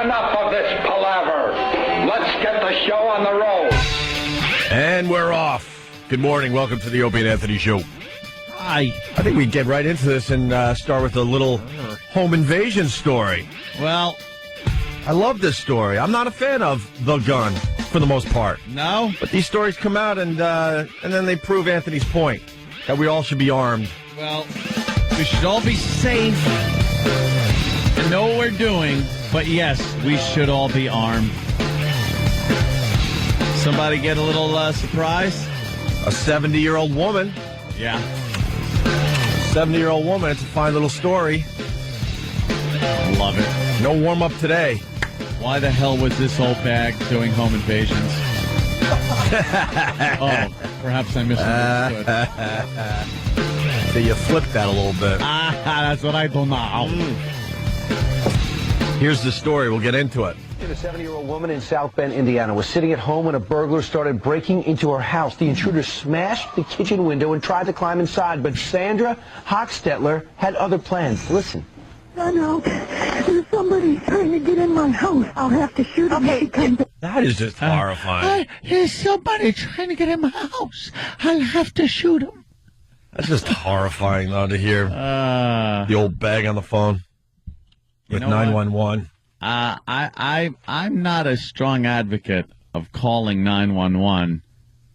enough of this palaver. Let's get the show on the road. And we're off. Good morning. Welcome to the Opie and Anthony Show. Hi. I think we get right into this and start with a little home invasion story. Well, I love this story. I'm not a fan of the gun for the most part. no. But these stories come out and then they prove Anthony's point that we all should be armed. Well, we should all be safe and know what we're doing. But yes, we should all be armed. Somebody get a little surprise? A 70-year-old woman. Yeah. 70-year-old woman. It's a fine little story. Love it. No warm-up today. Why the hell was this old bag doing home invasions? Oh, perhaps I misunderstood. So you flipped that a little bit. That's what I do now. Here's the story. We'll get into it. A 70-year-old woman in South Bend, Indiana, was sitting at home when a burglar started breaking into her house. The intruder smashed the kitchen window and tried to climb inside, but Sandra Hochstetler had other plans. Listen. No, there's somebody trying to get in my house. I'll have to shoot him if he comes in. That is just horrifying. There's somebody trying to get in my house. I'll have to shoot him. That's just horrifying, though, to hear the old bag on the phone with know 911. I'm not a strong advocate of calling 911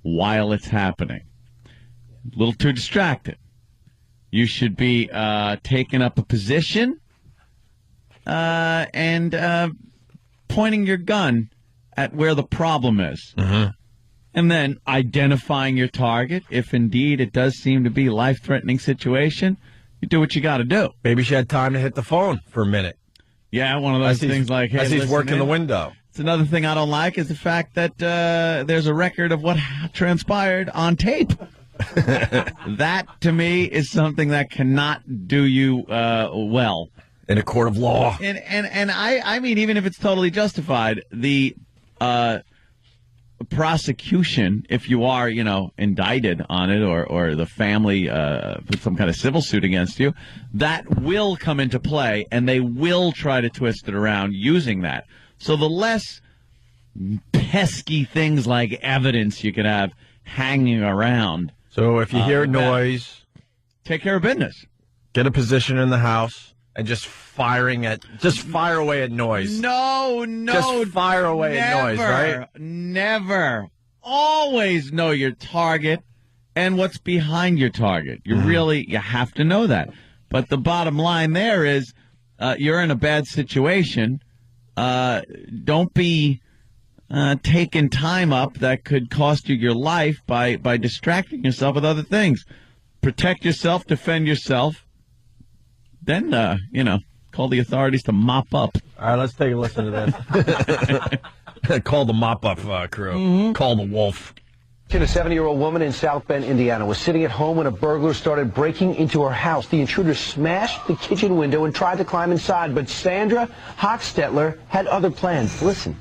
while it's happening. A little too distracted. You should be taking up a position and pointing your gun at where the problem is. Mm-hmm. And then identifying your target. If indeed it does seem to be a life-threatening situation, you do what you got to do. Maybe she had time to hit the phone for a minute. Yeah, one of those things like, hey, as he's listen working in. the window. It's another thing I don't like is the fact that there's a record of what transpired on tape. That, to me, is something that cannot do you well. In a court of law. And I mean, even if it's totally justified, the prosecution, if you are, indicted on it or the family put some kind of civil suit against you, that will come into play, and they will try to twist it around using that. So the less pesky things like evidence you can have hanging around. So if you hear a noise, take care of business. get a position in the house, and just fire away at noise. No. Just fire away at noise, right? Never. Always know your target and what's behind your target. You have to know that. But the bottom line there is you're in a bad situation. Don't be taking time up that could cost you your life by distracting yourself with other things. Protect yourself, defend yourself. Then, call the authorities to mop up. All right, let's take a listen to this. Call the mop-up crew. Mm-hmm. Call the wolf. A 70-year-old woman in South Bend, Indiana, was sitting at home when a burglar started breaking into her house. The intruder smashed the kitchen window and tried to climb inside, but Sandra Hochstetler had other plans. Listen.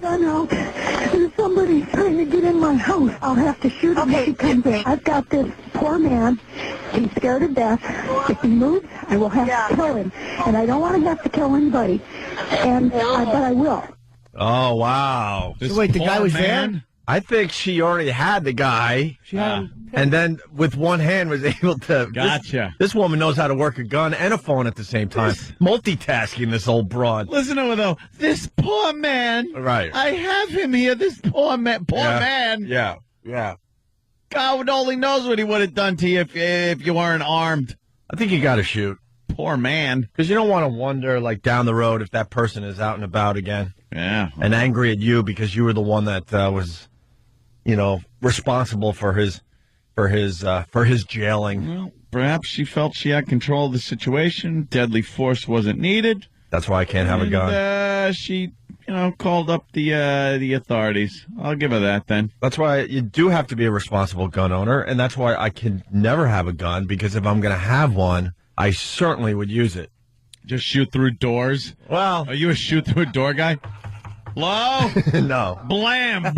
No, there's somebody trying to get in my house. I'll have to shoot him if he comes in. I've got this poor man. He's scared to death. If he moves, I will have to kill him. And I don't want to have to kill anybody. But I will. Oh, wow. So wait, the guy was there? I think she already had the guy. And then with one hand was able to... Gotcha. This woman knows how to work a gun and a phone at the same time. Multitasking, this old broad. Listen to her, though. This poor man. Right. I have him here. This poor man. Man. Yeah. God only knows what he would have done to you if you weren't armed. I think you got to shoot. Poor man. Because you don't want to wonder, like, down the road if that person is out and about again. Yeah. And angry at you because you were the one that was, responsible for his jailing. Well, perhaps she felt she had control of the situation. Deadly force wasn't needed. That's why I can't have a gun. She, called up the authorities. I'll give her that then. That's why you do have to be a responsible gun owner, and that's why I can never have a gun, because if I'm going to have one, I certainly would use it. Just shoot through doors? Well... Are you a shoot through a door guy? Hello? No. Blam.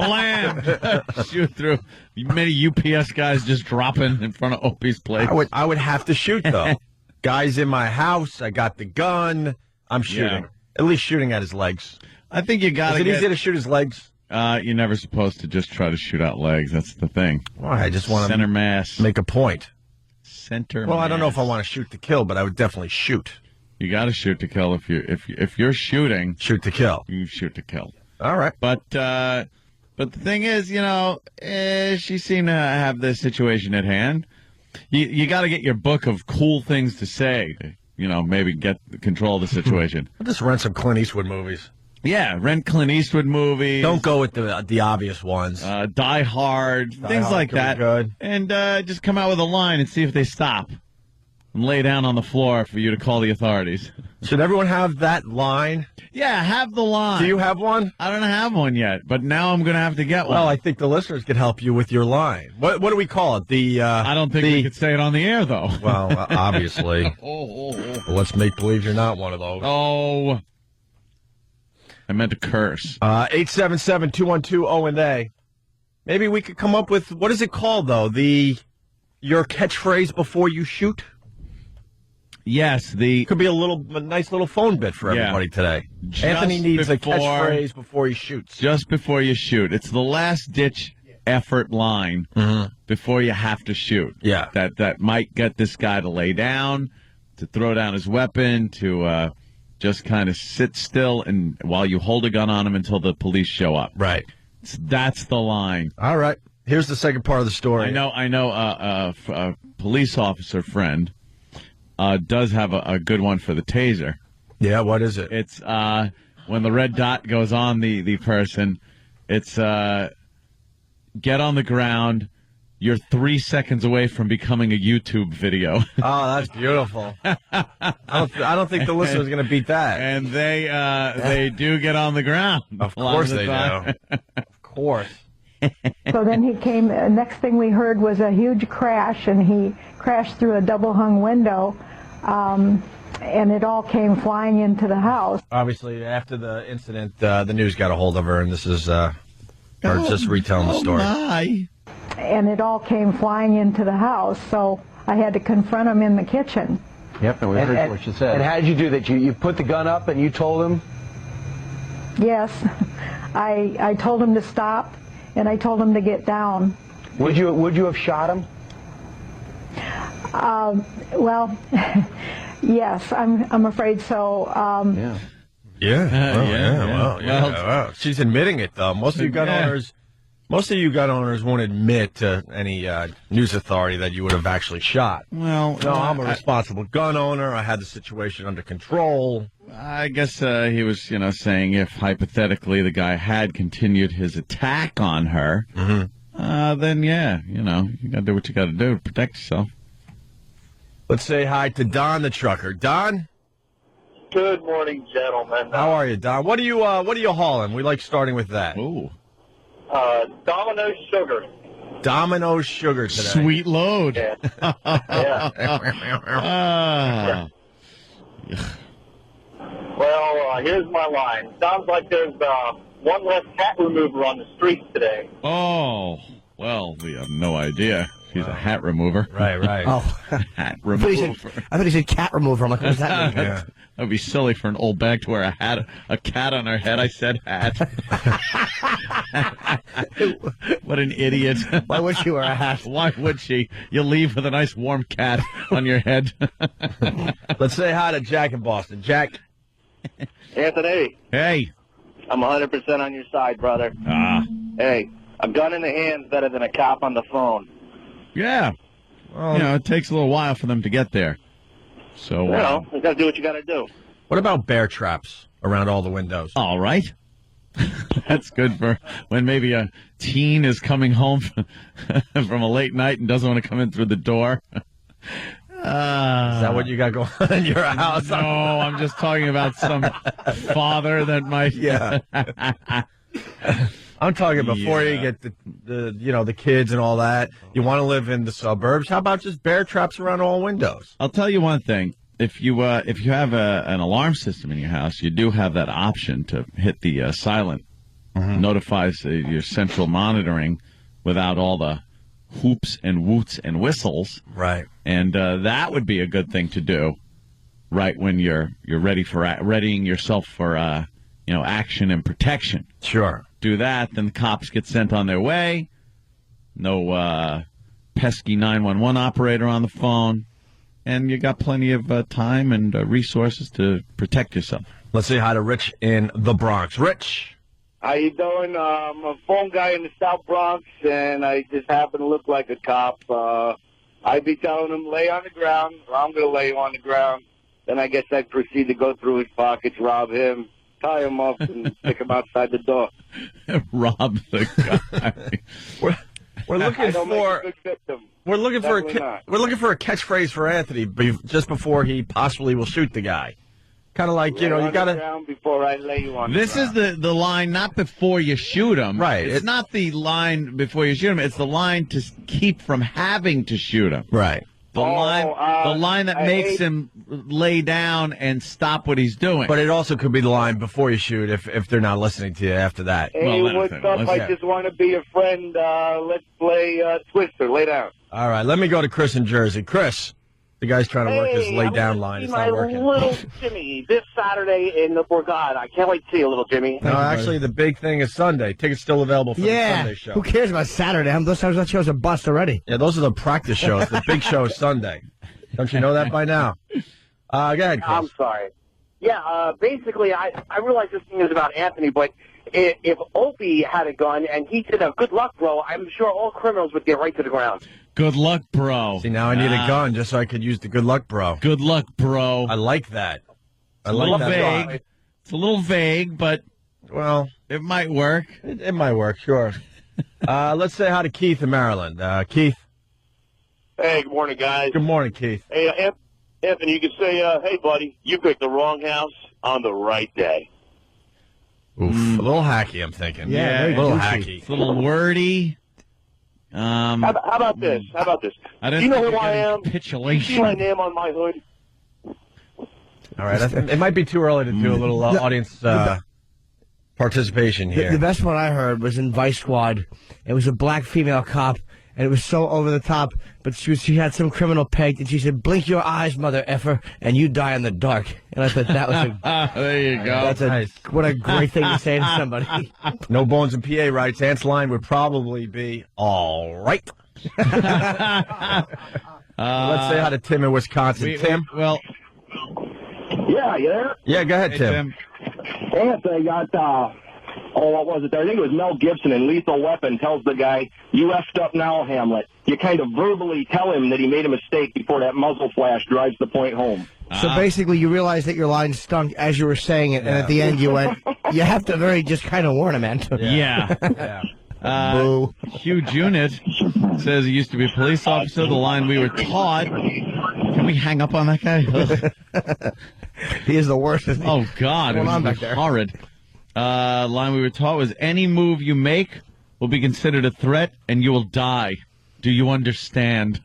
Shoot through. Many UPS guys just dropping in front of Opie's place. I would have to shoot, though. Guys in my house, I got the gun, I'm shooting. At least shooting at his legs. I think you got Is it easy to shoot his legs? You're never supposed to just try to shoot out legs. That's the thing. Well, I just want Center to mass. make a point. Center Well, mass. I don't know if I want to shoot to kill, but I would definitely shoot. You got to shoot to kill. If you're shooting, Shoot to kill. you shoot to kill. All right. But the thing is, she seemed to have this situation at hand. You got to get your book of cool things to say to, maybe get control of the situation. I'll just rent some Clint Eastwood movies. Yeah, rent Clint Eastwood movies. Don't go with the obvious ones. Die Hard, things Hard like could be that. good. And just come out with a line and see if they stop. And lay down on the floor for you to call the authorities. Should everyone have that line? Yeah, have the line. Do you have one? I don't have one yet, but now I'm going to have to get one. Well, I think the listeners could help you with your line. What do we call it? I don't think we could say it on the air, though. Well, obviously. Oh. Let's make believe you're not one of those. Oh. I meant to curse. 877-212-0-and-A. Maybe we could come up with, what is it called, though? Your catchphrase before you shoot? Yes, Could be a nice little phone bit for Yeah. everybody today. Just Anthony needs a before- catchphrase before he shoots. just before you shoot. It's the last-ditch effort line before you have to shoot. Yeah. That might get this guy to lay down, to throw down his weapon, to just kind of sit still and while you hold a gun on him until the police show up. Right. That's the line. All right. Here's the second part of the story. I know. A police officer friend does have a good one for the taser. Yeah, what is it? It's when the red dot goes on the person. It's get on the ground. You're 3 seconds away from becoming a YouTube video. Oh, that's beautiful. I don't think the listener's going to beat that. And they do get on the ground. Of a lot course the they time. do. Of course. So then he came, next thing we heard was a huge crash, and he crashed through a double-hung window, and it all came flying into the house. Obviously, after the incident, the news got a hold of her, and this is her just retelling the story. My. And it all came flying into the house, so I had to confront him in the kitchen. Yep, and we heard what you said. And how did you do that? You put the gun up and you told him? Yes, I told him to stop, and I told him to get down. Would you have shot him? Well, yes, I'm afraid so. Yeah. Well, she's admitting it, though. Most of you gun owners won't admit to any news authority that you would have actually shot. Well, No, I'm a responsible gun owner. I had the situation under control. I guess he was, saying if hypothetically the guy had continued his attack on her, then yeah, you got to do what you got to do to protect yourself. Let's say hi to Don the trucker. Don, Good morning, gentlemen. how are you, Don? What are you hauling? We like starting with that. Ooh, Domino's Sugar. Domino's Sugar today. sweet load. Yeah. Yeah. Ah. Well, here's my line. Sounds like there's one less cat remover on the streets today. Oh, well, we have no idea. She's a hat remover. Right. Oh, Hat I thought he said cat remover. I'm like, what does that mean? Yeah. That would be silly for an old bag to wear a cat on her head. I said hat. What an idiot. Why would she wear a hat? Why would she? You leave with a nice warm cat on your head. Let's say hi to Jack in Boston. Jack. Anthony, Hey. I'm 100% on your side, brother. Hey, a gun in the hand's better than a cop on the phone. Yeah. Well, It takes a little while for them to get there. So, You got to do what you got to do. what about bear traps around all the windows? all right. That's good for when maybe a teen is coming home from a late night and doesn't want to come in through the door. Is that what you got going on in your house? No, I'm just talking about some father that might. Yeah. I'm talking before you Yeah. get the kids and all that. You want to live in the suburbs? How about just bear traps around all windows? I'll tell you one thing. If you have an alarm system in your house, you do have that option to hit the silent. Notifies your central monitoring without all the hoops and woots and whistles. Right. And that would be a good thing to do right when you're ready for readying yourself for action and protection. Sure. Do that, then the cops get sent on their way. No pesky 911 operator on the phone, and you got plenty of time and resources to protect yourself. Let's say hi to Rich in the Bronx. Rich. How you doing? I'm a phone guy in the South Bronx, and I just happen to look like a cop. I'd be telling him, lay on the ground, or I'm going to lay you on the ground. Then I guess I'd proceed to go through his pockets, rob him, tie him up, and stick him outside the door. Rob the guy. We're looking I don't make for a good victim. we're looking Definitely for not. we're looking for a catchphrase for Anthony just before he possibly will shoot the guy. Kind of like, Lay you on the gotta. ground before I lay you on This the is ground. the line not before you shoot him. Right. It's not the line before you shoot him. It's the line to keep from having to shoot him. Right. The line that I makes hate- him lay down and stop what he's doing. But it also could be the line before you shoot if they're not listening to you after that. Hey, Well, let what's us- up? let's I get- just want to be your friend. Let's play Twister. Lay down. All right, let me go to Chris in Jersey. Chris, the guy's trying to work his lay down line. It's not working. Little Jimmy this Saturday in the Borgata. I can't wait to see you, little Jimmy. No, actually, the big thing is Sunday. Tickets still available for the Yeah. Sunday show. Who cares about Saturday? Those shows are bust already. Yeah, those are the practice shows. The big show is Sunday. Don't you know that by now? Go ahead, Chris. I'm sorry. Yeah, basically, I realize this thing is about Anthony, but if Opie had a gun and he said, good luck, bro, I'm sure all criminals would get right to the ground. Good luck, bro. See, now I need a gun just so I could use the good luck, bro. Good luck, bro. I like that. I a like little that. vague. It's a little vague, but Well, it might work. it might work, sure. Let's say hi to Keith in Maryland. Keith, Hey, good morning, guys. good morning, Keith. Hey, Anthony, you could say, hey, buddy, you picked the wrong house on the right day. Oof, a little hacky, I'm thinking. Yeah, a very little douchey. hacky. It's a little wordy. How about this? How about this? I Do don't you know think who I you're am? getting You see capitulation. my name on my hood? All right, it might be too early to do a little audience participation here. The best one I heard was in Vice Squad. It was a black female cop, and it was so over the top. But she had some criminal pegged, and she said, "Blink your eyes, mother effer, and you die in the dark." And I thought that was There you go. what a great thing to say to somebody. No Bones in PA writes, Ant's line would probably be, all right. Let's say hi to Tim in Wisconsin. Tim? Well, Yeah, you there? Yeah, go ahead, hey, Tim. Anthony got, what was it there? I think it was Mel Gibson in Lethal Weapon tells the guy, you effed up now, Hamlet. You kind of verbally tell him that he made a mistake before that muzzle flash drives the point home. So basically, you realized that your line stunk as you were saying it, and at the end you went, "You have to very just kind of warn him, man." yeah. Boo. Hugh Junit says he used to be a police officer. The line we were taught. Can we hang up on that guy? He is the worst. Isn't he? Oh, God. It What's going on was back there? horrid. Line we were taught was any move you make will be considered a threat and you will die. Do you understand?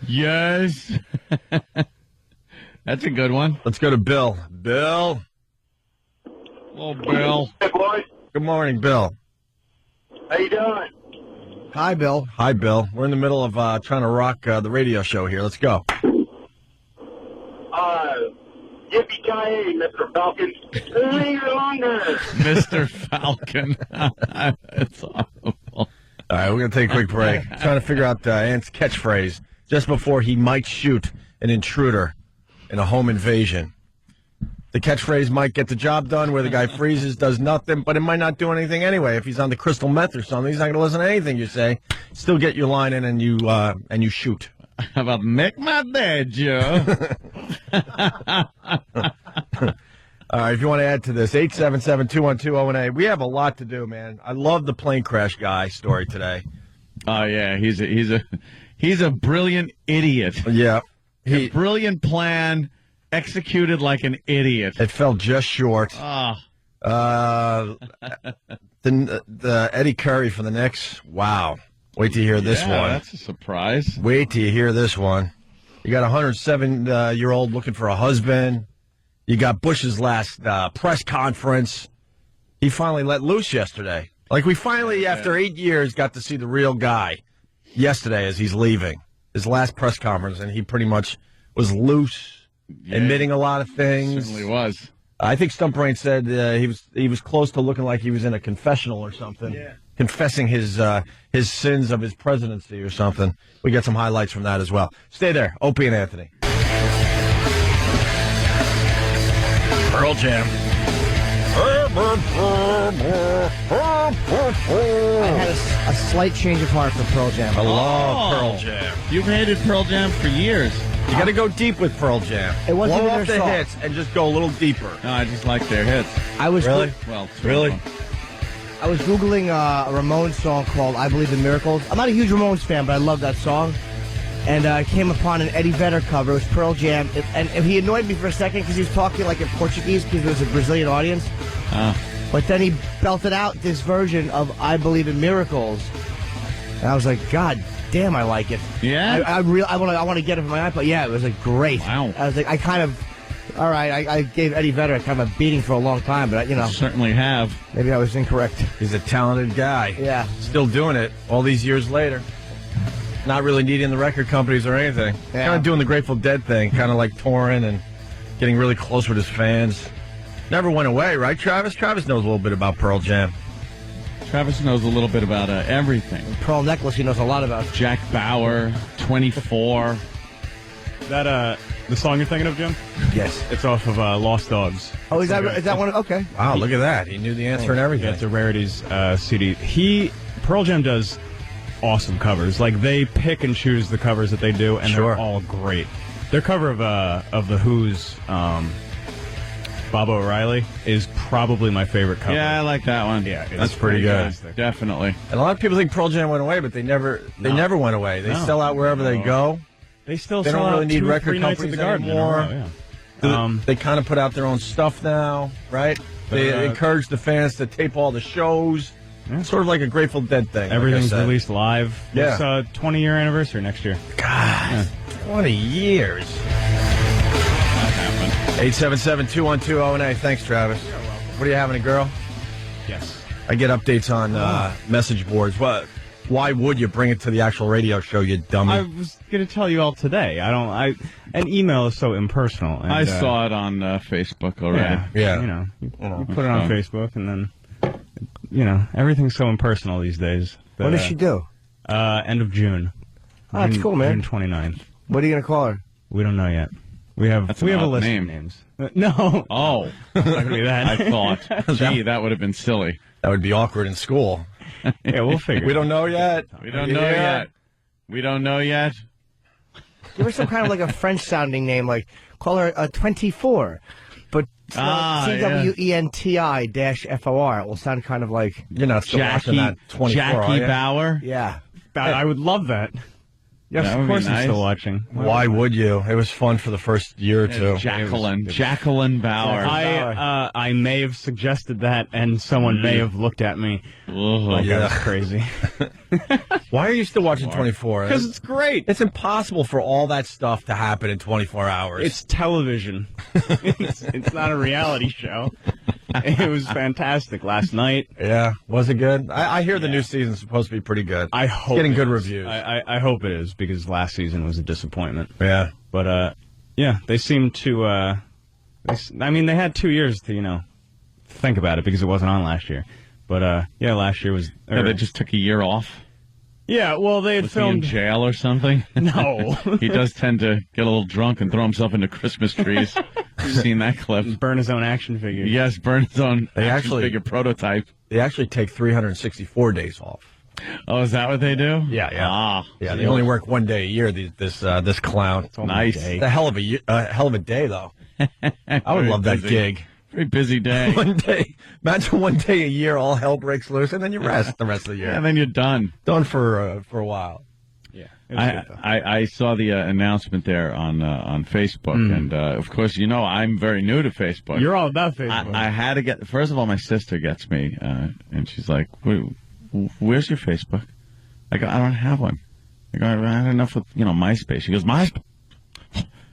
Yes. That's a good one. Let's go to Bill. Bill. Oh, Bill. Hey, boys. Good morning, Bill. How you doing? Hi, Bill. Hi, Bill. We're in the middle of trying to rock the radio show here. Let's go. Yippee-ki-yay, Mr. Falcon. Linger longer. Mr. Falcon. That's awful. All right, we're going to take a quick break. Trying to figure out Ant's catchphrase just before he might shoot an intruder in a home invasion. The catchphrase might get the job done where the guy freezes, does nothing, but it might not do anything anyway. If he's on the crystal meth or something, he's not going to listen to anything you say. Still get your line in and you shoot. How about make my day, Joe? All right, if you want to add to this, 877-212-018. We have a lot to do, man. I love the plane crash guy story today. Oh yeah, he's a brilliant idiot. Yeah. A brilliant plan executed like an idiot. It fell just short. Ah, The Eddie Curry for the Knicks. Wow. Wait till you hear this yeah, one. that's a surprise. Wait till you hear this one. You got a 107-year-old looking for a husband. You got Bush's last press conference. He finally let loose yesterday. Like we finally, after 8 years, got to see the real guy yesterday as he's leaving. His last press conference, and he pretty much was loose admitting a lot of things. Certainly was. I think Stump Brain said he was close to looking like he was in a confessional or something, confessing his sins of his presidency or something. We got some highlights from that as well. Stay there, Opie and Anthony. Pearl Jam. I had a slight change of heart for Pearl Jam. I love Pearl Jam. You've hated Pearl Jam for years. You got to go deep with Pearl Jam. It wasn't Blow even off their the song. hits and just go a little deeper. No, I just like their hits. I was Really? Well, Really? I was Googling a Ramones song called I Believe in Miracles. I'm not a huge Ramones fan, but I love that song. And I came upon an Eddie Vedder cover. It was Pearl Jam. And he annoyed me for a second because he was talking like in Portuguese because it was a Brazilian audience. But then he belted out this version of I Believe in Miracles. And I was like, God damn, I like it. Yeah? I want to get it from my iPod. Yeah, it was like great. Wow. I was like, all right, I gave Eddie Vedder kind of a beating for a long time, but, Certainly have. maybe I was incorrect. He's a talented guy. Yeah. Still doing it all these years later. Not really needing the record companies or anything. Yeah. Kind of doing the Grateful Dead thing, kind of like touring and getting really close with his fans. Never went away, right, Travis? Travis knows a little bit about Pearl Jam. Travis knows a little bit about everything. Pearl Necklace, he knows a lot about. Jack Bauer, 24. That the song you're thinking of, Jim? Yes. It's off of Lost Dogs. Oh, is that one? Okay. Wow, look at that. He knew the answer and everything. Yeah, it's a Rarities CD. Pearl Jam does awesome covers. Like, they pick and choose the covers that they do, and Sure. they're all great. Their cover of the Who's Bob O'Reilly is probably my favorite cover. Yeah, I like that one. Yeah, That's pretty good. fantastic. Definitely. And a lot of people think Pearl Jam went away, but they never went away. They No. sell out wherever they go. They still They sell don't really out need 2 or record 3 nights at companies the Garden in a anymore. row, yeah. They kind of put out their own stuff now, right? They encourage the fans to tape all the shows. Sort of like a Grateful Dead thing. Everything's like I said. released live. Yeah. It's 20-year anniversary next year. God, 20 years. 877-212-0NA. Thanks, Travis. What are you having, a girl? Yes. I get updates on message boards. Why would you bring it to the actual radio show, you dummy? I was going to tell you all today. An email is so impersonal. And, I saw it on Facebook already. Yeah. You put it on Facebook, and then, everything's so impersonal these days. What does she do? End of June. Oh, that's cool, man. June 29th. What are you going to call her? We don't know yet. We have That's a an odd list name. of names. No. Oh. Not going to be that. I thought, gee, that would have been silly. That would be awkward in school. Yeah, we'll figure We it out. don't know yet. We don't know yet. We don't know yet. Give her some kind of like a French-sounding name, like call her 24, but TWENTI-FOR. It will sound kind of like You're not still watching that 24, are Jackie you? Bauer. yeah. I would love that. Yes, That of would be course I'm nice. still watching. Why would you? It was fun for the first year or two. Jacqueline Bauer. I may have suggested that, and someone may have looked at me like I was crazy. Why are you still watching 24? Because it's great. It's impossible for all that stuff to happen in 24 hours. It's television. it's not a reality show. It was fantastic last night. Yeah. Was it good? I hear the new season's supposed to be pretty good. I hope Getting it good is. reviews. I hope it is, because last season was a disappointment. Yeah. But, yeah, they seem to, they had 2 years to, think about it, because it wasn't on last year. But, yeah, last year was... They just took a year off. Yeah, well, they had Was he in filmed... jail or something? No. He does tend to get a little drunk and throw himself into Christmas trees. You've seen that clip. Burn his own action figure. Yes, burn his own They action actually- figure prototype. They actually take 364 days off. Oh, is that what they do? Yeah. Ah, Yeah, they only work 1 day a year, this clown. nice. It's a hell of a day, though. I would love that gig. Very busy day. 1 day. Imagine 1 day a year, all hell breaks loose, and then you rest the rest of the year. And then you're done. Done for a while. Yeah. I saw the announcement there on Facebook, and of course, I'm very new to Facebook. You're all about Facebook. I had to get. First of all, my sister gets me, and she's like, "Where's your Facebook?" I go, "I don't have one." I go, "I had enough with MySpace." She goes, "MySpace?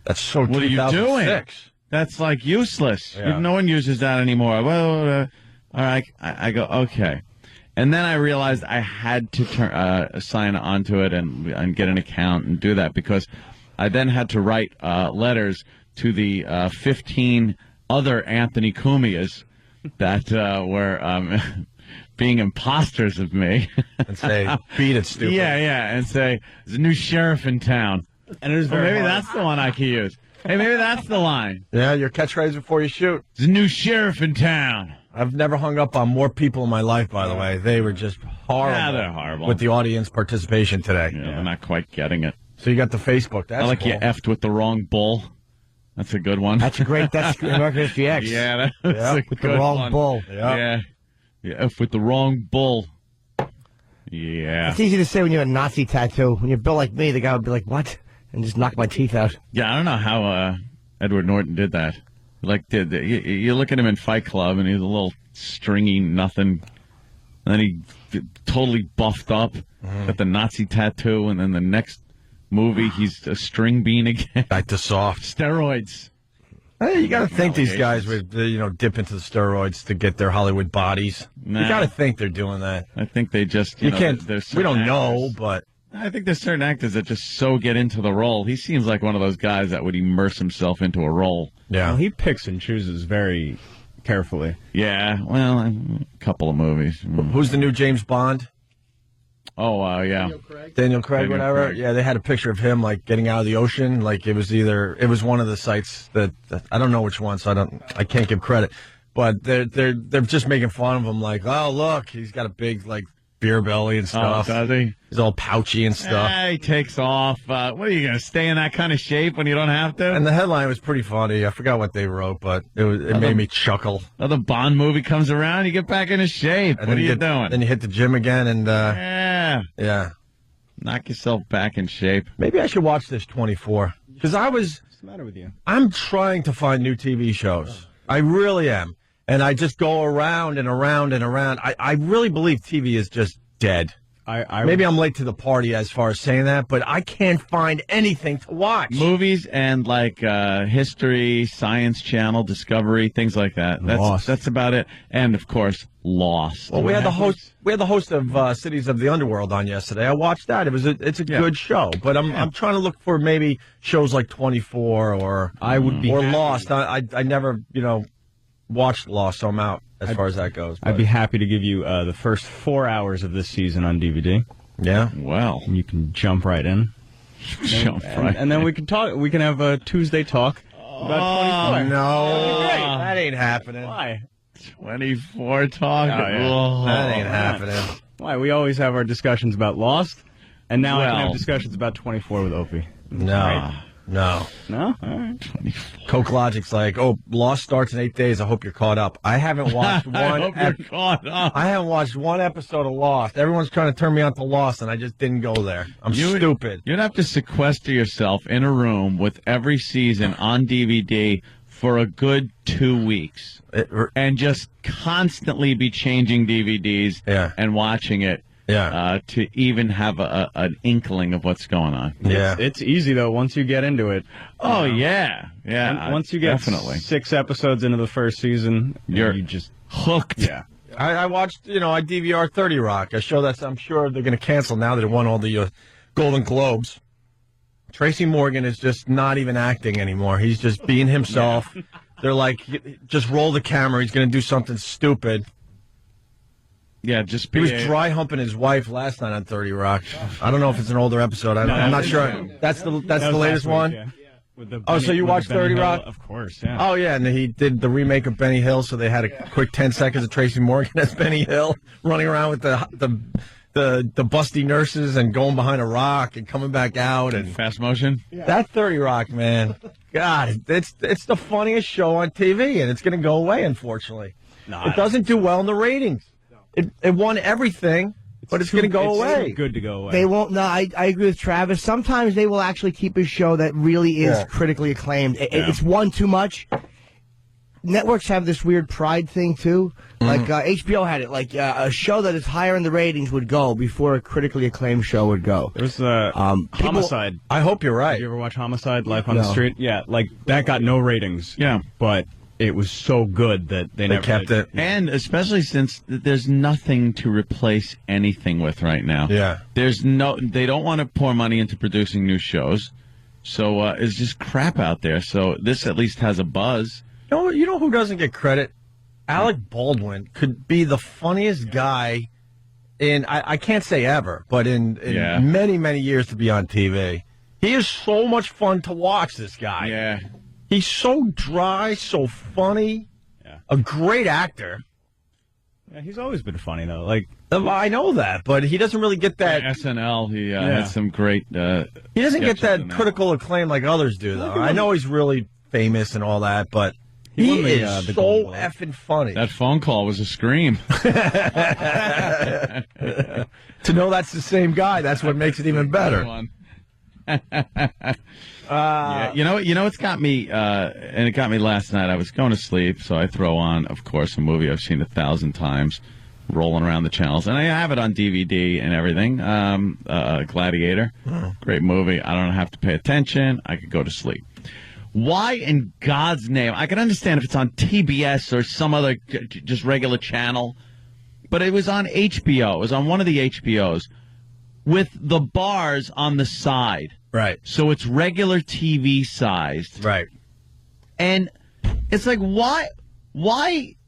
That's so What are you doing? 2006. That's like useless. Yeah. No one uses that anymore." Well, all right. I go, okay. And then I realized I had to sign onto it and get an account and do that, because I then had to write letters to the 15 other Anthony Cumias that were being imposters of me. And say, beat it, stupid. Yeah, and say, there's a new sheriff in town. And it was very maybe hard. that's the one I can use. Hey, maybe that's the line. Yeah, your catchphrase before you shoot. There's a new sheriff in town. I've never hung up on more people in my life, by the way. They were just horrible. Yeah, they're horrible. With the audience participation today. Yeah, they're not quite getting it. So you got the Facebook. That's I like cool. you effed with the wrong bull. That's a good one. That's American History X. Yeah, that's a with good the wrong one. bull. Yeah. You F with the wrong bull. Yeah. It's easy to say when you have a Nazi tattoo. When you're built like me, the guy would be like, "What?" and just knock my teeth out. Yeah, I don't know how Edward Norton did that. Like, you look at him in Fight Club, and he's a little stringy nothing. And then he totally buffed up, got the Nazi tattoo, and then the next movie, he's a string bean again. Back to soft. Steroids. Hey, you got to think these guys would, dip into the steroids to get their Hollywood bodies. Nah. You got to think they're doing that. I think they just, You can't. there's We don't certain know, actors- but I think there's certain actors that just so get into the role. He seems like one of those guys that would immerse himself into a role. yeah. Well, he picks and chooses very carefully. Yeah, well, a couple of movies. Who's the new James Bond? Oh, yeah. Daniel Craig, Daniel whatever. Craig. Yeah, they had a picture of him like getting out of the ocean. Like it was one of the sites that I don't know which one, so I can't give credit. But they're just making fun of him. Like, oh look, he's got a big like beer belly and stuff. Oh, does he? He's all pouchy and stuff. He takes off. What are you going to stay in that kind of shape when you don't have to? And the headline was pretty funny. I forgot what they wrote, but it made me chuckle. Another Bond movie comes around, you get back into shape. And What then are you doing? Then you hit the gym again, and Yeah. yeah. Knock yourself back in shape. Maybe I should watch this 24 because What's the matter with you? I'm trying to find new TV shows. I really am. And I just go around and around and around. I really believe TV is just dead. Maybe I'm late to the party as far as saying that, but I can't find anything to watch. Movies and like History, Science Channel, Discovery, things like that. That's about it. And of course, Lost. Well, we had the host of Cities of the Underworld on yesterday. I watched that. It's a good show, but I'm trying to look for maybe shows like 24 or Lost. I never watched Lost, so I'm out as far as that goes. I'd be happy to give you the first 4 hours of this season on DVD. Yeah. Well, you can jump right in. And then we can talk. We can have a Tuesday talk about 24. No, that ain't happening. Why? 24 talk. That ain't happening. Why? We always have our discussions about Lost, and now I can Well. have discussions about 24 with Opie. No. Right. No. No? All right. Coke Logic's like, Lost starts in 8 days. I hope you're caught up. I haven't watched one. I hope you're caught up. I haven't watched one episode of Lost. Everyone's trying to turn me on to Lost, and I just didn't go there. I'm stupid. You'd have to sequester yourself in a room with every season on DVD for a good 2 weeks, and just constantly be changing DVDs and watching it. To even have an inkling of what's going on. It's easy though once you get into it. Oh yeah. And once you get definitely 6 episodes into the first season, you just hooked. Yeah. I watched, I DVR 30 Rock, a show that I'm sure they're going to cancel now that it won all the Golden Globes. Tracy Morgan is just not even acting anymore. He's just being himself. They're like, just roll the camera. He's going to do something stupid. Yeah, just he was dry humping his wife last night on 30 Rock. I don't know if it's an older episode. I'm not sure. That's the latest one. Yeah. So you watched 30 Rock? Of course, yeah. Oh yeah, and he did the remake of Benny Hill. So they had a quick 10 seconds of Tracy Morgan as Benny Hill running around with the busty nurses and going behind a rock and coming back out and fast motion. That 30 Rock, man. God, it's the funniest show on TV, and it's going to go away, unfortunately. It doesn't do well in the ratings. It won everything, but it's going to go away. Too good to go away. They won't. No, I agree with Travis. Sometimes they will actually keep a show that really is critically acclaimed. It's won too much. Networks have this weird pride thing too. Like HBO had it. Like a show that is higher in the ratings would go before a critically acclaimed show would go. There's Homicide. I hope you're right. Did you ever watch Homicide Life on the No. Street? Yeah, like that got no ratings. Yeah, but it was so good that they never kept it. And especially since there's nothing to replace anything with right now. Yeah. They don't want to pour money into producing new shows. So it's just crap out there. So this at least has a buzz. You know who doesn't get credit? Alec Baldwin could be the funniest guy in, I can't say ever, but in many, many years to be on TV. He is so much fun to watch, this guy. Yeah. He's so dry, so funny, a great actor. Yeah, he's always been funny, though. Like, I know that, but he doesn't really get that. SNL, he had some great. He doesn't get that critical acclaim like others do, though. I know he's really famous and all that, but he is so effing funny. That phone call was a scream. To know that's the same guy, that's what makes it even better. You know what's got me, and it got me last night. I was going to sleep, so I throw on, of course, a movie I've seen 1,000 times, rolling around the channels, and I have it on DVD and everything. Gladiator, great movie. I don't have to pay attention. I could go to sleep. Why in God's name? I can understand if it's on TBS or some other just regular channel, but it was on HBO. It was on one of the HBOs with the bars on the side. Right. So it's regular TV sized. Right. And it's like, why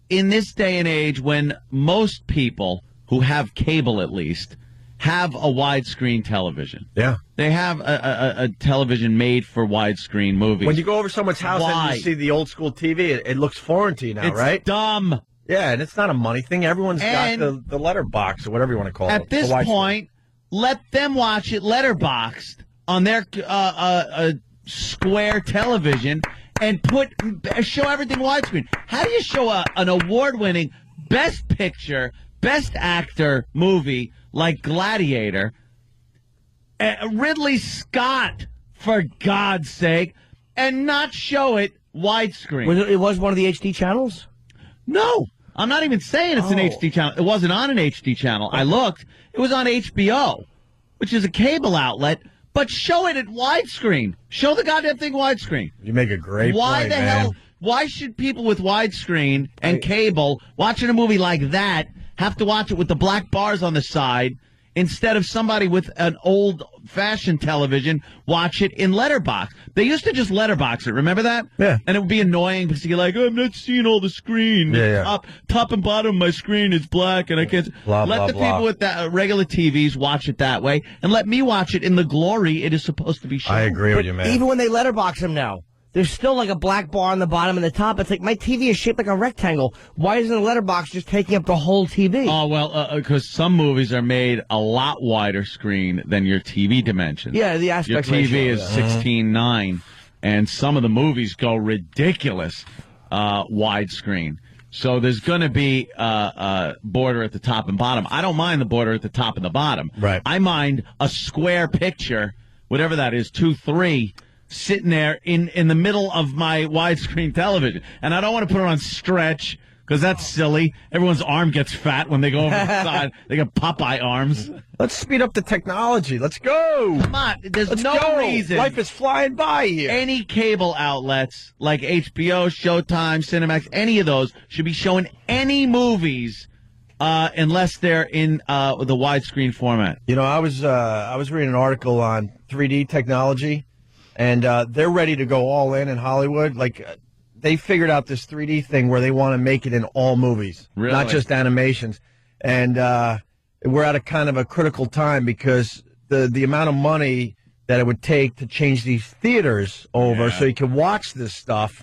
in this day and age when most people who have cable at least have a widescreen television? Yeah. They have a television made for widescreen movies. When you go over someone's house and you see the old school TV, it looks foreign to you now, right? It's dumb. Yeah, and it's not a money thing. Everyone's got the letterbox or whatever you want to call it. At this point, let them watch it letterboxed on their square television and show everything widescreen. How do you show an award-winning Best Picture, Best Actor movie like Gladiator, Ridley Scott, for God's sake, and not show it widescreen? It was one of the HD channels? No, I'm not even saying it's an HD channel. It wasn't on an HD channel. I looked. It was on HBO, which is a cable outlet. But show it at widescreen. Show the goddamn thing widescreen. You make a great Why point, the man. hell? Why should people with widescreen and cable watching a movie like that have to watch it with the black bars on the side instead of somebody with an old-fashioned television watch it in letterbox? They used to just letterbox it. Remember that? Yeah. And it would be annoying because you're like, I'm not seeing all the screen. Yeah. Top and bottom of my screen is black, and I can't. Blah, let blah, the blah. people with that regular TVs watch it that way, and let me watch it in the glory it is supposed to be shown. I agree with you, man. Even when they letterbox them now, there's still like a black bar on the bottom and the top. It's like, my TV is shaped like a rectangle. Why isn't the letterbox just taking up the whole TV? Oh, well, because some movies are made a lot wider screen than your TV dimensions. Yeah, the aspect Your TV ratio, is yeah. 16:9, and some of the movies go ridiculous widescreen. So there's going to be a border at the top and bottom. I don't mind the border at the top and the bottom. Right. I mind a square picture, whatever that is, 2:3, sitting there in the middle of my widescreen television. And I don't want to put it on stretch because that's silly. Everyone's arm gets fat when they go over the side. They got Popeye arms. Let's speed up the technology. Let's go. Come on. There's Let's no go. reason. Life is flying by here. Any cable outlets like HBO, Showtime, Cinemax, any of those should be showing any movies unless they're in the widescreen format. You know, I was reading an article on 3D technology, and they're ready to go all in Hollywood. Like, they figured out this 3D thing where they want to make it in all movies, Really? not just animations. And we're at a kind of a critical time because the amount of money that it would take to change these theaters over so you can watch this stuff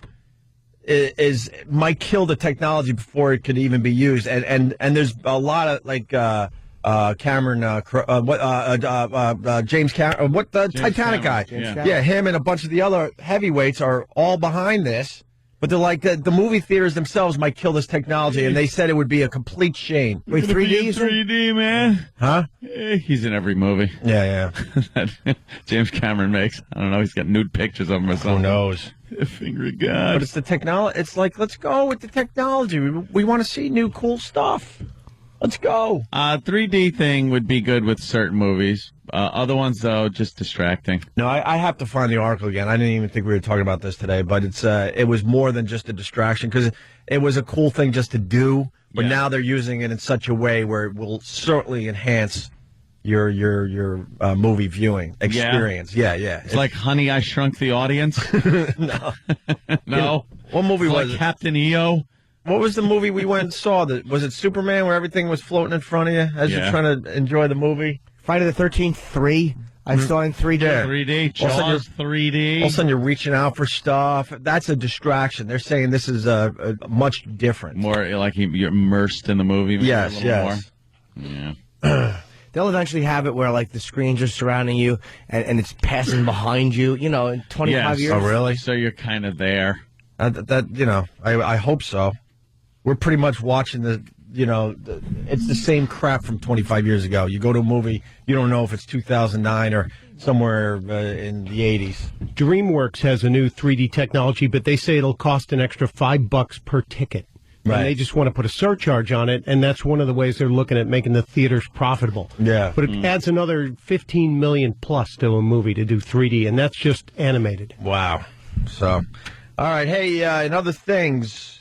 might kill the technology before it could even be used. And there's a lot of like Cameron, James Cameron, Titanic guy. Yeah, him and a bunch of the other heavyweights are all behind this. But they're like, the movie theaters themselves might kill this technology, and they said it would be a complete shame. Wait, 3D? 3D, man. Huh? He's in every movie. Yeah. that James Cameron makes. I don't know. He's got nude pictures of him or something. Who knows? Finger of God. But it's the technology. It's like, let's go with the technology. We want to see new cool stuff. Let's go. 3D thing would be good with certain movies. Other ones, though, just distracting. No, I have to find the article again. I didn't even think we were talking about this today, but it was more than just a distraction because it was a cool thing just to do. But now they're using it in such a way where it will certainly enhance your movie viewing experience. Yeah. It's like Honey, I Shrunk the Audience. No. No. What movie It's was like it? Captain EO. What was the movie we went and saw? Was it Superman where everything was floating in front of you as you're trying to enjoy the movie? Friday the 13th 3. I saw in 3D. Yeah. 3D. All of a sudden Jaws 3D. All of a sudden you're reaching out for stuff. That's a distraction. They're saying this is a much different. More like you're immersed in the movie. Maybe Yes, a little yes. More. Yeah. They'll eventually have it where like the screens are surrounding you and it's passing behind you. You know, in 25 years. Oh, really? So you're kind of there. I hope so. We're pretty much watching it's the same crap from 25 years ago. You go to a movie, you don't know if it's 2009 or somewhere in the 80s. DreamWorks has a new 3D technology, but they say it'll cost an extra $5 per ticket. Right. And they just want to put a surcharge on it, and that's one of the ways they're looking at making the theaters profitable. Yeah. But it adds another $15 million plus to a movie to do 3D, and that's just animated. Wow. So, all right. Hey, in other things,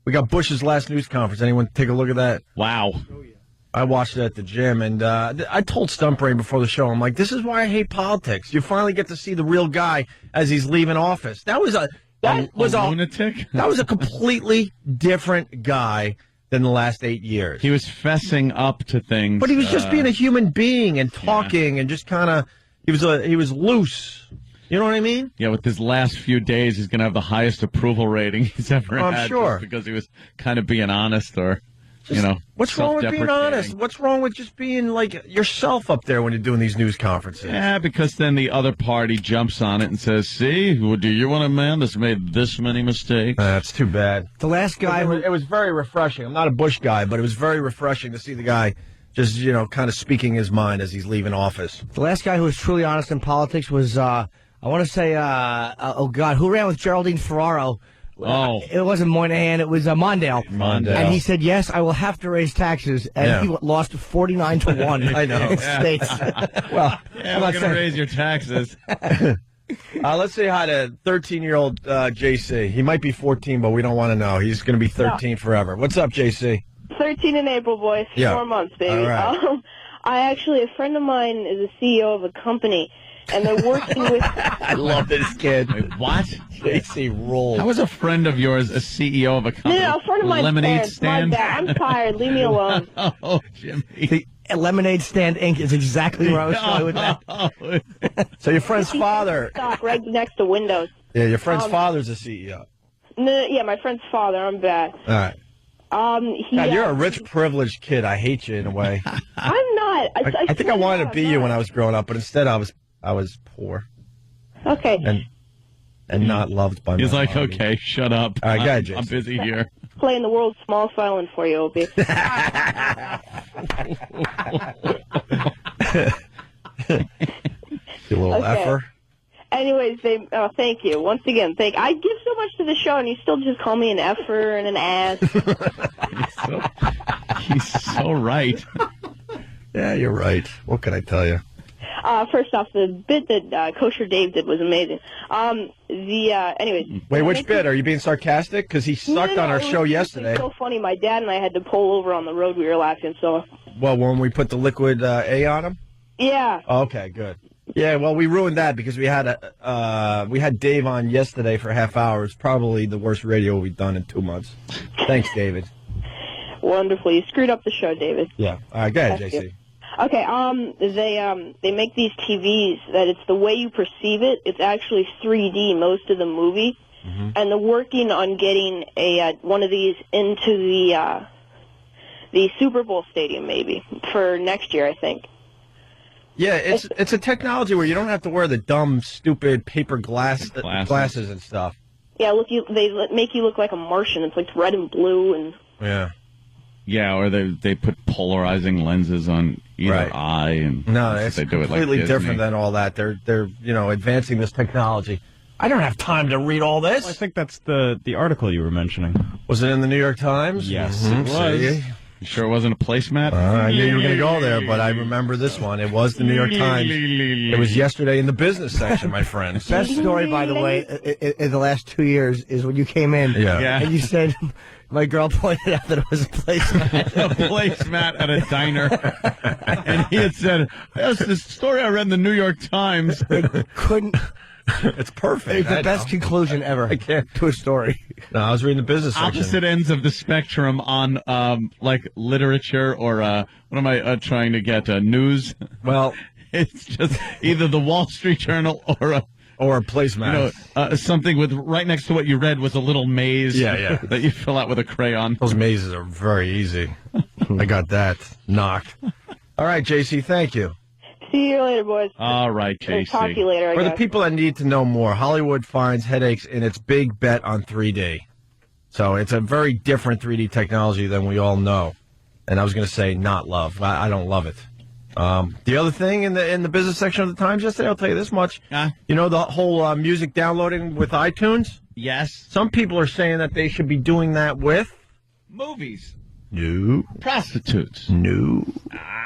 we got Bush's last news conference. Anyone take a look at that? Wow. I watched it at the gym, and I told Stumpbrain before the show, I'm like, this is why I hate politics. You finally get to see the real guy as he's leaving office. That was a lunatic? That was a completely different guy than the last 8 years. He was fessing up to things. But he was just being a human being and talking and just kind of, he was loose. You know what I mean? Yeah, with his last few days, he's going to have the highest approval rating he's ever had. I'm sure. Just because he was kind of being honest or, What's wrong with being honest? What's wrong with just being like yourself up there when you're doing these news conferences? Yeah, because then the other party jumps on it and says, see, do you want a man that's made this many mistakes? That's too bad. The last guy... It was very refreshing. I'm not a Bush guy, but it was very refreshing to see the guy just, kind of speaking his mind as he's leaving office. The last guy who was truly honest in politics was, I want to say, who ran with Geraldine Ferraro? It wasn't Moynihan, it was Mondale. And he said, yes, I will have to raise taxes. And he lost 49-1 I know. in states. Well, I'm not going to raise your taxes. Let's say hi to 13-year-old JC. He might be 14, but we don't want to know. He's going to be 13 forever. What's up, JC? 13 in April, boys. Yeah. 4 months, baby. All right. A friend of mine is a CEO of a company, and they're working with... I love this kid. Wait, what? JC rules. How is a friend of yours a CEO of a company? No, a friend of mine's Lemonade parents. stand? My bad. I'm tired. Leave me alone. Oh, Jimmy. The Lemonade Stand Inc. is exactly where I was going with that. So your friend's father... Stock right next to Windows. Yeah, your friend's father's a CEO. No, yeah, my friend's father. I'm bad. All right. God, you're a rich, privileged kid. I hate you in a way. I'm not. I think I wanted to be you when I was growing up, but instead I was poor. Okay. And not loved by my He's like, mom. okay, shut up. All right, go ahead, I'm Jason. busy here. Playing the world's smallest violin for you, Opie. You little Okay. effer. Anyways, thank you. Once again, I give so much to the show, and you still just call me an effer and an ass. He's so right. Yeah, you're right. What can I tell you? First off, the bit that Kosher Dave did was amazing. Anyways. Wait, which bit? Are you being sarcastic? Because he sucked on our show yesterday. It was so funny. My dad and I had to pull over on the road. We were laughing, so. Well, when we put the liquid A on him? Yeah. Okay, good. Yeah, well, we ruined that because we had Dave on yesterday for a half hour. It's probably the worst radio we've done in 2 months. Thanks, David. Wonderful. You screwed up the show, David. Yeah. All right, go ahead, Thank JC. you. Okay, they make these TVs that it's the way you perceive it. It's actually 3D most of the movie, and they're working on getting one of these into the Super Bowl stadium maybe for next year, I think. Yeah, it's a technology where you don't have to wear the dumb, stupid paper glasses and stuff. Yeah, they make you look like a Martian. It's like red and blue and. Yeah. Yeah, or they put polarizing lenses on either eye, and no, it's they do it completely like Disney. different than all that. They're advancing this technology. I don't have time to read all this. Well, I think that's the article you were mentioning. Was it in the New York Times? Yes, Mhm. it was. See? You sure it wasn't a placemat? I knew you were going to go there, but I remember this one. It was the New York Times. It was yesterday in the business section, my friend. Best story, by the way, in the last 2 years is when you came in and you said, my girl pointed out that it was a placemat. A placemat at a diner. And he had said, that's the story I read in the New York Times. Couldn't. It's perfect. It's the best conclusion ever to a story. No, I was reading the business section. Opposite ends of the spectrum on like literature or what am I trying to get? News? Well, it's just either the Wall Street Journal or a placemat. Something with right next to what you read was a little maze. That you fill out with a crayon. Those mazes are very easy. I got that knocked. All right, JC, thank you. See you later, boys. All right, JC. Talk to you later, I For the guess. people that need to know more, Hollywood finds headaches in its big bet on 3D. So it's a very different 3D technology than we all know. And I was going to say not love. I don't love it. The other thing in the business section of the Times yesterday, I'll tell you this much. You know the whole music downloading with iTunes? Yes. Some people are saying that they should be doing that with movies. No. Prostitutes. No.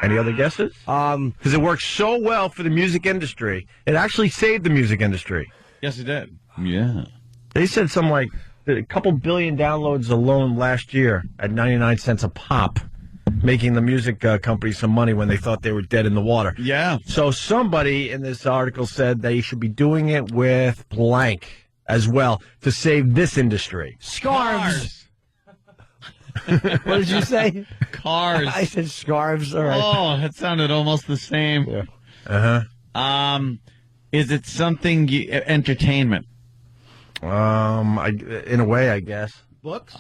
Any other guesses? Because it works so well for the music industry. It actually saved the music industry. Yes, it did. Yeah. They said something like a couple billion downloads alone last year at 99 cents a pop, making the music companies some money when they thought they were dead in the water. Yeah. So somebody in this article said they should be doing it with blank as well to save this industry. Scarves. What did you say? Cars. I said scarves. All right. Oh, that sounded almost the same. Yeah. Is it something entertainment? In a way, I guess. Books?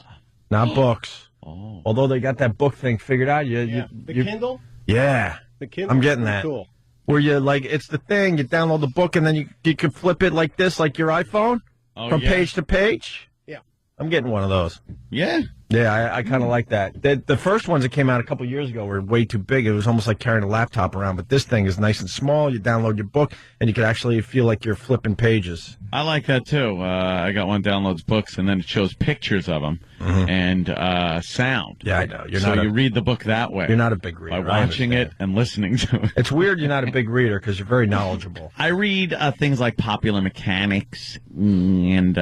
Not books. Oh. Although they got that book thing figured out. The Kindle? Yeah. The Kindle. I'm getting that. Cool. Where you, like, it's the thing, you download the book and then you can flip it like this, like your iPhone, from page to page. Yeah. I'm getting one of those. Yeah. Yeah, I kind of like that. The first ones that came out a couple years ago were way too big. It was almost like carrying a laptop around. But this thing is nice and small. You download your book, and you can actually feel like you're flipping pages. I like that, too. I got one downloads books, and then it shows pictures of them and sound. Yeah, I know. You read the book that way. You're not a big reader. By watching it and listening to it. It's weird you're not a big reader because you're very knowledgeable. I read things like Popular Mechanics and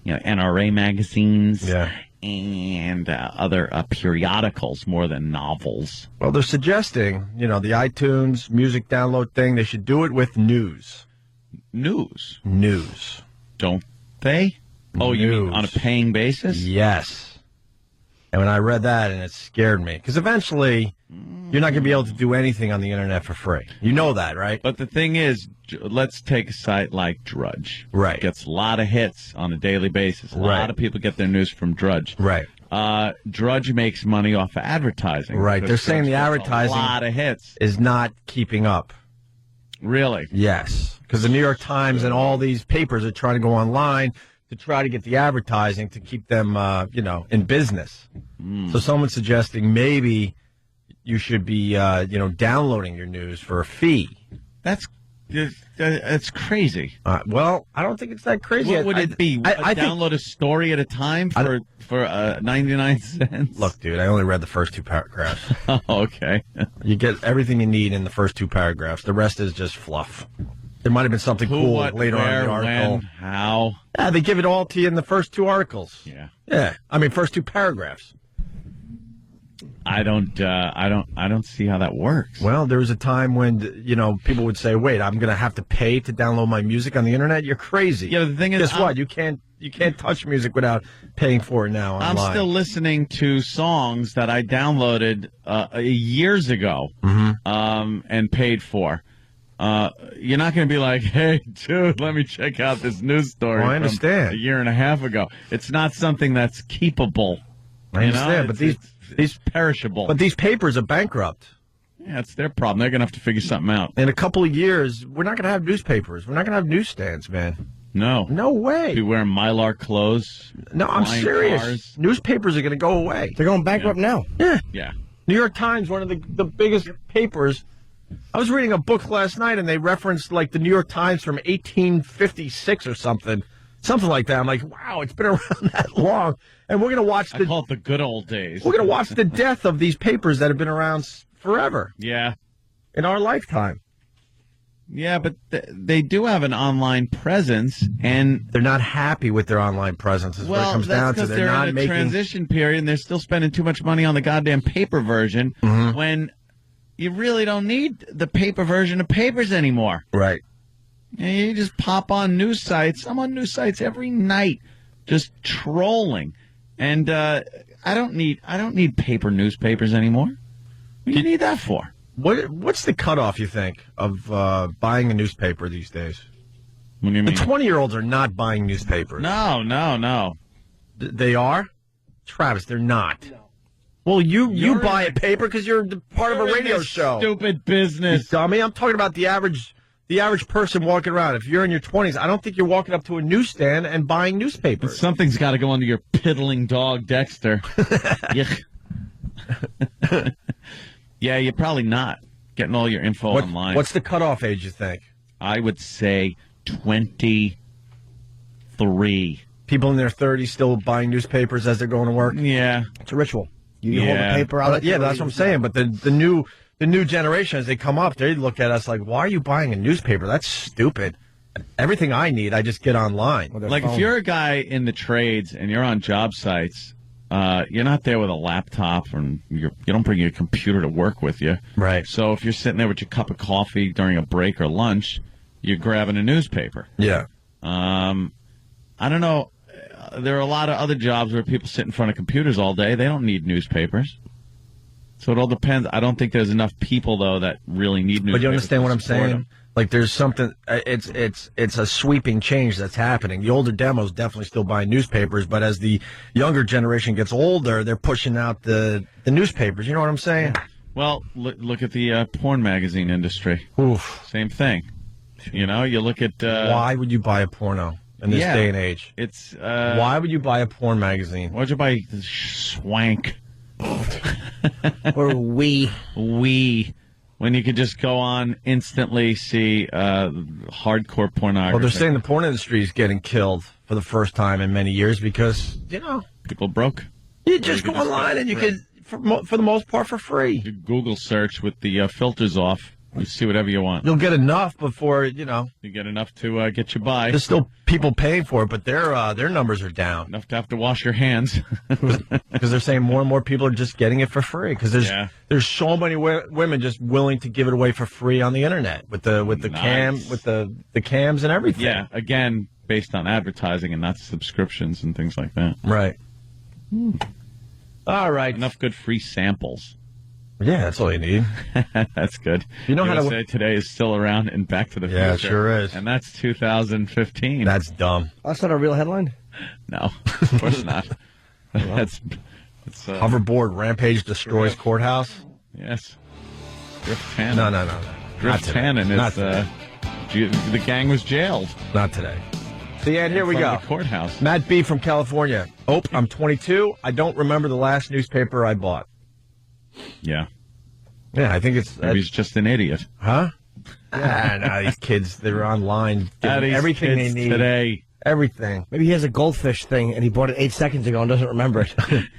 NRA magazines. Yeah. And other periodicals more than novels. Well, they're suggesting, the iTunes music download thing, they should do it with news. News? News. Don't they? Oh, you mean on a paying basis? Yes. And when I read that, and it scared me, because eventually you're not going to be able to do anything on the internet for free. You know that, right? But the thing is, let's take a site like Drudge. Right. It gets a lot of hits on a daily basis. A lot of people get their news from Drudge. Right. Drudge makes money off of advertising. Right. They're saying the advertising a lot of hits is not keeping up. Really? Yes. Because the New York Times and all these papers are trying to go online to try to get the advertising to keep them, in business. So someone's suggesting maybe you should be, downloading your news for a fee. That's crazy. Well, I don't think it's that crazy. What would it be? I download a story at a time for 99 cents? Look, dude, I only read the first two paragraphs. Oh, okay. You get everything you need in the first two paragraphs. The rest is just fluff. There might have been something cool later on in the article. When, how? Yeah, they give it all to you in the first two articles. Yeah. Yeah. I mean, first two paragraphs. I don't see how that works. Well, there was a time when, people would say, wait, I'm going to have to pay to download my music on the internet? You're crazy. Yeah, the thing is, guess what? You can't touch music without paying for it now online. I'm still listening to songs that I downloaded years ago and paid for. You're not going to be like, hey, dude, let me check out this news story I understand. from a year and a half ago. It's not something that's keepable. I understand, but these perishable. But these papers are bankrupt. Yeah, it's their problem. They're going to have to figure something out. In a couple of years, we're not going to have newspapers. We're not going to have newsstands, man. No. No way. Be wearing Mylar clothes. No, I'm serious. Cars. Newspapers are going to go away. They're going bankrupt now. Yeah. Yeah. New York Times, one of the biggest papers. I was reading a book last night, and they referenced, like, the New York Times from 1856 or something. Something like that. I'm like, wow, it's been around that long. And we're going to watch I call it the good old days. We're going to watch the death of these papers that have been around forever. Yeah. In our lifetime. Yeah, but they do have an online presence, and they're not happy with their online presence. Is what it comes down to. They're not in a making transition period, and they're still spending too much money on the goddamn paper version when you really don't need the paper version of papers anymore. Right. You just pop on news sites. I'm on news sites every night, just trolling, and I don't need paper newspapers anymore. What do you need that for? What's the cutoff, you think, of buying a newspaper these days? What do you mean? The 20-year-olds are not buying newspapers. No. They are? Travis, they're not. No. Well, you buy a paper because you're part of a radio show. Stupid business. You dummy. I'm talking about the average person walking around. If you're in your 20s, I don't think you're walking up to a newsstand and buying newspapers. Something's got to go under your piddling dog, Dexter. Yeah, you're probably not getting all your info online. What's the cutoff age, you think? I would say 23. People in their 30s still buying newspapers as they're going to work? Yeah. It's a ritual. You hold the paper out. Yeah, that's what I'm saying. But the new generation, as they come up, they look at us like, why are you buying a newspaper? That's stupid. Everything I need, I just get online. Like if you're a guy in the trades and you're on job sites, you're not there with a laptop and you don't bring your computer to work with you. Right. So if you're sitting there with your cup of coffee during a break or lunch, you're grabbing a newspaper. Yeah. I don't know. There are a lot of other jobs where people sit in front of computers all day. They don't need newspapers. So it all depends. I don't think there's enough people, though, that really need newspapers. But you understand what I'm saying? Them. Like there's something, it's a sweeping change that's happening. The older demos definitely still buying newspapers, but as the younger generation gets older, they're pushing out the newspapers. You know what I'm saying? Well, look at the porn magazine industry. Oof. Same thing. You know, you look at... why would you buy a porno in this day and age? It's... why would you buy a porn magazine? Why would you buy Swank? Or We. When you could just go on instantly see hardcore pornography. Well, they're saying the porn industry is getting killed for the first time in many years because, people broke. You just go online and you can, for the most part, for free. You Google search with the filters off. You see whatever you want. You'll get enough before, You get enough to get you by. There's still people paying for it, but their numbers are down. Enough to have to wash your hands. Because they're saying more and more people are just getting it for free. Because there's so many women just willing to give it away for free on the internet with the the cams and everything. Yeah, again, based on advertising and not subscriptions and things like that. Right. All right. Enough good free samples. Yeah, that's all you need. That's good. You know USA how to... Today is still around in Back to the Future. Yeah, it sure is. And that's 2015. That's dumb. That's not a real headline? No, of course not. That's Hoverboard Rampage destroys courthouse? Yes. Griff Tannen. No. Griff Tannen is... the gang was jailed. Not today. See, and here we go. The courthouse. Matt B. from California. I'm 22. I don't remember the last newspaper I bought. Yeah. Yeah, I think it's... Maybe he's just an idiot. Huh? No, these kids, they're online. Everything they need. Today. Everything. Maybe he has a goldfish thing, and he bought it 8 seconds ago and doesn't remember it.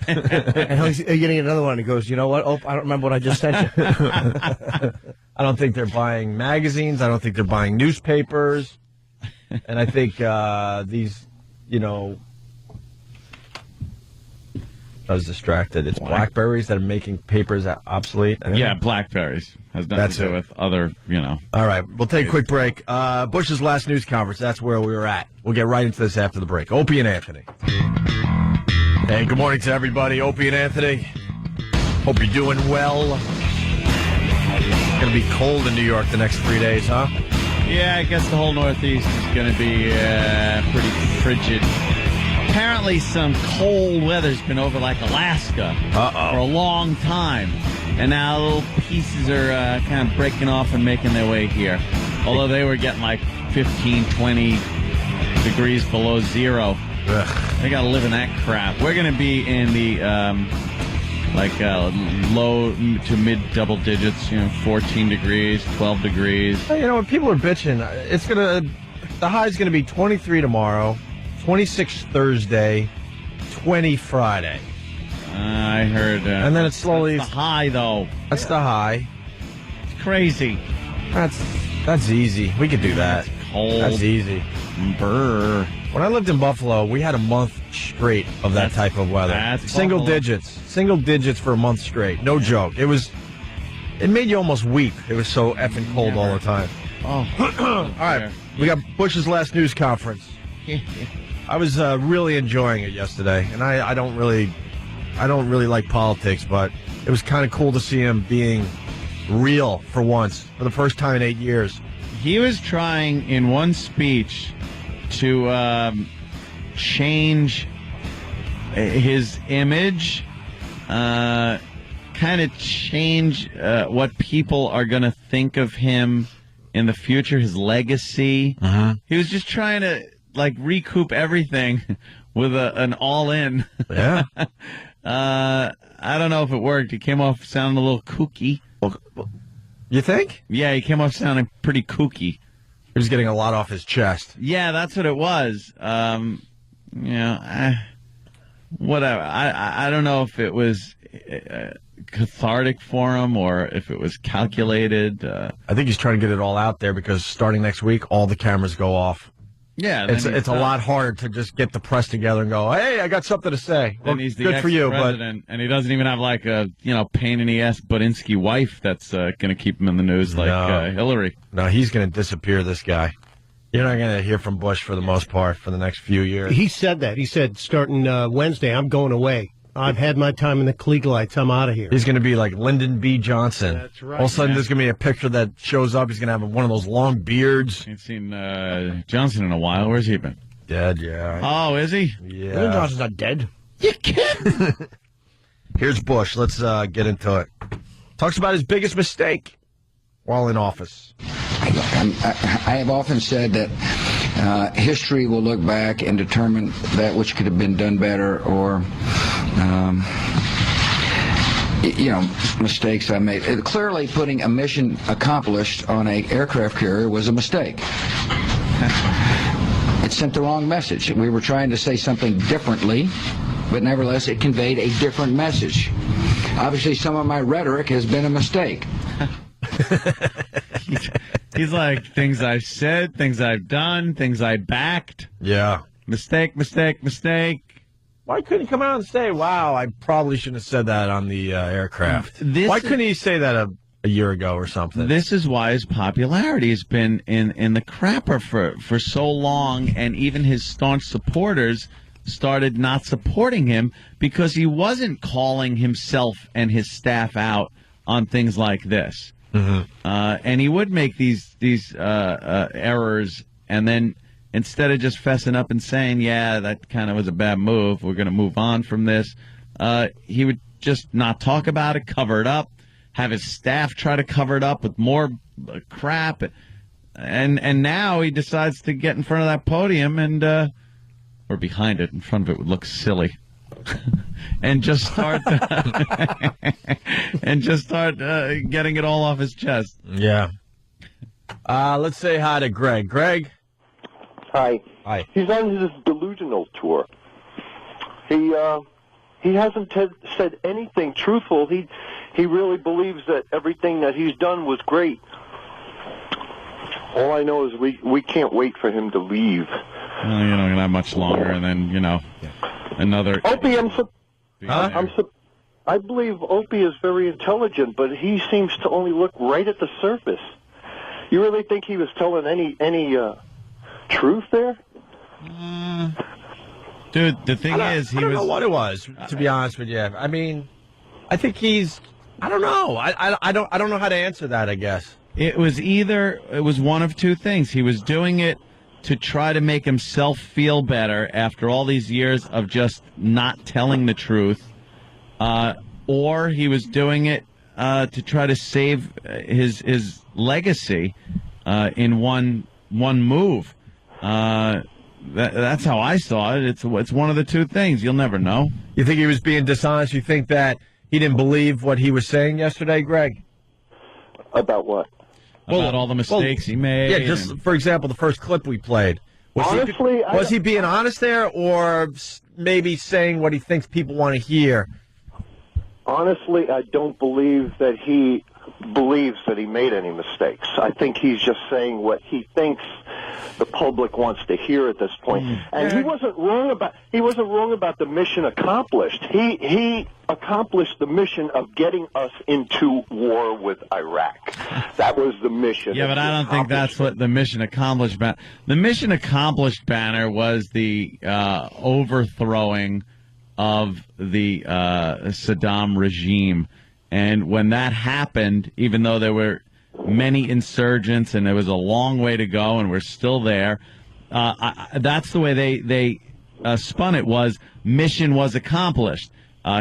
And he's getting another one, and he goes, you know what? I don't remember what I just sent you. I don't think they're buying magazines. I don't think they're buying newspapers. And I think these, I was distracted. It's BlackBerries that are making papers obsolete. Yeah, BlackBerries. Has nothing to do with other, All right, we'll take a quick break. Bush's last news conference, that's where we were at. We'll get right into this after the break. Opie and Anthony. Hey, good morning to everybody. Opie and Anthony. Hope you're doing well. It's going to be cold in New York the next 3 days, huh? Yeah, I guess the whole Northeast is going to be pretty frigid. Apparently some cold weather's been over like Alaska for a long time. And now little pieces are kind of breaking off and making their way here. Although they were getting like 15, 20 degrees below zero. Ugh. They got to live in that crap. We're going to be in the low to mid double digits, 14 degrees, 12 degrees. Hey, when people are bitching, the high's going to be 23 tomorrow. 26 Thursday, 20 Friday. I heard. And then it slowly. That's the high, though. That's the high. It's crazy. That's easy. We could do that. Cold. That's easy. Brr. When I lived in Buffalo, we had a month straight of that type of weather. That's Single Buffalo. digits. Single digits for a month straight. No joke. It made you almost weep. It was so effing cold all the time. Oh. All right. We got Bush's last news conference. I was really enjoying it yesterday, and I don't really like politics, but it was kind of cool to see him being real for once, for the first time in 8 years. He was trying in one speech to change his image, kind of change what people are going to think of him in the future, his legacy. He was just trying to recoup everything with an all-in. Yeah. I don't know if it worked. He came off sounding a little kooky. You think? Yeah, he came off sounding pretty kooky. He was getting a lot off his chest. Yeah, that's what it was. Whatever. I don't know if it was cathartic for him or if it was calculated. I think he's trying to get it all out there because starting next week, all the cameras go off. Yeah, it's a lot harder to just get the press together and go, hey, I got something to say. Then Well, he's the good for you, but ex-president, and he doesn't even have a pain in the ass Budinsky wife that's going to keep him in the news like Hillary. No, he's going to disappear, this guy. You're not going to hear from Bush for the most part for the next few years. He said that. He said, starting Wednesday, I'm going away. I've had my time in the Kliegelites. I'm out of here. He's going to be like Lyndon B. Johnson. That's right. All of a sudden, there's going to be a picture that shows up. He's going to have one of those long beards. Ain't seen Johnson in a while. Where's he been? Dead, yeah. Oh, is he? Yeah. Lyndon Johnson's not dead. You kidding? Here's Bush. Let's get into it. Talks about his biggest mistake while in office. I have often said that history will look back and determine that which could have been done better or, mistakes I made. Clearly, putting a mission accomplished on an aircraft carrier was a mistake. It sent the wrong message. We were trying to say something differently, but nevertheless, it conveyed a different message. Obviously, some of my rhetoric has been a mistake. He's like, things I've said, things I've done, things I backed. Yeah. Mistake. Why couldn't he come out and say, wow, I probably shouldn't have said that on the aircraft? Why couldn't he say that a year ago or something? This is why his popularity has been in the crapper for so long, and even his staunch supporters started not supporting him because he wasn't calling himself and his staff out on things like this. And he would make these errors, and then instead of just fessing up and saying, yeah, that kind of was a bad move, we're going to move on from this, he would just not talk about it, cover it up, have his staff try to cover it up with more crap. And now he decides to get in front of that podium and or behind it. In front of it would look silly. and just start getting it all off his chest. Yeah. Let's say hi to Greg. Greg? Hi. Hi. He's on his delusional tour. He hasn't said anything truthful. He really believes that everything that he's done was great. All I know is we can't wait for him to leave. Well, not much longer, and then, another... Opie, I believe Opie is very intelligent, but he seems to only look right at the surface. You really think he was telling any truth there? Dude, the thing is, I don't know what it was, to be honest with you. I mean, I think I don't know. I don't know how to answer that, I guess. It was one of two things. He was doing it to try to make himself feel better after all these years of just not telling the truth, or he was doing it to try to save his legacy in one move. That's how I saw it. It's one of the two things. You'll never know. You think he was being dishonest? You think that he didn't believe what he was saying yesterday, Greg? About what? About all the mistakes he made. Yeah, just for example, the first clip we played Honestly, was he being honest there, or maybe saying what he thinks people want to hear? Honestly, I don't believe that he believes that he made any mistakes. I think he's just saying what he thinks the public wants to hear at this point. And he wasn't wrong about the mission accomplished. He accomplished the mission of getting us into war with Iraq. That was the mission. Yeah, but I don't think that's what the mission accomplished. The mission accomplished banner was the overthrowing of the Saddam regime. And when that happened, even though there were many insurgents and there was a long way to go and we're still there, that's the way they spun it, was mission was accomplished.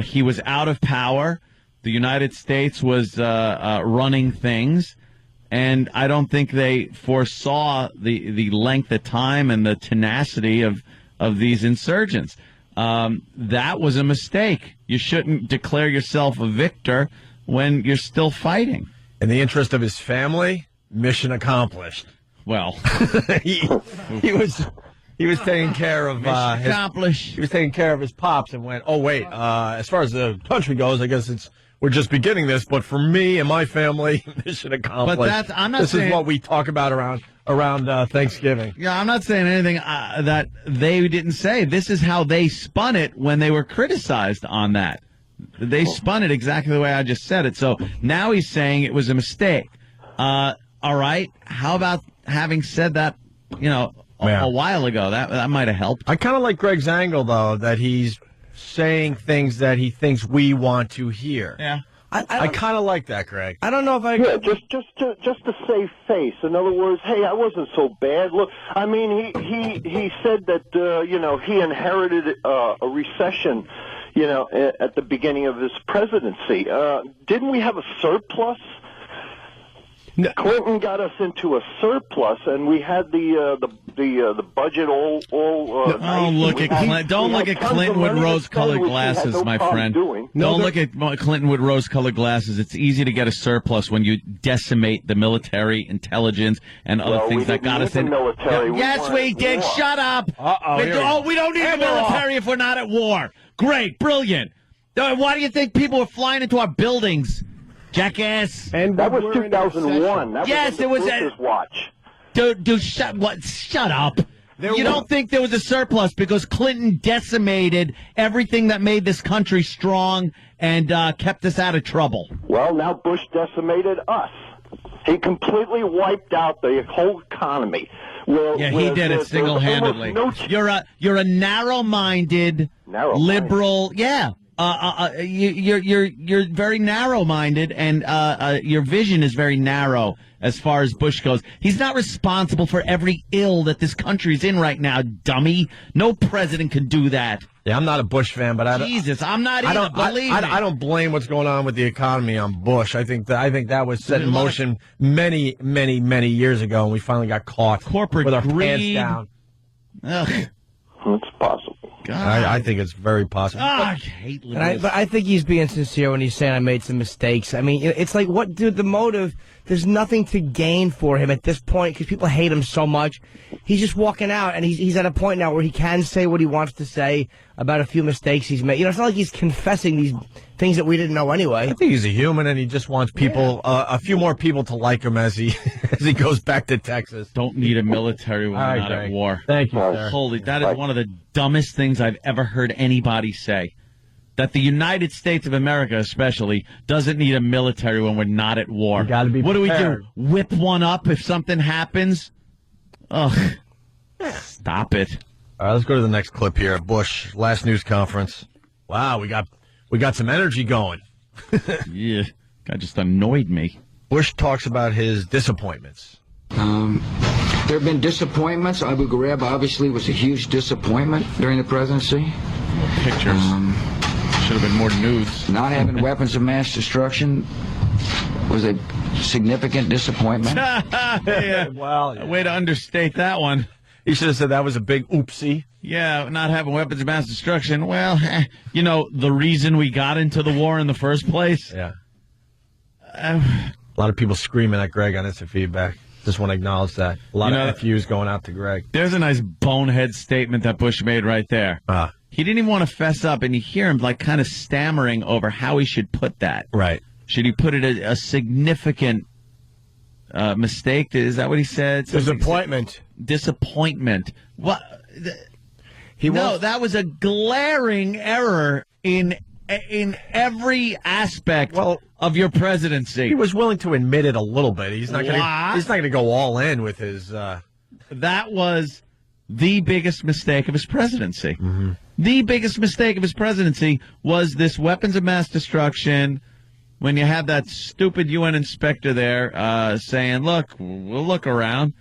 He was out of power. The United States was running things. And I don't think they foresaw the length of time and the tenacity of these insurgents. That was a mistake. You shouldn't declare yourself a victor when you're still fighting. In the interest of his family, mission accomplished. Well, he was taking care of accomplished. He was taking care of his pops and went, oh wait, as far as the country goes, I guess we're just beginning this, but for me and my family, mission accomplished. But this is what we talk about around Thanksgiving. Yeah, I'm not saying anything that they didn't say. This is how they spun it when they were criticized on that. They spun it exactly the way I just said it. So now he's saying it was a mistake. All right. How about having said that, a while ago? That might have helped. I kind of like Greg's angle, though, that he's saying things that he thinks we want to hear. Yeah. I kind of like that, Greg. I don't know if I... Yeah, just to save face. In other words, hey, I wasn't so bad. Look, I mean, he said that, he inherited a recession, at the beginning of his presidency. Didn't we have a surplus? No. Clinton got us into a surplus, and we had the budget all don't look at Clinton. Don't look at Clinton with rose-colored glasses, my friend. Don't look at Clinton with rose-colored glasses. It's easy to get a surplus when you decimate the military, intelligence, and other things that got us in. Military. Yes, we did. Shut up. We don't need the military if we're not at war. Great, brilliant. Why do you think people were flying into our buildings? Jackass. And that was 2001. Yes, it was. Watch. Shut up. You don't think there was a surplus because Clinton decimated everything that made this country strong and kept us out of trouble. Well, now Bush decimated us. He completely wiped out the whole economy. He did it single-handedly. You're a narrow-minded liberal. Yeah. You're very narrow-minded, and your vision is very narrow as far as Bush goes. He's not responsible for every ill that this country's in right now, dummy. No president can do that. Yeah, I'm not a Bush fan, but I'm not either. Believe me. I don't blame what's going on with the economy on Bush. I think that was set in motion many, many, many years ago, and we finally got caught corporate with our greed. pants down. Ugh. It's possible. I think it's very possible. I hate but I think he's being sincere when he's saying I made some mistakes. I mean, it's like, what, dude, the motive, there's nothing to gain for him at this point because people hate him so much. He's just walking out, and he's at a point now where he can say what he wants to say about a few mistakes he's made. It's not like he's confessing these things that we didn't know anyway. I think he's a human, and he just wants people, a few more people to like him as he goes back to Texas. Don't need a military when we're not at war. Thank you, sir. Holy, that is one of the dumbest things I've ever heard anybody say. That the United States of America, especially, doesn't need a military when we're not at war. You gotta be What prepared. do? Whip one up if something happens? Ugh. Stop it. All right, let's go to the next clip here. Bush, last news conference. Wow, we got some energy going. Yeah, guy just annoyed me. Bush talks about his disappointments. There have been disappointments. Abu Ghraib obviously was a huge disappointment during the presidency. Pictures. Should have been more nudes. Not having weapons of mass destruction was a significant disappointment. Yeah. Well, way to understate that one. He should have said that was a big oopsie. Yeah, not having weapons of mass destruction. Well, the reason we got into the war in the first place. Yeah. A lot of people screaming at Greg on instant feedback. Just want to acknowledge that. A lot of FUs going out to Greg. There's a nice bonehead statement that Bush made right there. He didn't even want to fess up, and you hear him like kind of stammering over how he should put that. Right. Should he put it a significant mistake? Is that what he said? Disappointment. Disappointment. What? No, that was a glaring error in every aspect of your presidency. He was willing to admit it a little bit. He's not going to go all in with his. That was the biggest mistake of his presidency. Mm-hmm. The biggest mistake of his presidency was this weapons of mass destruction. When you have that stupid UN inspector there saying, "Look, we'll look around."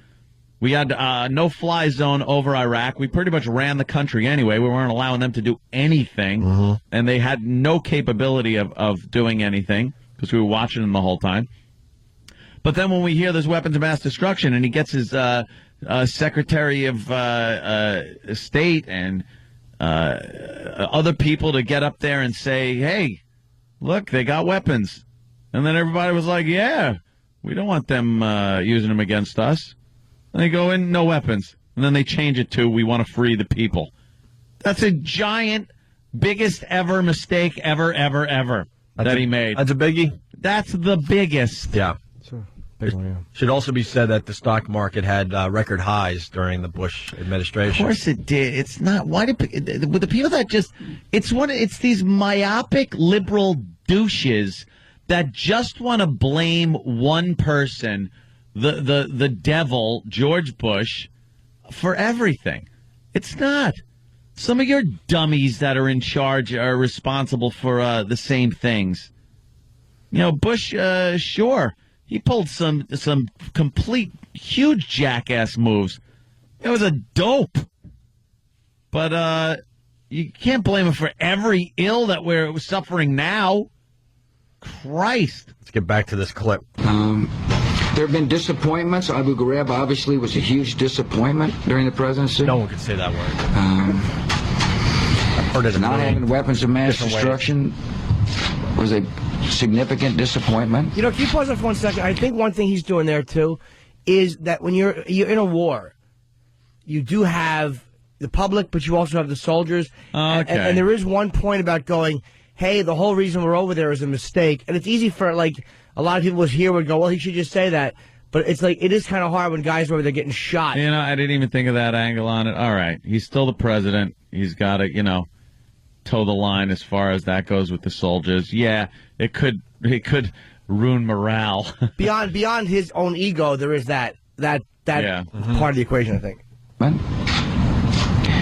We had no-fly zone over Iraq. We pretty much ran the country anyway. We weren't allowing them to do anything, and they had no capability of doing anything because we were watching them the whole time. But then when we hear there's weapons of mass destruction, and he gets his Secretary of State and other people to get up there and say, "Hey, look, they got weapons," and then everybody was like, "Yeah, we don't want them using them against us." And they go in, no weapons. And then they change it to, we want to free the people. That's a giant, biggest ever mistake ever that he made. That's a biggie? That's the biggest. Yeah. Should also be said that the stock market had record highs during the Bush administration. Of course it did. It's not. Why with the people that just, it's these myopic liberal douches that just want to blame one person, the devil, George Bush, for everything. It's not. Some of your dummies that are in charge are responsible for the same things. You know, Bush, sure, he pulled some complete huge jackass moves. It was a dope. But you can't blame him for every ill that we're suffering now. Christ. Let's get back to this clip. There have been disappointments. Abu Ghraib obviously was a huge disappointment during the presidency. No one could say that word. I've heard it. Not having weapons of mass destruction was a significant disappointment. You know, can you pause that for 1 second? I think one thing he's doing there, too, is that when you're in a war, you do have the public, but you also have the soldiers. Okay. And there is one point about going, hey, the whole reason we're over there is a mistake. And it's easy for, like, a lot of people here would go, well, he should just say that. But it's like, it is kind of hard when guys are over there getting shot. You know, I didn't even think of that angle on it. All right. He's still the president. He's got to, toe the line as far as that goes with the soldiers. Yeah, it could ruin morale. Beyond his own ego, there is that part of the equation, I think. I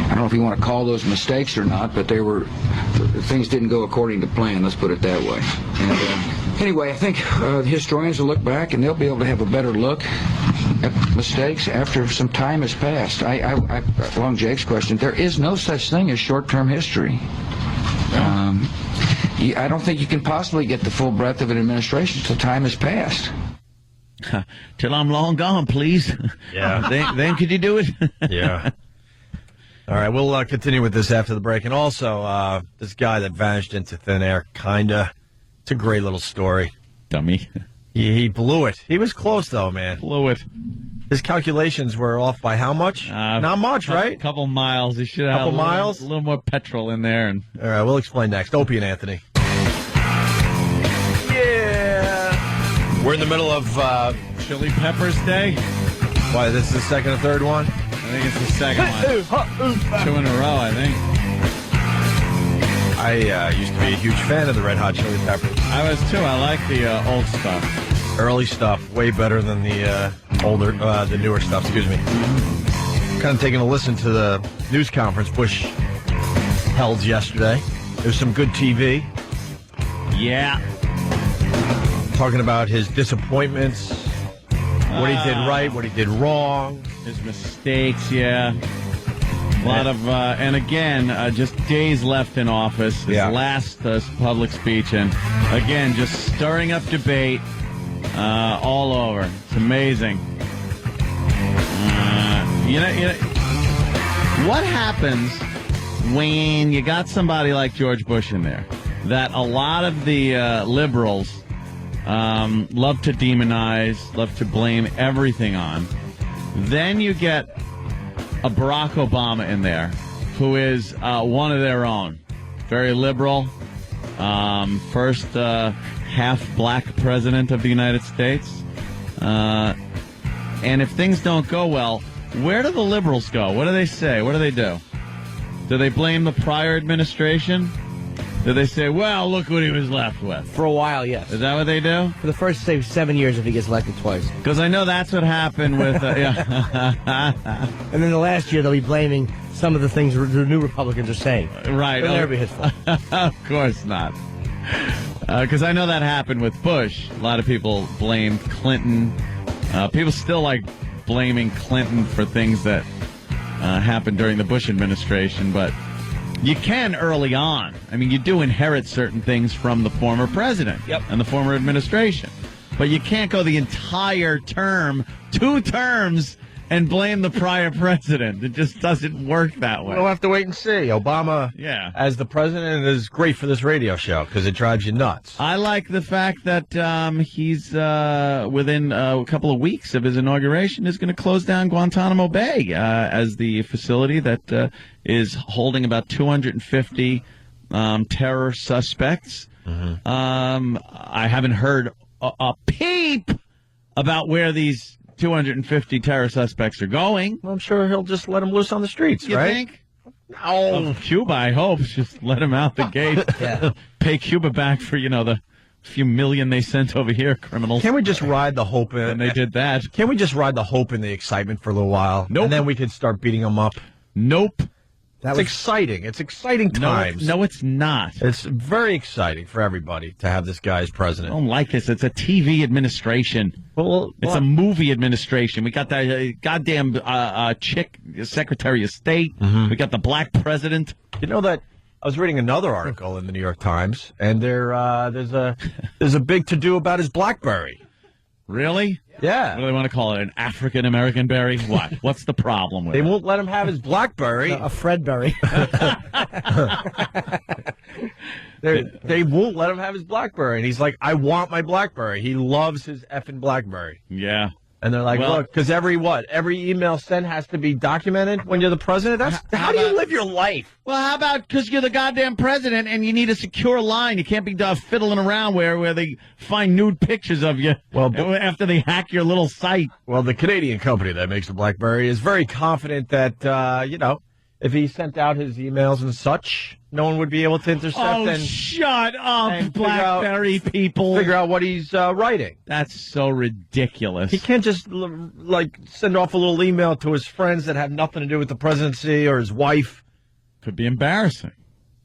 don't know if you want to call those mistakes or not, but things didn't go according to plan, let's put it that way. And, anyway, I think historians will look back and they'll be able to have a better look at mistakes after some time has passed. Along Jake's question, there is no such thing as short-term history. I don't think you can possibly get the full breadth of an administration until time has passed. Till I'm long gone, please. Yeah. then could you do it? Yeah. All right, we'll continue with this after the break. And also, this guy that vanished into thin air, kinda. It's a great little story. Dummy. He blew it. He was close, though, man. Blew it. His calculations were off by how much? Not much, right? A couple miles. He should have a little more petrol in there. And all right, we'll explain next. Opie and Anthony. Yeah. We're in the middle of Chili Peppers Day. Why, this is the second or third one? I think it's the second one. 2 in a row, I think. I used to be a huge fan of the Red Hot Chili Peppers. I was too. I like the old stuff. Early stuff, way better than the the newer stuff. Excuse me. Kind of taking a listen to the news conference Bush held yesterday. There's some good TV. Yeah. Talking about his disappointments, what he did right, what he did wrong, his mistakes. Yeah. A lot of, and again, just days left in office. His last public speech, and again, just stirring up debate all over. It's amazing. What happens when you got somebody like George Bush in there? That a lot of the liberals love to demonize, love to blame everything on. Then you get a Barack Obama in there, who is one of their own. Very liberal. First half-black president of the United States. And if things don't go well, where do the liberals go? What do they say? What do they do? Do they blame the prior administration? Do they say, well, look what he was left with? For a while, yes. Is that what they do? For the first, say, 7 years if he gets elected twice. Because I know that's what happened with... yeah. And then the last year, they'll be blaming some of the things the new Republicans are saying. Right. It'll never be his fault. Of course not. Because I know that happened with Bush. A lot of people blamed Clinton. People still like blaming Clinton for things that happened during the Bush administration, but you can early on. I mean, you do inherit certain things from the former president and the former administration, but you can't go the entire term, 2 terms, and blame the prior president. It just doesn't work that way. We'll have to wait and see. Obama, as the president, is great for this radio show because it drives you nuts. I like the fact that he's, within a couple of weeks of his inauguration, is going to close down Guantanamo Bay as the facility that is holding about 250 terror suspects. I haven't heard a peep about where these 250 terror suspects are going. Well, I'm sure he'll just let them loose on the streets, you right? Think? No. Cuba, I hope. Just let him out the gate. Pay Cuba back for, the few million they sent over here, criminals. Can't we just ride the hope in? And they did that. Can't we just ride the hope and the excitement for a little while? Nope. And then we could start beating them up? Nope. It's exciting. It's exciting times. No, it's not. It's very exciting for everybody to have this guy as president. I don't like this. It's a TV administration. Well, it's a movie administration. We got that goddamn chick, Secretary of State. We got the black president. You know that I was reading another article in the New York Times, and there's a big to-do about his BlackBerry. Really? Yeah. What do they want to call it? An African-American berry? What? What's the problem with it? They won't let him have his BlackBerry. A Fredberry. They won't let him have his BlackBerry. And he's like, I want my BlackBerry. He loves his effing BlackBerry. Yeah. And they're like, look, because every email sent has to be documented when you're the president? How do you live your life? Well, how about because you're the goddamn president and you need a secure line? You can't be fiddling around where they find nude pictures of you after they hack your little site. Well, the Canadian company that makes the BlackBerry is very confident that, if he sent out his emails and such, no one would be able to intercept shut up, BlackBerry people. Figure out what he's writing. That's so ridiculous. He can't just, send off a little email to his friends that have nothing to do with the presidency or his wife. Could be embarrassing.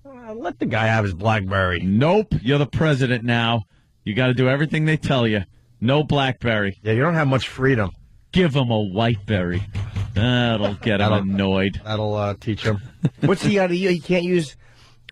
Let the guy have his BlackBerry. Nope, you're the president now. You got to do everything they tell you. No BlackBerry. Yeah, you don't have much freedom. Give him a Whiteberry. That'll get him annoyed. That'll teach him. What's he got to use? He can't use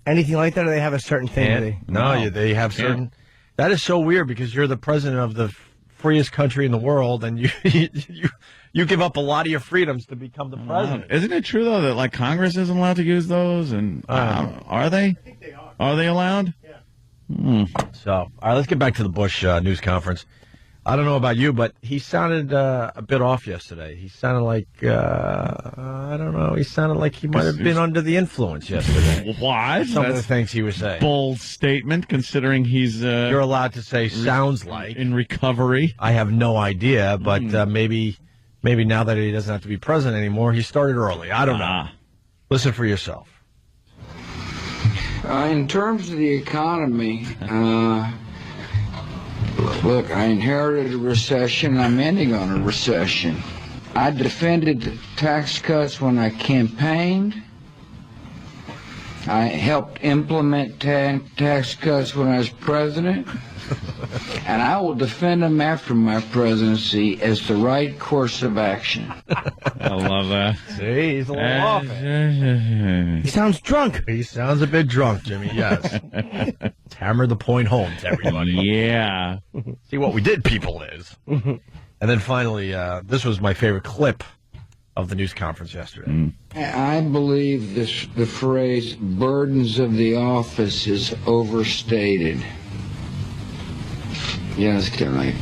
anything like that, or they have a certain thing? They have certain... That is so weird because you're the president of the freest country in the world, and you give up a lot of your freedoms to become the president. Isn't it true, though, that, Congress isn't allowed to use those? And are they? I think they are. Are they allowed? Yeah. So, all right, let's get back to the Bush news conference. I don't know about you, but he sounded a bit off yesterday. He sounded like, I don't know, he sounded like he might have been under the influence yesterday. What? Some of the things he was saying. Bold statement, considering he's... You're allowed to say sounds like. In recovery. I have no idea, but maybe now that he doesn't have to be president anymore, he started early. I don't know. Listen for yourself. In terms of the economy... Look, I inherited a recession. I'm ending on a recession. I defended tax cuts when I campaigned. I helped implement tax cuts when I was president. And I will defend them after my presidency as the right course of action. I love that. See, he's a little off it. He sounds drunk. He sounds a bit drunk, Jimmy, yes. Hammer the point home to everybody. Yeah. See, what we did, people, is. And then finally, this was my favorite clip of the news conference yesterday. I believe the phrase burdens of the office is overstated. Yes, tonight.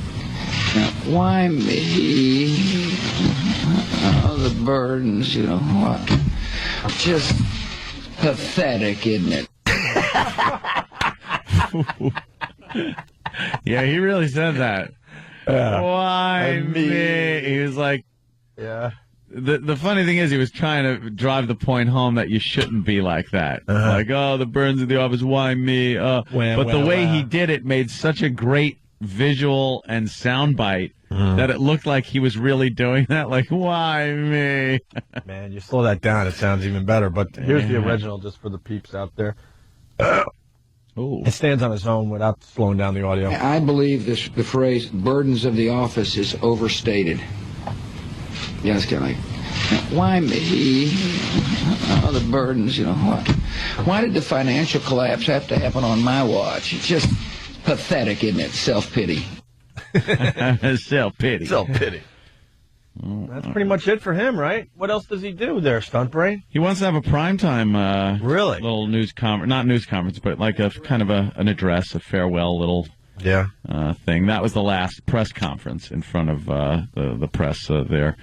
Now, why me? Oh, the burdens, you know what? Just pathetic, isn't it? Yeah, he really said that. Why me? He was like, yeah. The funny thing is, he was trying to drive the point home that you shouldn't be like that. Like, oh, the burns of the office, why me? But the way he did it made such a great visual and soundbite that it looked like he was really doing that. Like, why me? Man, you slow that down, it sounds even better. But here's the original, just for the peeps out there. It stands on its own without slowing down the audio. I believe the phrase "burdens of the office" is overstated. Yes, Kelly. Now, why me? Oh, the burdens, you know what? Why did the financial collapse have to happen on my watch? It's just pathetic, isn't it? Self-pity. Self-pity. Self-pity. That's pretty much it for him, right? What else does he do there, Stunt Brain? He wants to have a primetime little news conference, not news conference, but like a kind of an address, a farewell little thing. That was the last press conference in front of the press there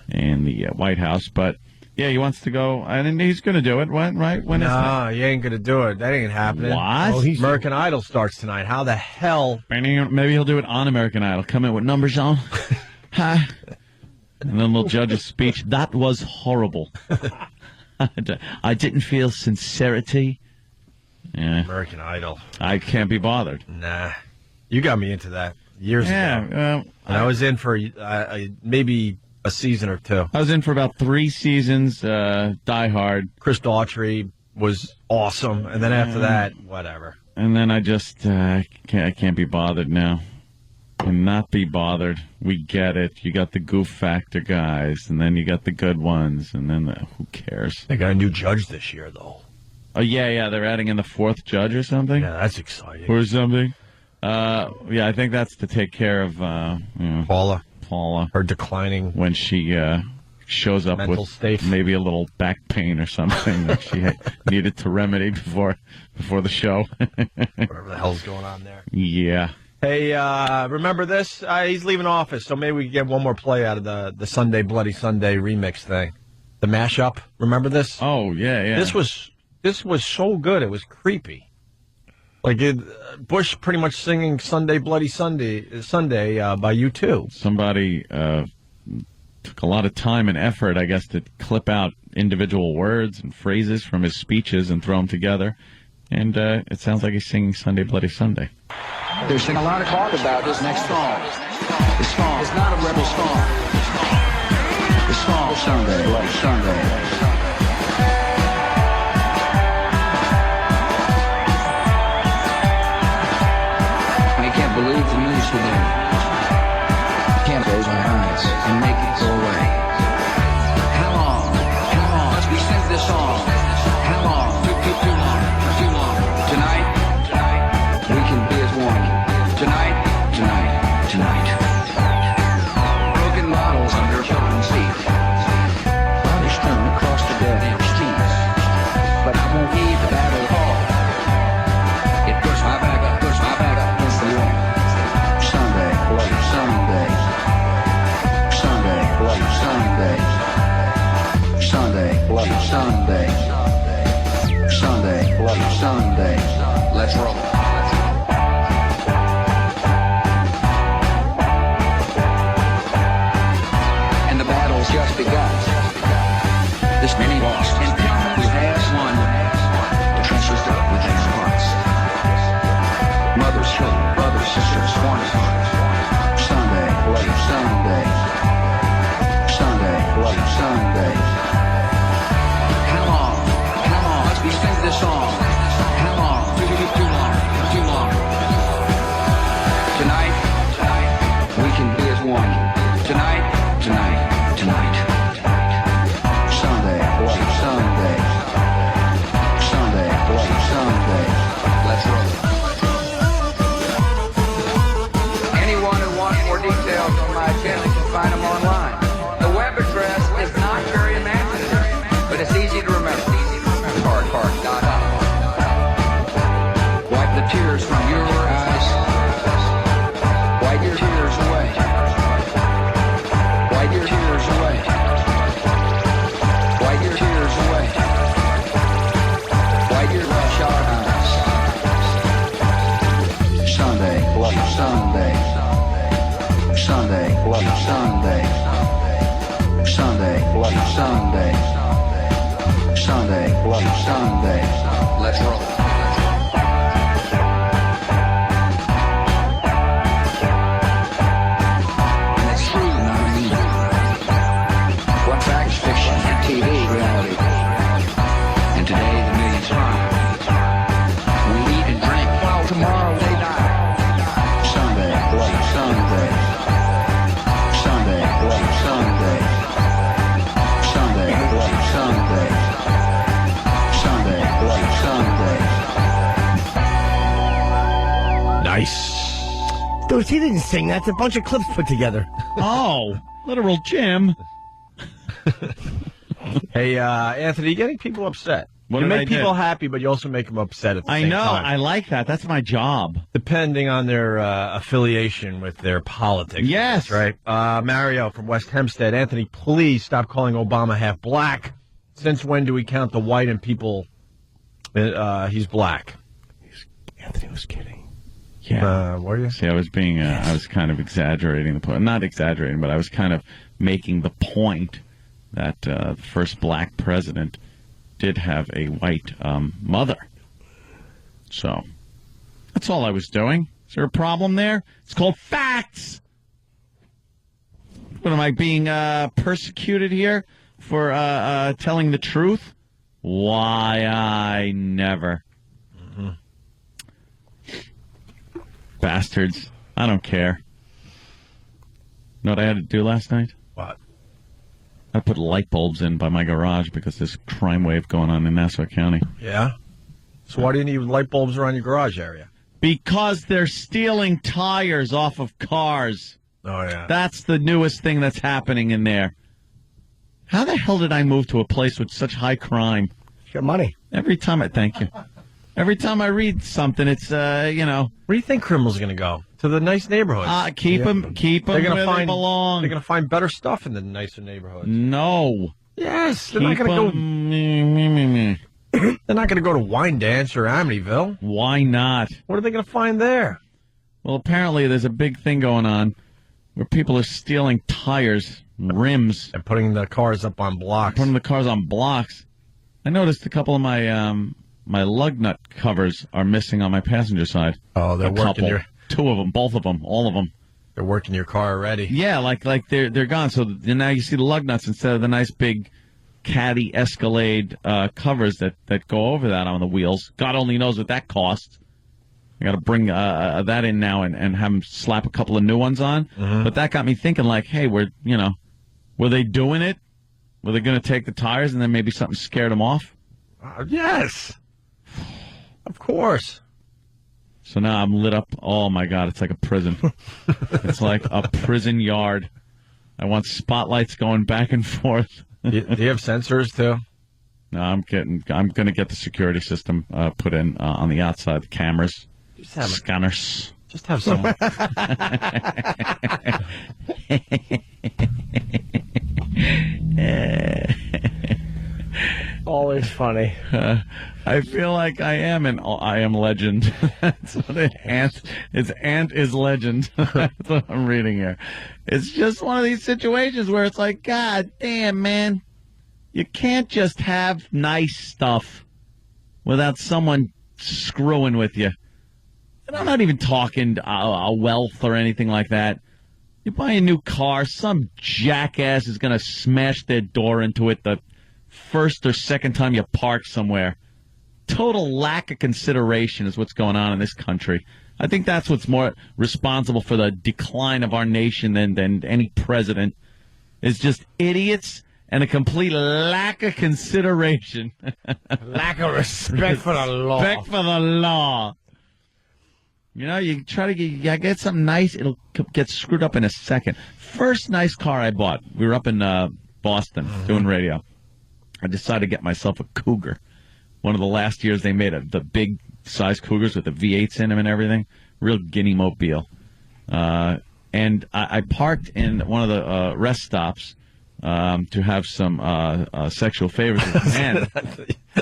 in the White House. But, yeah, he wants to go, and he's going to do it, right? When is that? He ain't going to do it. That ain't happening. What? Oh, American Idol starts tonight. How the hell? Maybe he'll do it on American Idol. Come in with numbers on. Hi. And then they'll judge his speech. That was horrible. I didn't feel sincerity. Yeah. American Idol. I can't be bothered. Nah. You got me into that years ago. And I was in for maybe a season or two. I was in for about 3 seasons, Die Hard. Chris Daughtry was awesome. And then after that, whatever. And then I just I can't be bothered now. Cannot be bothered. We get it. You got the goof factor guys, and then you got the good ones, and then who cares? They got a new judge this year, though. Oh, yeah, they're adding in the 4th judge or something? Yeah, that's exciting. Or something. I think that's to take care of Paula. Her declining. When she shows up mental with state. Maybe a little back pain or something that she needed to remedy before the show. Whatever the hell's going on there. Yeah. Hey, remember this? He's leaving office, so maybe we can get one more play out of the Sunday Bloody Sunday remix thing. The mashup. Remember this? Oh, yeah. This was so good. It was creepy. Like Bush pretty much singing Sunday Bloody Sunday by U2. Somebody took a lot of time and effort, I guess, to clip out individual words and phrases from his speeches and throw them together. And it sounds like he's singing Sunday Bloody Sunday. There's been a lot of talk about this next song. This song is not a rebel song. The song Sunday, Bloody Sunday. I can't believe the news today. I can't close my eyes and make it go away. How long? As we sing this song. How long? Too long. Tonight, we can be as one. Tonight. Broken bottles under a broken seat. Bodies strewn across the damn streets. But I won't heed the battle call. It puts my back up against the wall. Sunday, Bloody Sunday. Sunday, Bloody Sunday. Sunday, Bloody Sunday. Sunday, Bloody Sunday. Let's roll. Just begun. This many lost and who has won. The trenches dug within our hearts. Mothers, children, brothers, sisters, sworn to Sunday, Bloody Sunday. Sunday, Bloody Sunday. How long? As we sing this song. How long? Too long. Tonight, we can be as one. Tonight. Sunday, Bloody Sunday. Sunday, Bloody Sunday. Let's roll. Anyone who wants more details on my agenda can find them online. The web address is not very imaginative, but it's easy to remember. Park.com. Wipe the tears from your eyes. Sunday. Sunday. Let's roll. And it's true, I mean, what fact is fiction? TV is reality. And today the millions fly. We eat and drink while tomorrow they die. Sunday. Sunday. Sunday. Sunday. Sunday. Sunday. Sunday. Sunday. Nice. Dude, he didn't sing that. It's a bunch of clips put together. Oh, literal Jim. Hey, Anthony, you're getting people upset. What you did I make do? people happy, but you also make them upset at the I same know. time. I like that. That's my job. Depending on their affiliation with their politics. Yes. Right. Mario from West Hempstead. Anthony, please stop calling Obama half black. Since when do we count the white and people he's black? Anthony was kidding. Yeah. Were you? See, I was being, I was kind of exaggerating the point. Not exaggerating, but I was kind of making the point that the first black president did have a white mother. So, that's all I was doing. Is there a problem there? It's called facts. What, am I being persecuted here for telling the truth? Why, I never. Bastards. I don't care. You know what I had to do last night? What? I put light bulbs in by my garage because there's crime wave going on in Nassau County. Yeah? So why do you need light bulbs around your garage area? Because they're stealing tires off of cars. Oh, yeah. That's the newest thing that's happening in there. How the hell did I move to a place with such high crime? You got money. Every time thank you. Every time I read something, it's, Where do you think criminals are going to go? To the nice neighborhoods. keep them where they belong. They're going to find better stuff in the nicer neighborhoods. No. Yes, they're not going to go. They're not going to go to Wine Dance or Amityville. Why not? What are they going to find there? Well, apparently there's a big thing going on where people are stealing tires, rims, and putting the cars up on blocks. Putting the cars on blocks. I noticed a couple of my lug nut covers are missing on my passenger side. Oh, they're working your... Two of them, both of them, all of them. They're working your car already. Yeah, like they're gone. So now you see the lug nuts instead of the nice big Caddy Escalade covers that go over that on the wheels. God only knows what that costs. I got to bring that in now and have them slap a couple of new ones on. Mm-hmm. But that got me thinking, like, hey, were they doing it? Were they going to take the tires and then maybe something scared them off? Yes. Of course. So now I'm lit up. Oh, my God, it's like a prison. It's like a prison yard. I want spotlights going back and forth. Do you have sensors, too? No, I'm going to get the security system put in on the outside, the cameras, scanners. Just have someone. Always funny. I feel like I am legend. That's what it's Ant is legend. That's what I'm reading here. It's just one of these situations where it's like, God damn, man, you can't just have nice stuff without someone screwing with you. And I'm not even talking wealth or anything like that. You buy a new car, some jackass is going to smash their door into it the first or second time you park somewhere. Total lack of consideration is what's going on in this country. I think that's what's more responsible for the decline of our nation than any president, is just idiots and a complete lack of consideration. Lack of respect for the law. Respect for the law. You know, you try to get something nice, it'll get screwed up in a second. First nice car I bought, we were up in Boston doing radio. I decided to get myself a Cougar. One of the last years they made the big size Cougars with the V8s in them and everything. Real guinea mobile. And I parked in one of the rest stops to have some sexual favors with a man.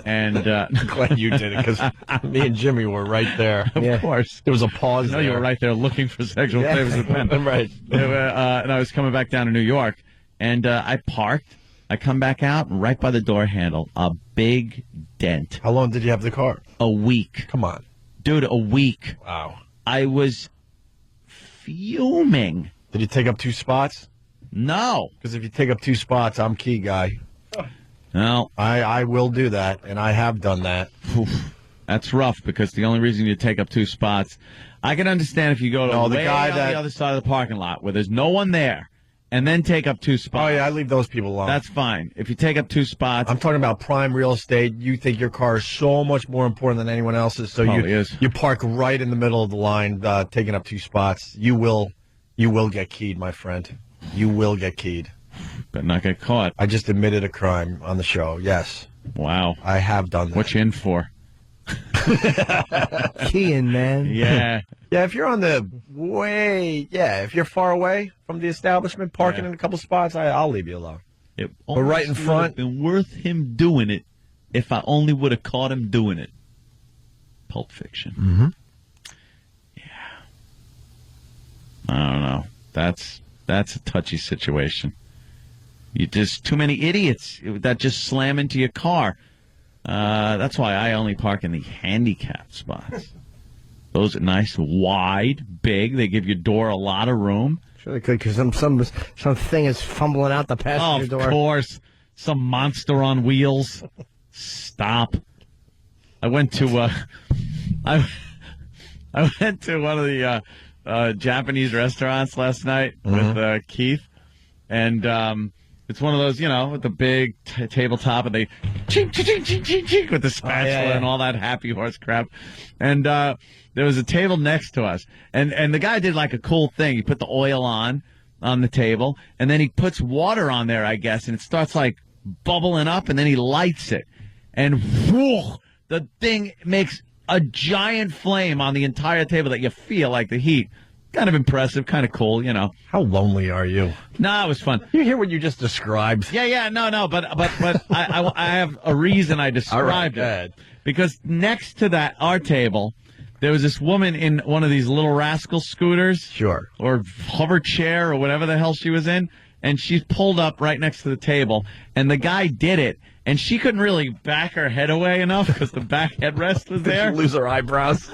And I'm glad you did it, because me and Jimmy were right there. Of course. There was a pause there. You were right there looking for sexual favors with men. Right. And I was coming back down to New York, and I parked, I come back out, and right by the door handle, a big dent. How long did you have the car? A week. Come on. Dude, a week. Wow. I was fuming. Did you take up 2 spots? No. Because if you take up 2 spots, I'm key guy. No. I will do that, and I have done that. Oof. That's rough, because the only reason you take up 2 spots, I can understand if you go to the guy on the other side of the parking lot where there's no one there, and then take up 2 spots. Oh, yeah, I leave those people alone. That's fine. If you take up 2 spots. I'm talking about prime real estate. You think your car is so much more important than anyone else's, so you park right in the middle of the line, taking up 2 spots. You will get keyed, my friend. You will get keyed. But not get caught. I just admitted a crime on the show, yes. Wow. I have done that. What you in for? Keying, man. Yeah. Yeah, if you're on the if you're far away from the establishment, parking in a couple spots, I'll leave you alone. It But right in almost front. would have been worth him doing it if I only would have caught him doing it. Pulp Fiction. Mm-hmm. I don't know. That's a touchy situation. You just too many idiots that just slam into your car. That's why I only park in the handicapped spots. Those are nice, wide, big. They give your door a lot of room. Sure they could, because some thing is fumbling out the passenger door. Of course. Some monster on wheels. Stop. I went to I went to one of the Japanese restaurants last night with Keith, and it's one of those, with the big tabletop, and they chink, chink, chink, chink, chink, with the spatula and all that happy horse crap. And there was a table next to us, and the guy did like a cool thing. He put the oil on the table, and then he puts water on there, I guess, and it starts like bubbling up, and then he lights it, and whoo, the thing makes a giant flame on the entire table that you feel like the heat. Kind of impressive, kind of cool, How lonely are you? No, it was fun. You hear what you just described? Yeah, no, but I have a reason I described it. Because next to our table, there was this woman in one of these Little Rascal scooters. Sure. Or hover chair or whatever the hell she was in. And she's pulled up right next to the table. And the guy did it. And she couldn't really back her head away enough because the back headrest was there. Did she lose her eyebrows?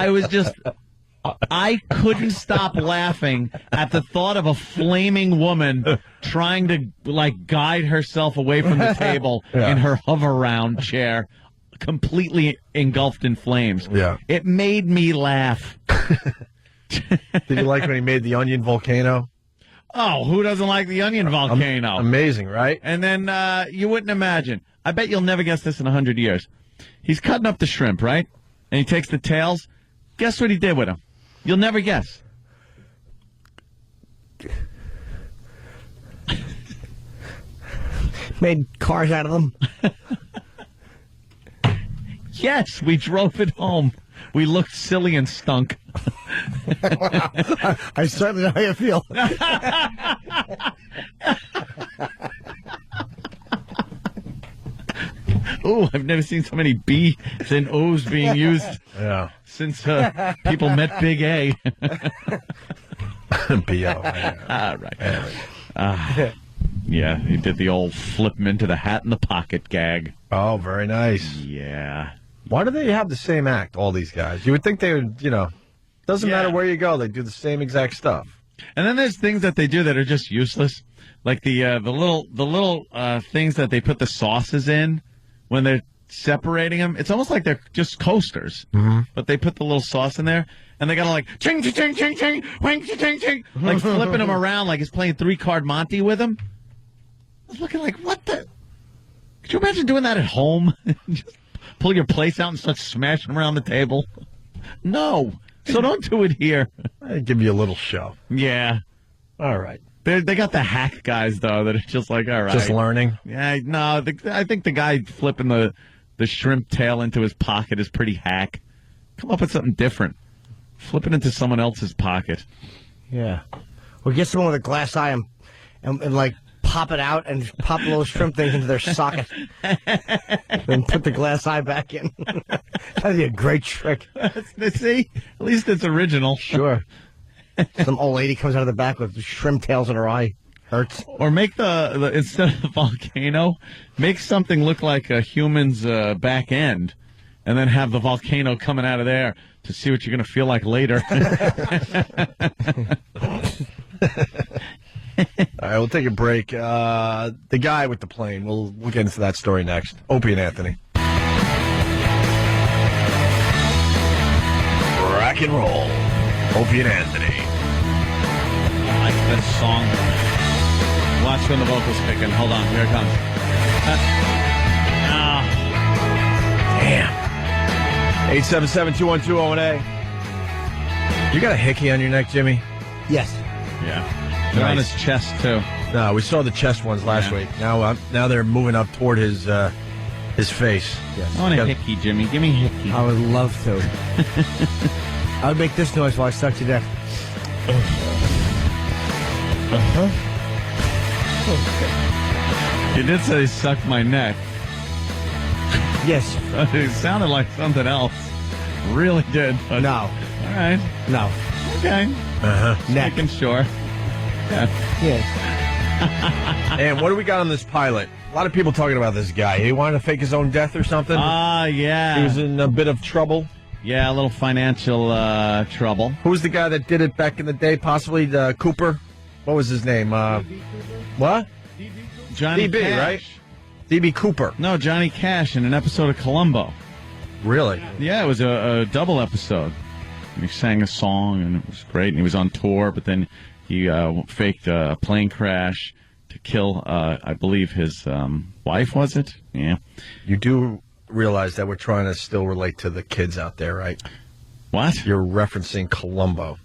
I couldn't stop laughing at the thought of a flaming woman trying to, guide herself away from the table in her hover-round chair, completely engulfed in flames. Yeah. It made me laugh. Did you like when he made the onion volcano? Oh, who doesn't like the onion volcano? Amazing, right? And then you wouldn't imagine. I bet you'll never guess this in 100 years. He's cutting up the shrimp, right? And he takes the tails. Guess what he did with them? You'll never guess. Made cars out of them. Yes, we drove it home. We looked silly and stunk. I certainly know how you feel. Oh, I've never seen so many B's and O's being used since people met Big A. B.O. Right. Yeah, he did the old flip him into the hat in the pocket gag. Oh, very nice. Yeah. Why do they have the same act, all these guys? You would think they would, doesn't matter where you go, they do the same exact stuff. And then there's things that they do that are just useless. Like the little things that they put the sauces in when they're separating them. It's almost like they're just coasters. Mm-hmm. But they put the little sauce in there, and they gotta ching, ching, ching, ching, ching, wing, ching, ching, ching, like flipping them around like he's playing 3-card Monte with them. I was looking like, what the? Could you imagine doing that at home? Just pull your plates out and start smashing them around the table? No. So don't do it here. I give you a little show. Yeah. All right. They got the hack guys, though, that are just like, all right. Just learning? Yeah, no, I think the guy flipping the shrimp tail into his pocket is pretty hack. Come up with something different. Flip it into someone else's pocket. Yeah. Or get someone with a glass eye and pop it out and pop a little shrimp thing into their socket. Then put the glass eye back in. That'd be a great trick. See? At least it's original. Sure. Some old lady comes out of the back with shrimp tails in her eye. Hurts. Or make the instead of the volcano, make something look like a human's back end, and then have the volcano coming out of there to see what you're going to feel like later. All right, we'll take a break. The guy with the plane, we'll get into that story next. Opie and Anthony. Rock and roll. Opie and Anthony. I like this song. Watch when the vocals kick in. Hold on, here it comes. Damn. 877-212-018. You got a hickey on your neck, Jimmy? Yes. Yeah. They're on his chest, too. No, we saw the chest ones last week. Now they're moving up toward his face. Yes. I want a hickey, Jimmy. Give me a hickey. I would love to. I would make this noise while I sucked your dick. You did say suck my neck. Yes. It sounded like something else. Really did. But... No. All right. No. Okay. Neck. Making sure. Yeah. Yes. And what do we got on this pilot? A lot of people talking about this guy. He wanted to fake his own death or something? Yeah. He was in a bit of trouble? Yeah, a little financial trouble. Who's the guy that did it back in the day? Possibly Cooper? What was his name? What? Johnny DB, Cash. right? DB Cooper. No, Johnny Cash in an episode of Columbo. Really? Yeah, it was a double episode. And he sang a song, and it was great. And he was on tour, but then he faked a plane crash to kill, I believe, his wife, was it? Yeah. You do realize that we're trying to still relate to the kids out there, right? What? You're referencing Columbo.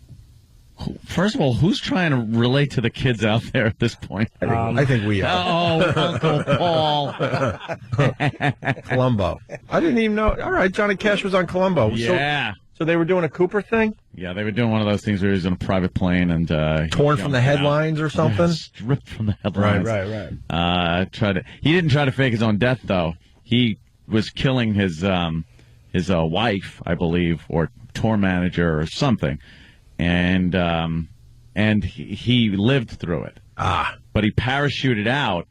First of all, who's trying to relate to the kids out there at this point? I think we are. Oh, Uncle Paul. Columbo. I didn't even know. All right, Johnny Cash was on Columbo. Yeah. So they were doing a Cooper thing? Yeah, they were doing one of those things where he was in a private plane and torn from the headlines or something? Yeah, stripped from the headlines. Right. He didn't try to fake his own death, though. He was killing his wife, I believe, or tour manager or something. And he lived through it. But he parachuted out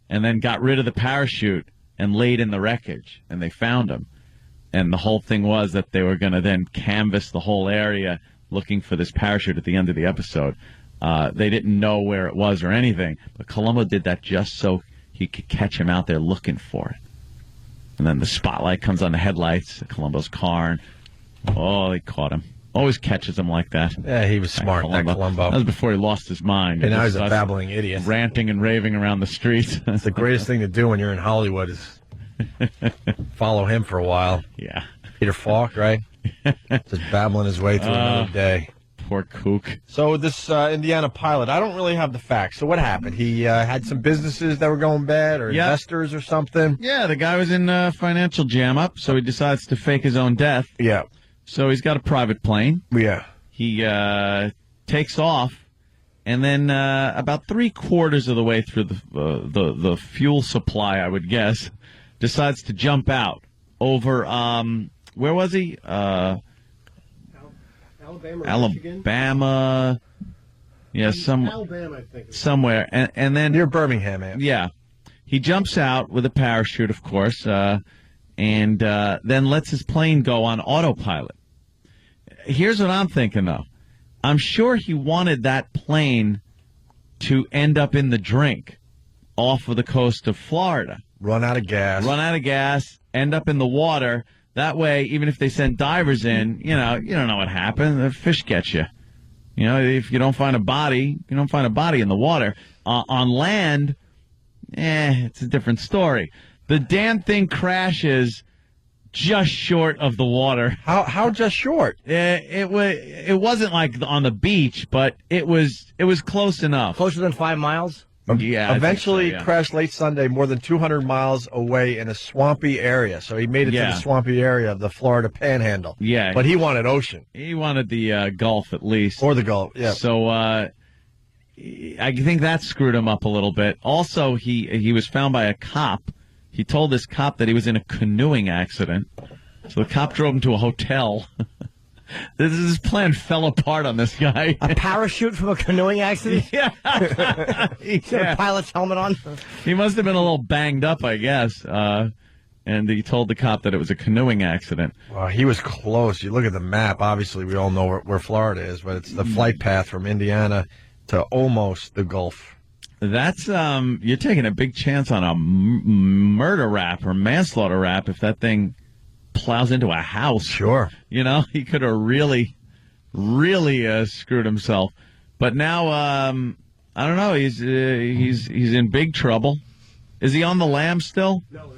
and then got rid of the parachute and laid in the wreckage, and they found him. And the whole thing was that they were going to then canvass the whole area looking for this parachute at the end of the episode. They didn't know where it was or anything, but Columbo did that just so he could catch him out there looking for it. And then the spotlight comes on the headlights of Columbo's car, and they caught him. Always catches him like that. Yeah, he was smart, that Columbo. That was before he lost his mind. And now he's a babbling idiot. Ranting and raving around the streets. It's the greatest thing to do when you're in Hollywood is follow him for a while. Yeah. Peter Falk, right? Just babbling his way through another day. Poor kook. So this Indiana pilot, I don't really have the facts. So what happened? He had some businesses that were going bad or investors or something? Yeah, the guy was in financial jam-up, so he decides to fake his own death. Yeah. So he's got a private plane. Yeah. He takes off, and then about 3/4 of the way through the fuel supply, I would guess, decides to jump out over, where was he? Alabama. Yeah, Alabama, I think. Somewhere. And then near Birmingham, man. Yeah. He jumps out with a parachute, of course, and then lets his plane go on autopilot. Here's what I'm thinking, though. I'm sure he wanted that plane to end up in the drink off of the coast of Florida. Run out of gas, end up in the water. That way, even if they send divers in, you don't know what happened. The fish gets you. If you don't find a body, you don't find a body in the water. On land, it's a different story. The damn thing crashes just short of the water. How just short? It wasn't like on the beach, but it was close enough. Closer than 5 miles? Yeah. Eventually crashed late Sunday, more than 200 miles away in a swampy area. So he made it to the swampy area of the Florida Panhandle. Yeah. But he wanted ocean. He wanted the Gulf at least. Or the Gulf, yeah. So I think that screwed him up a little bit. Also, he was found by a cop. He told this cop that he was in a canoeing accident. So the cop drove him to a hotel. This plan fell apart on this guy. A parachute from a canoeing accident? Yeah. He had a pilot's helmet on? He must have been a little banged up, I guess. And he told the cop that it was a canoeing accident. Well, he was close. You look at the map. Obviously, we all know where Florida is, but it's the flight path from Indiana to almost the Gulf. That's you're taking a big chance on a murder rap or manslaughter rap if that thing plows into a house. Sure. You know, he could have really screwed himself. But now, I don't know. He's in big trouble. Is he on the lam still? No,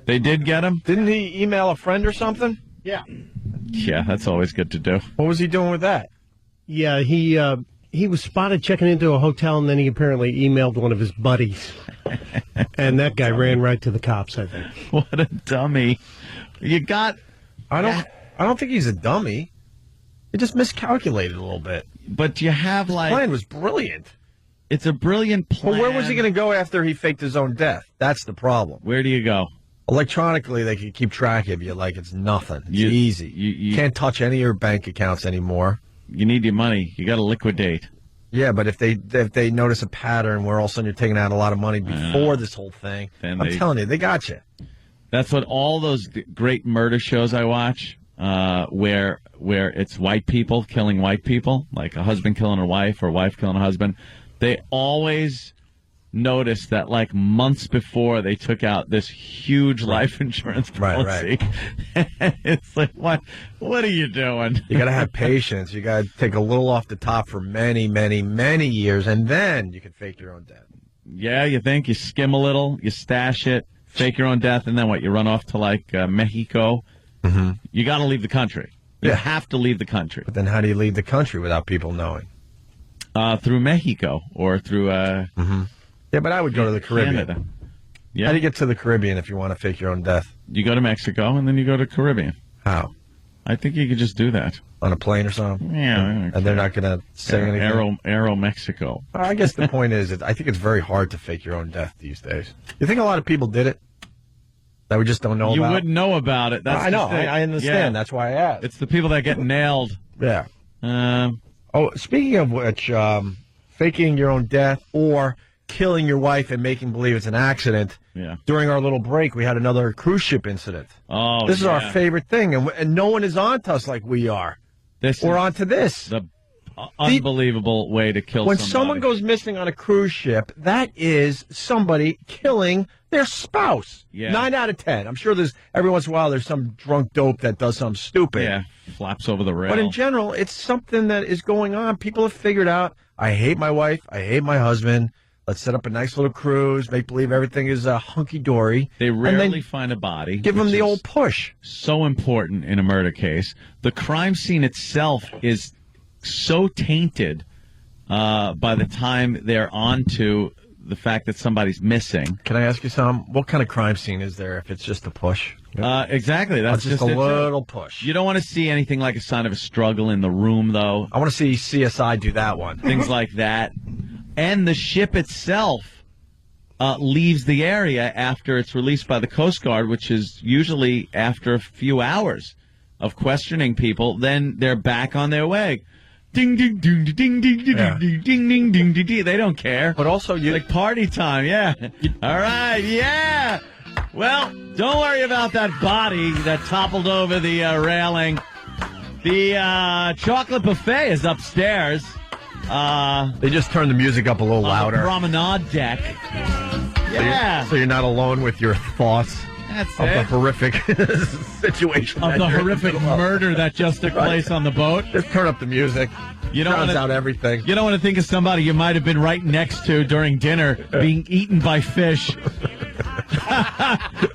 they did get him? Didn't he email a friend or something? Yeah. Yeah, that's always good to do. What was he doing with that? Yeah, he was spotted checking into a hotel, and then he apparently emailed one of his buddies. And that guy ran right to the cops, I think. What a dummy. I don't think he's a dummy. He just miscalculated a little bit. But you have His plan was brilliant. It's a brilliant plan. Well, where was he going to go after he faked his own death? That's the problem. Where do you go? Electronically, they can keep track of you like it's nothing. It's easy. You can't touch any of your bank accounts anymore. You need your money. You got to liquidate. Yeah, but if they notice a pattern where all of a sudden you're taking out a lot of money before this whole thing, I'm telling you, they got you. That's what all those great murder shows I watch, where it's white people killing white people, like a husband killing a wife or a wife killing a husband. They always notice that like months before they took out this huge life insurance policy. Right. It's like, what are you doing? You got to have patience. You got to take a little off the top for many, many, many years, and then you can fake your own death. Yeah, you think? You skim a little, you stash it, fake your own death, and then what? You run off to like Mexico. Mm-hmm. You got to leave the country. You have to leave the country. But then how do you leave the country without people knowing? Through Mexico or through... Yeah, but I would go to the Caribbean. Canada. Yeah. How do you get to the Caribbean if you want to fake your own death? You go to Mexico, and then you go to Caribbean. How? I think you could just do that. On a plane or something? Yeah. And they're not going to say anything? Aero Mexico. I guess the point is, I think it's very hard to fake your own death these days. You think a lot of people did it? That we just don't know about? You wouldn't know about it. That's I know. I understand. Yeah. That's why I asked. It's the people that get nailed. Yeah. Speaking of which, faking your own death or killing your wife and making believe it's an accident. Yeah. During our little break, we had another cruise ship incident. Oh, this is our favorite thing, and no one is on to us like we are. We're on to this. The unbelievable way to kill when somebody. someone goes missing on a cruise ship, that is somebody killing their spouse. Yeah. 9 out of 10. I'm sure every once in a while there's some drunk dope that does something stupid. Yeah, flaps over the rail. But in general, it's something that is going on. People have figured out, I hate my wife, I hate my husband. Let's set up a nice little cruise, make believe everything is hunky-dory. They rarely find a body. Give them the old push. So important in a murder case. The crime scene itself is so tainted by the time they're on to the fact that somebody's missing. Can I ask you something? What kind of crime scene is there if it's just a push? Exactly. That's just a little push. You don't want to see anything like a sign of a struggle in the room, though. I want to see CSI do that one. Things like that. And the ship itself leaves the area after it's released by the Coast Guard, which is usually after a few hours of questioning people. Then they're back on their way. Ding, ding, ding, ding, ding, ding, ding, ding, ding, ding, ding, ding. They don't care. But also, like party time, yeah. All right, yeah. Well, don't worry about that body that toppled over the railing. The chocolate buffet is upstairs. They just turned the music up a little louder. The promenade deck. Yeah. So you're not alone with your thoughts of the horrific situation. Of the horrific murder that just took place on the boat. Just turn up the music. You don't drowns out everything. You don't want to think of somebody you might have been right next to during dinner being eaten by fish.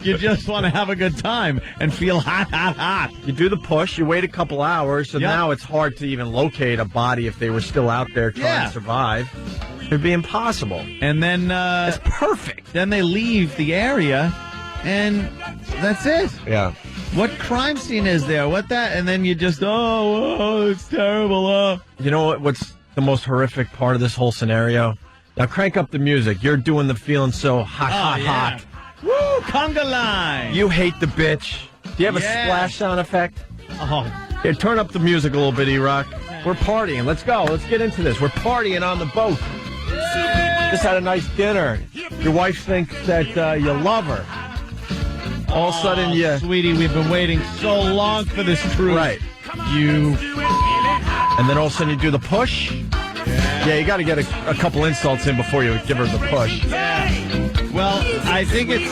You just want to have a good time and feel hot, hot, hot. You do the push, you wait a couple hours, so now it's hard to even locate a body if they were still out there trying to survive. It'd be impossible. And then... it's perfect. Then they leave the area, and that's it. Yeah. What crime scene is there? What that? And then you just, it's terrible. You know what's the most horrific part of this whole scenario? Now crank up the music. You're doing the feeling so hot, hot. Woo, conga line. You hate the bitch. Do you have a splash sound effect? Oh, Here, turn up the music a little bit, E-Rock. We're partying. Let's go. Let's get into this. We're partying on the boat. Just had a nice dinner. Your wife thinks that you love her. All of a sudden, you... Sweetie, we've been waiting so long for this cruise. Right. And then all of a sudden you do the push. Yeah, you got to get a couple insults in before you give her the push. Yeah. Well, I think it's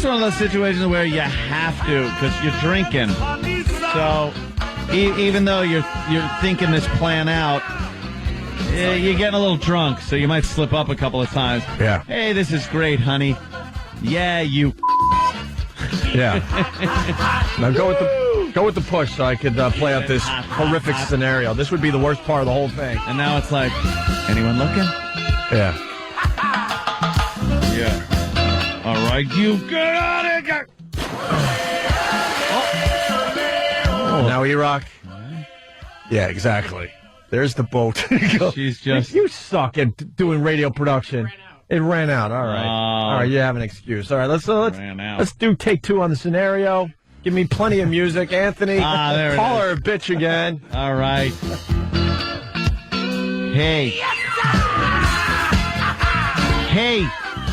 one of those situations where you have to because you're drinking. So even though you're thinking this plan out, you're getting a little drunk, so you might slip up a couple of times. Yeah. Hey, this is great, honey. Yeah, you. Yeah. Now go with the push so I could play out this horrific scenario. This would be the worst part of the whole thing. And now it's like, anyone looking? Yeah. Yeah. All right, you get out of here. Oh. Now E-Rock. Yeah, exactly. There's the boat. She's just... You suck at doing radio production. It ran out. All right. All right, you have an excuse. All right, let's do take two on the scenario. Give me plenty of music. Anthony, there call her a bitch again. All right. Hey.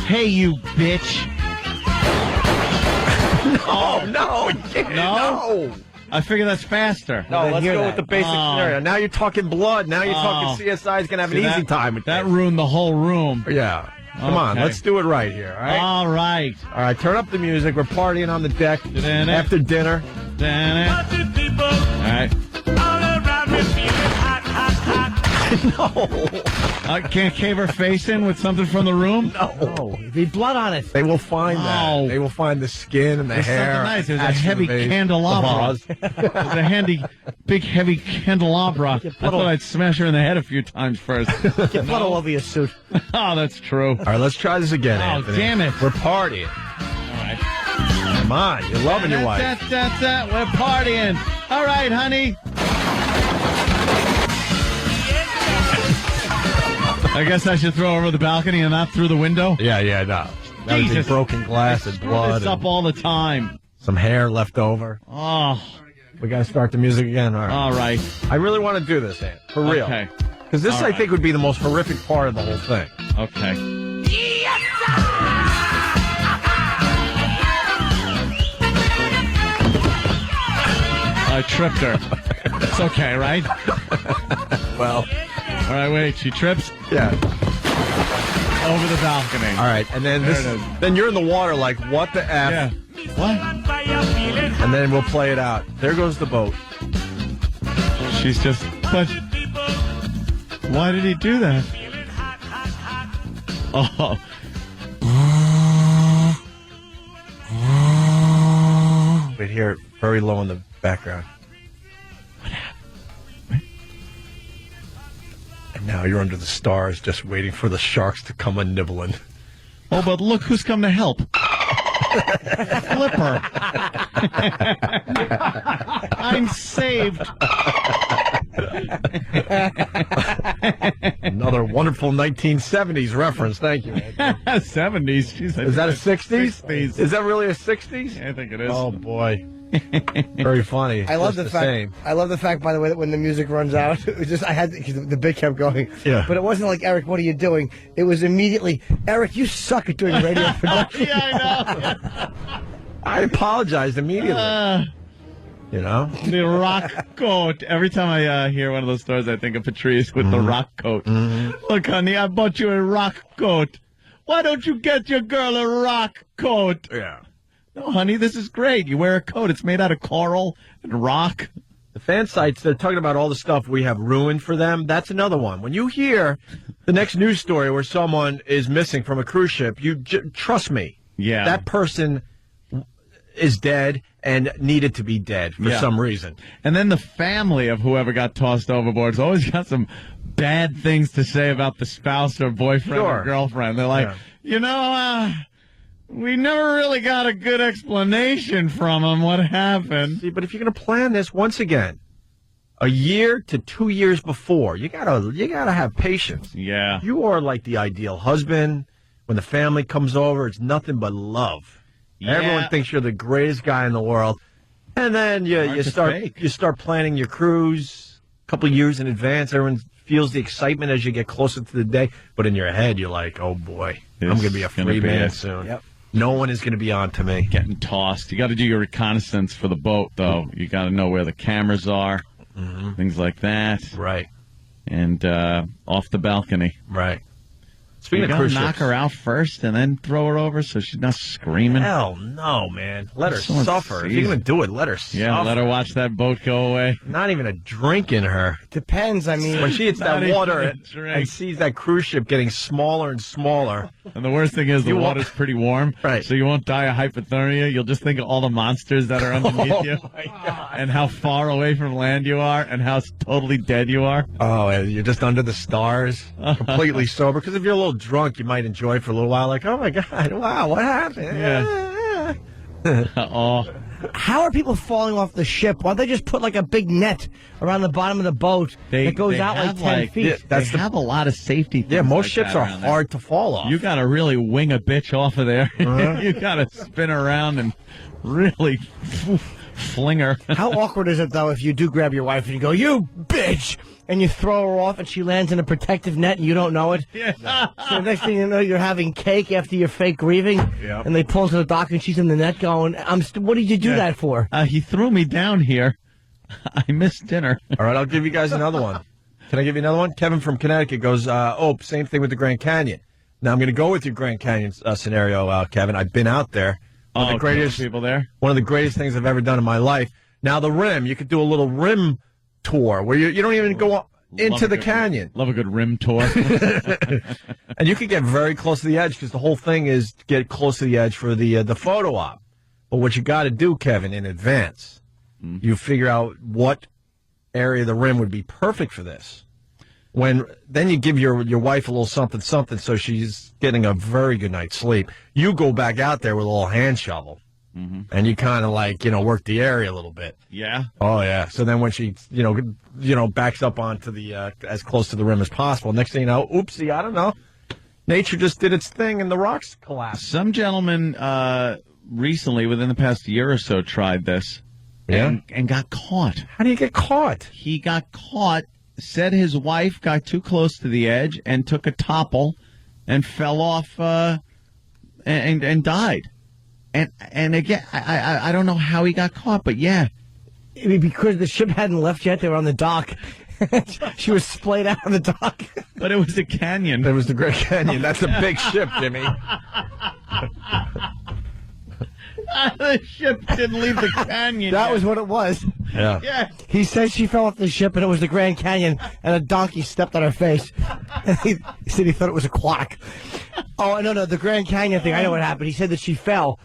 Hey, you bitch. No. No? I figure that's faster. No, let's go with the basic scenario. Now you're talking blood. Now you're talking CSI is going to have an easy time with that. Ruined the whole room. Yeah. Come on, let's do it right here, all right? All right. All right, turn up the music. We're partying on the deck after dinner. All right. No. Can't cave her face in with something from the room? No. There'd be blood on it. They will find that. They will find the skin and the hair. Nice. There's a heavy candelabra. There's a big, heavy candelabra. I thought I'd smash her in the head a few times first. Get blood all over your suit. Oh, that's true. All right, let's try this again, Anthony. Damn it. We're partying. All right. Come on. You're loving your wife. We're partying. All right, honey. I guess I should throw over the balcony and not through the window? Yeah, no. That would be broken glass and blood. It's up all the time. Some hair left over. Oh. We got to start the music again. All right. I really want to do this, Ant. For real. Okay. Because this, I think, would be the most horrific part of the whole thing. Okay. I tripped her. It's okay, right? Well. All right, wait. She trips? Yeah. Over the balcony. All right, and then then you're in the water like, what the F? Yeah. What? And then we'll play it out. There goes the boat. She's just... But why did he do that? Oh. Wait, hear it very low in the background. What happened? And now you're under the stars just waiting for the sharks to come a-nibbling. Oh, but look who's come to help. Flipper. I'm saved. Another wonderful 1970s reference. Thank you. 70s? Is that a 60s? 60s. Is that really a 60s? I think it is. Oh, boy. Very funny. I love Just the fact. same. I love the fact, by the way, that when the music runs out, it was just because the bit kept going. Yeah. But it wasn't like, Eric, what are you doing? It was immediately, Eric, you suck at doing radio production. Yeah, I know. I apologized immediately. You know? The rock coat. Every time I hear one of those stories, I think of Patrice with the rock coat. Look, honey, I bought you a rock coat. Why don't you get your girl a rock coat? Yeah. No, honey, this is great. You wear a coat. It's made out of coral and rock. The fan sites, they're talking about all the stuff we have ruined for them. That's another one. When you hear the next news story where someone is missing from a cruise ship, trust me. Yeah. That person is dead and needed to be dead for some reason. And then the family of whoever got tossed overboard has always got some bad things to say about the spouse or boyfriend or girlfriend. They're like, we never really got a good explanation from him what happened. See, but if you're going to plan this, once again, a year to 2 years before, you gotta have patience. Yeah. You are like the ideal husband. When the family comes over, it's nothing but love. Yeah. Everyone thinks you're the greatest guy in the world. And then you start planning your cruise a couple years in advance. Everyone feels the excitement as you get closer to the day. But in your head, you're like, oh, boy, I'm going to be a free man soon. Yep. No one is going to be on to me. Getting tossed. You got to do your reconnaissance for the boat, though. You got to know where the cameras are, things like that. Right. And off the balcony. Right. Speaking you of cruise knock ships, her out first and then throw her over so she's not screaming. Hell no, man. Let her Someone suffer. If sees you're going it. to do it, let her suffer. Yeah, let her watch that boat go away. Not even a drink in her. Depends. I mean, When she hits Not that even water a and drink. sees that cruise ship getting smaller and smaller. And the worst thing is the You won't- water's pretty warm, Right. so you won't die of hypothermia. You'll just think of all the monsters that are underneath you and how far away from land you are and how totally dead you are. Oh, and you're just under the stars, completely sober. Because if you're a little drunk, you might enjoy it for a little while. Like, oh my God, wow, what happened? Yeah. Oh, how are people falling off the ship? Why don't they just put like a big net around the bottom of the boat that goes out like have 10 feet? They have a lot of safety things. Yeah, most like ships that are around there. hard to fall off. You got to really wing a bitch off of there. You got to spin around and really fling her. How awkward is it, though, if you do grab your wife and you go, you bitch, and you throw her off and she lands in a protective net and you don't know it? Yeah. So the next thing you know, you're having cake after your fake grieving, Yep. and they pull to the dock and she's in the net going, what did you do that for? He threw me down here. I missed dinner. All right, I'll give you guys another one. Can I give you another one? Kevin from Connecticut goes, same thing with the Grand Canyon. Now, I'm going to go with your Grand Canyon scenario, Kevin. I've been out there. One of the greatest people there. One of the greatest things I've ever done in my life. Now, the rim, you could do a little rim tour where you don't even go into the canyon. Love a good rim tour. And you could get very close to the edge because the whole thing is to get close to the edge for the photo op. But what you got to do, Kevin, in advance, you figure out what area of the rim would be perfect for this. Then you give your wife a little something so she's getting a very good night's sleep. You go back out there with a little hand shovel, and you kind of work the area a little bit. Yeah. Oh yeah. So then when she backs up onto the as close to the rim as possible, next thing you know, oopsie, I don't know, nature just did its thing and the rocks collapsed. Some gentleman recently, within the past year or so, tried this. Yeah. And got caught. How do you get caught? He got caught. Said his wife got too close to the edge and took a topple and fell off and died. And again, I don't know how he got caught, but yeah. I mean, because the ship hadn't left yet, they were on the dock. She was splayed out on the dock. But it was a canyon. It was the Great Canyon. That's a big ship, Jimmy. The ship didn't leave the canyon. That yet. was what it was. Yeah. Yeah. He said she fell off the ship and it was the Grand Canyon and a donkey stepped on her face. And he said he thought it was a quack. Oh, no, the Grand Canyon thing, I know what happened. He said that she fell.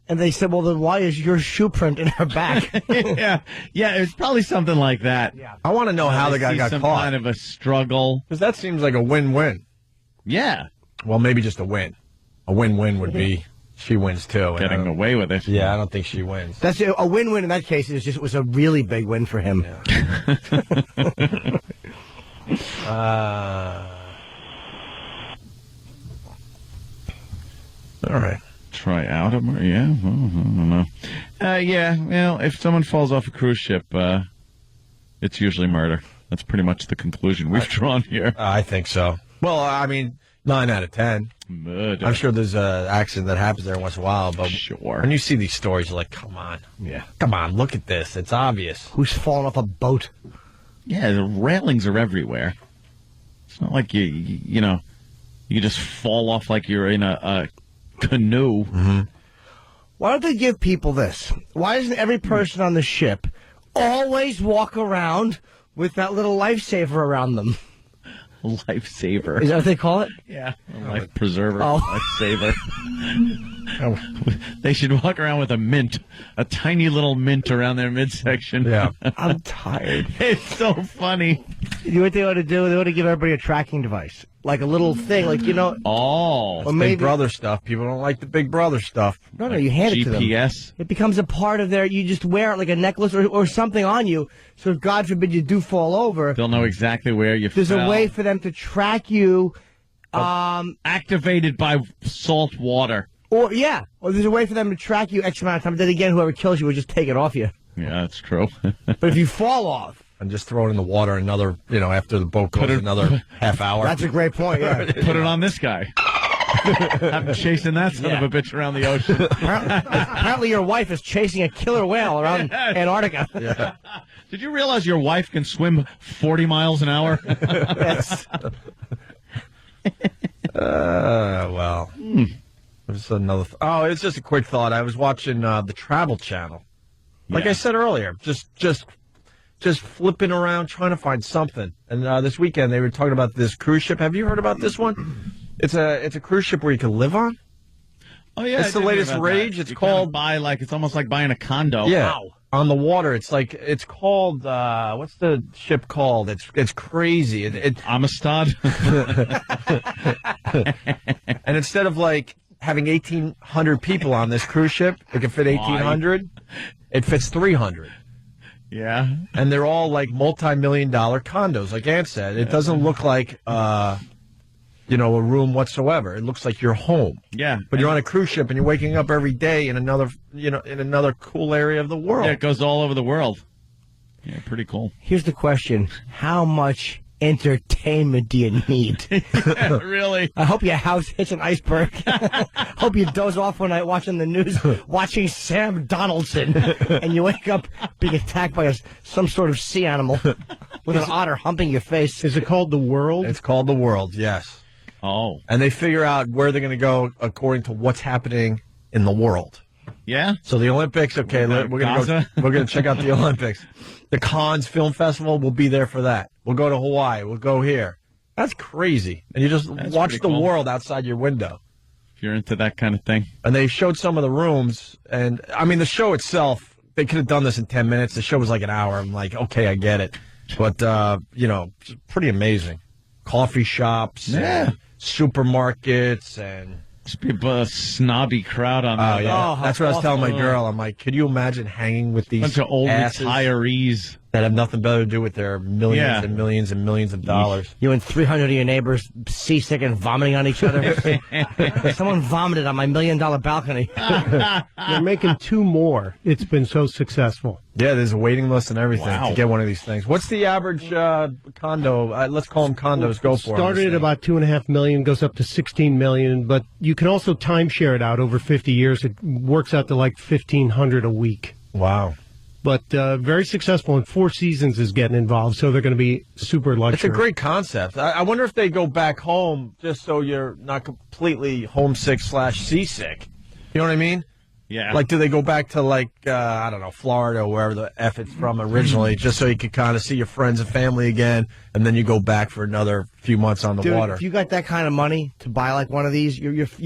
And they said, well, then why is your shoe print in her back? Yeah, it's probably something like that. Yeah. I want to know how the guy got some caught. kind of a struggle. Because that seems like a win-win. Yeah. Well, maybe just a win. A win-win would be she wins too. And Getting away with it. Yeah, I don't think she wins. That's a win-win in that case. It was a really big win for him. All right. Try out him, or yeah, I don't know. Yeah, well, if someone falls off a cruise ship, it's usually murder. That's pretty much the conclusion we've drawn here. I think so. Well, I mean, 9 out of 10. Murder. I'm sure there's an accident that happens there once in a while, but Sure. when you see these stories, you're like, come on. Yeah. Come on, look at this. It's obvious. Who's fallen off a boat? Yeah, the railings are everywhere. It's not like you just fall off like you're in a canoe. Mm-hmm. Why don't they give people this? Why doesn't every person on the ship always walk around with that little lifesaver around them? Lifesaver. Is that what they call it? Yeah. A life preserver. Oh. Lifesaver. They should walk around with a mint, a tiny little mint around their midsection. Yeah. I'm tired. It's so funny. You know what they ought to do? They ought to give everybody a tracking device. Like a little thing, Oh. or maybe, Big Brother stuff. People don't like the Big Brother stuff. No, you hand it to them. GPS. It becomes a part of you just wear it like a necklace or something on you, so if God forbid you do fall over, They'll know exactly where you there's fell. a way for them to track you, Activated by salt water. or there's a way for them to track you X amount of time, then again, whoever kills you will just take it off you. Yeah, that's true. But if you fall off, and just throw it in the water another, after the boat goes another half hour. that's a great point. Yeah. Put it on this guy. I'm chasing that son of a bitch around the ocean. Apparently your wife is chasing a killer whale around Antarctica. Yeah. Did you realize your wife can swim 40 miles an hour? Yes. Well. There's another. It's just a quick thought. I was watching the Travel Channel. Like I said earlier, just flipping around trying to find something. And this weekend they were talking about this cruise ship. Have you heard about this one? It's a cruise ship where you can live on. Oh yeah, it's the latest rage. It's called it's almost like buying a condo. Yeah, Wow. On the water. It's called what's the ship called? It's crazy. Amistad. And instead of having 1,800 people on this cruise ship, it can fit 1,800. It fits 300. Yeah. And they're all multi-million-dollar condos, like Ant said. It doesn't look like a room whatsoever. It looks like you're home. Yeah. But you're on a cruise ship and you're waking up every day in another cool area of the world. Yeah, it goes all over the world. Yeah, pretty cool. Here's the question. How much entertainment do you need? Yeah, really? I hope your house hits an iceberg. Hope you doze off one night watching the news, watching Sam Donaldson, and you wake up being attacked by some sort of sea animal with an otter humping your face. Is it called The World? It's called The World, yes. Oh. And they figure out where they're going to go according to what's happening in the world. Yeah? So the Olympics, okay, we're going to check out the Olympics. The Cannes Film Festival, we'll be there for that. We'll go to Hawaii. We'll go here. That's crazy. And you just watch the world outside your window. If you're into that kind of thing. And they showed some of the rooms. And, I mean, the show itself, they could have done this in 10 minutes. The show was like an hour. I'm like, okay, I get it. But, pretty amazing. Coffee shops, and supermarkets, and... Just be a snobby crowd on that. Oh, yeah. That's what I was telling my girl. I'm like, could you imagine hanging with these bunch of old asses ritees that have nothing better to do with their millions and millions and millions of dollars? You and 300 of your neighbors seasick and vomiting on each other. Someone vomited on my $1 million balcony. They're making 2 more. It's been so successful. Yeah, there's a waiting list and everything to get one of these things. What's the average condo? Let's call them condos. Go for it. Started at about $2.5 million, goes up to $16 million, but you can also timeshare it out over 50 years. It works out to like $1,500 a week. Wow. But very successful, and Four Seasons is getting involved, so they're going to be super luxury. It's a great concept. I wonder if they go back home just so you're not completely homesick/seasick. You know what I mean? Yeah. Like, do they go back to, I don't know, Florida or wherever the F it's from originally, just so you could kind of see your friends and family again, and then you go back for another few months on the water? If you got that kind of money to buy one of these,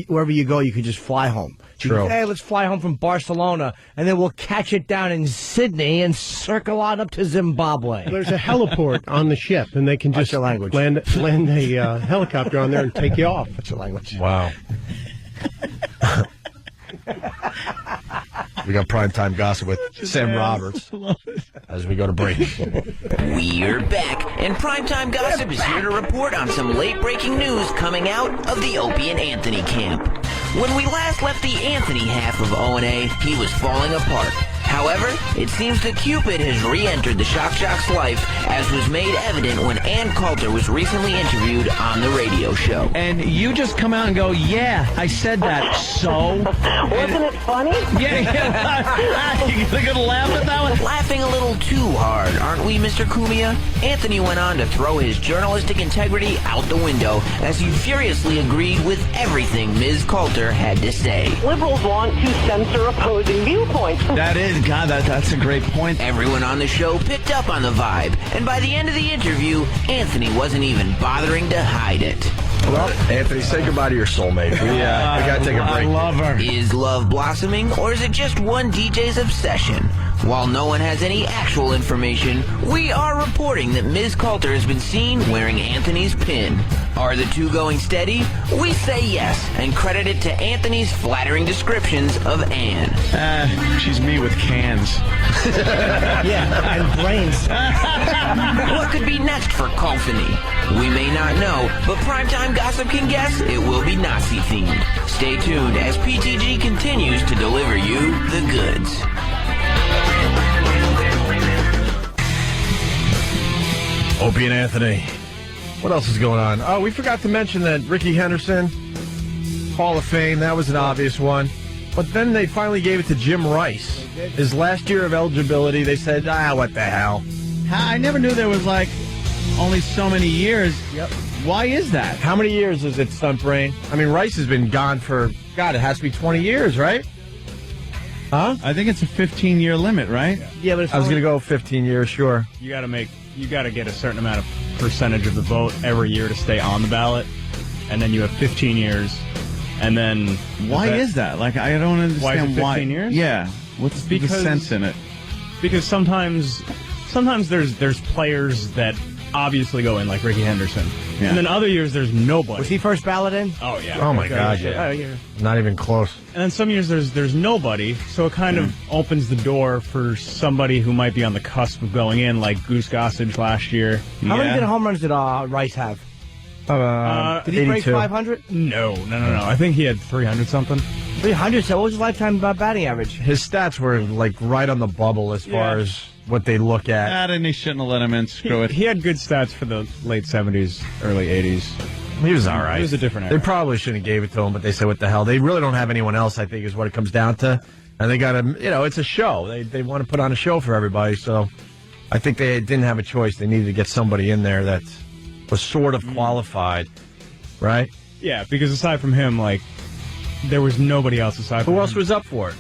wherever you go, you could just fly home. True. Hey, let's fly home from Barcelona, and then we'll catch it down in Sydney and circle on up to Zimbabwe. There's a heliport on the ship, and they can just land a helicopter on there and take you off. What's your language? Wow. We got primetime gossip with Sam Roberts as we go to break. We're back, and Primetime Gossip is here to report on some late-breaking news coming out of the Opie and Anthony camp. When we last left the Anthony half of O&A, he was falling apart. However, it seems that Cupid has re-entered the Shock Jock's life, as was made evident when Ann Coulter was recently interviewed on the radio show. And you just come out and go, yeah, I said that, so... Wasn't it funny? Yeah. You're going to laugh at that one? Laughing a little too hard, aren't we, Mr. Cumia? Anthony went on to throw his journalistic integrity out the window as he furiously agreed with everything Ms. Coulter had to say. Liberals want to censor opposing viewpoints. That is, God, that's a great point. Everyone on the show picked up on the vibe, and by the end of the interview, Anthony wasn't even bothering to hide it. Well, Anthony, say goodbye to your soulmate. We got to take a break. I love her. Is love blossoming, or is it just one DJ's obsession? While no one has any actual information, we are reporting that Ms. Coulter has been seen wearing Anthony's pin. Are the two going steady? We say yes, and credit it to Anthony's flattering descriptions of Anne. She's me with cans. Yeah, and brains. What could be next for Colfany? We may not know, but Primetime Gossip can guess it will be Nazi-themed. Stay tuned as PTG continues to deliver you the goods. Opie and Anthony. What else is going on? Oh, we forgot to mention that Ricky Henderson, Hall of Fame, that was an obvious one. But then they finally gave it to Jim Rice. His last year of eligibility, they said, what the hell? I never knew there was, only so many years. Yep. Why is that? How many years is it, Stunt Brain? I mean, Rice has been gone for, God, it has to be 20 years, right? Huh? I think it's a 15-year limit, right? Yeah, but I was going to go 15 years, sure. You got to get a certain amount of percentage of the vote every year to stay on the ballot, and then you have 15 years, and then why is that? I don't understand why. Is it 15 years? Yeah. What's the sense in it? Because sometimes there's players that obviously go in, like Ricky Henderson, and then other years there's nobody. Was he first ballot in? Oh yeah. Oh my God, yeah. Oh, yeah. Not even close. And then some years there's nobody, so it kind of opens the door for somebody who might be on the cusp of going in, like Goose Gossage last year. How many home runs did Rice have? Did he break 500? No. I think he had 300 something. 300. So what was his lifetime batting average? His stats were right on the bubble as far as what they look at. And he shouldn't have let him in. Screw it. He had good stats for the late 70s, early 80s. He was all right. He was a different era. They probably shouldn't have gave it to him, but they said, what the hell? They really don't have anyone else, I think, is what it comes down to. And they got to, it's a show. They want to put on a show for everybody. So I think they didn't have a choice. They needed to get somebody in there that was sort of qualified, right? Yeah, because aside from him, there was nobody else aside from him. Who else was up for it?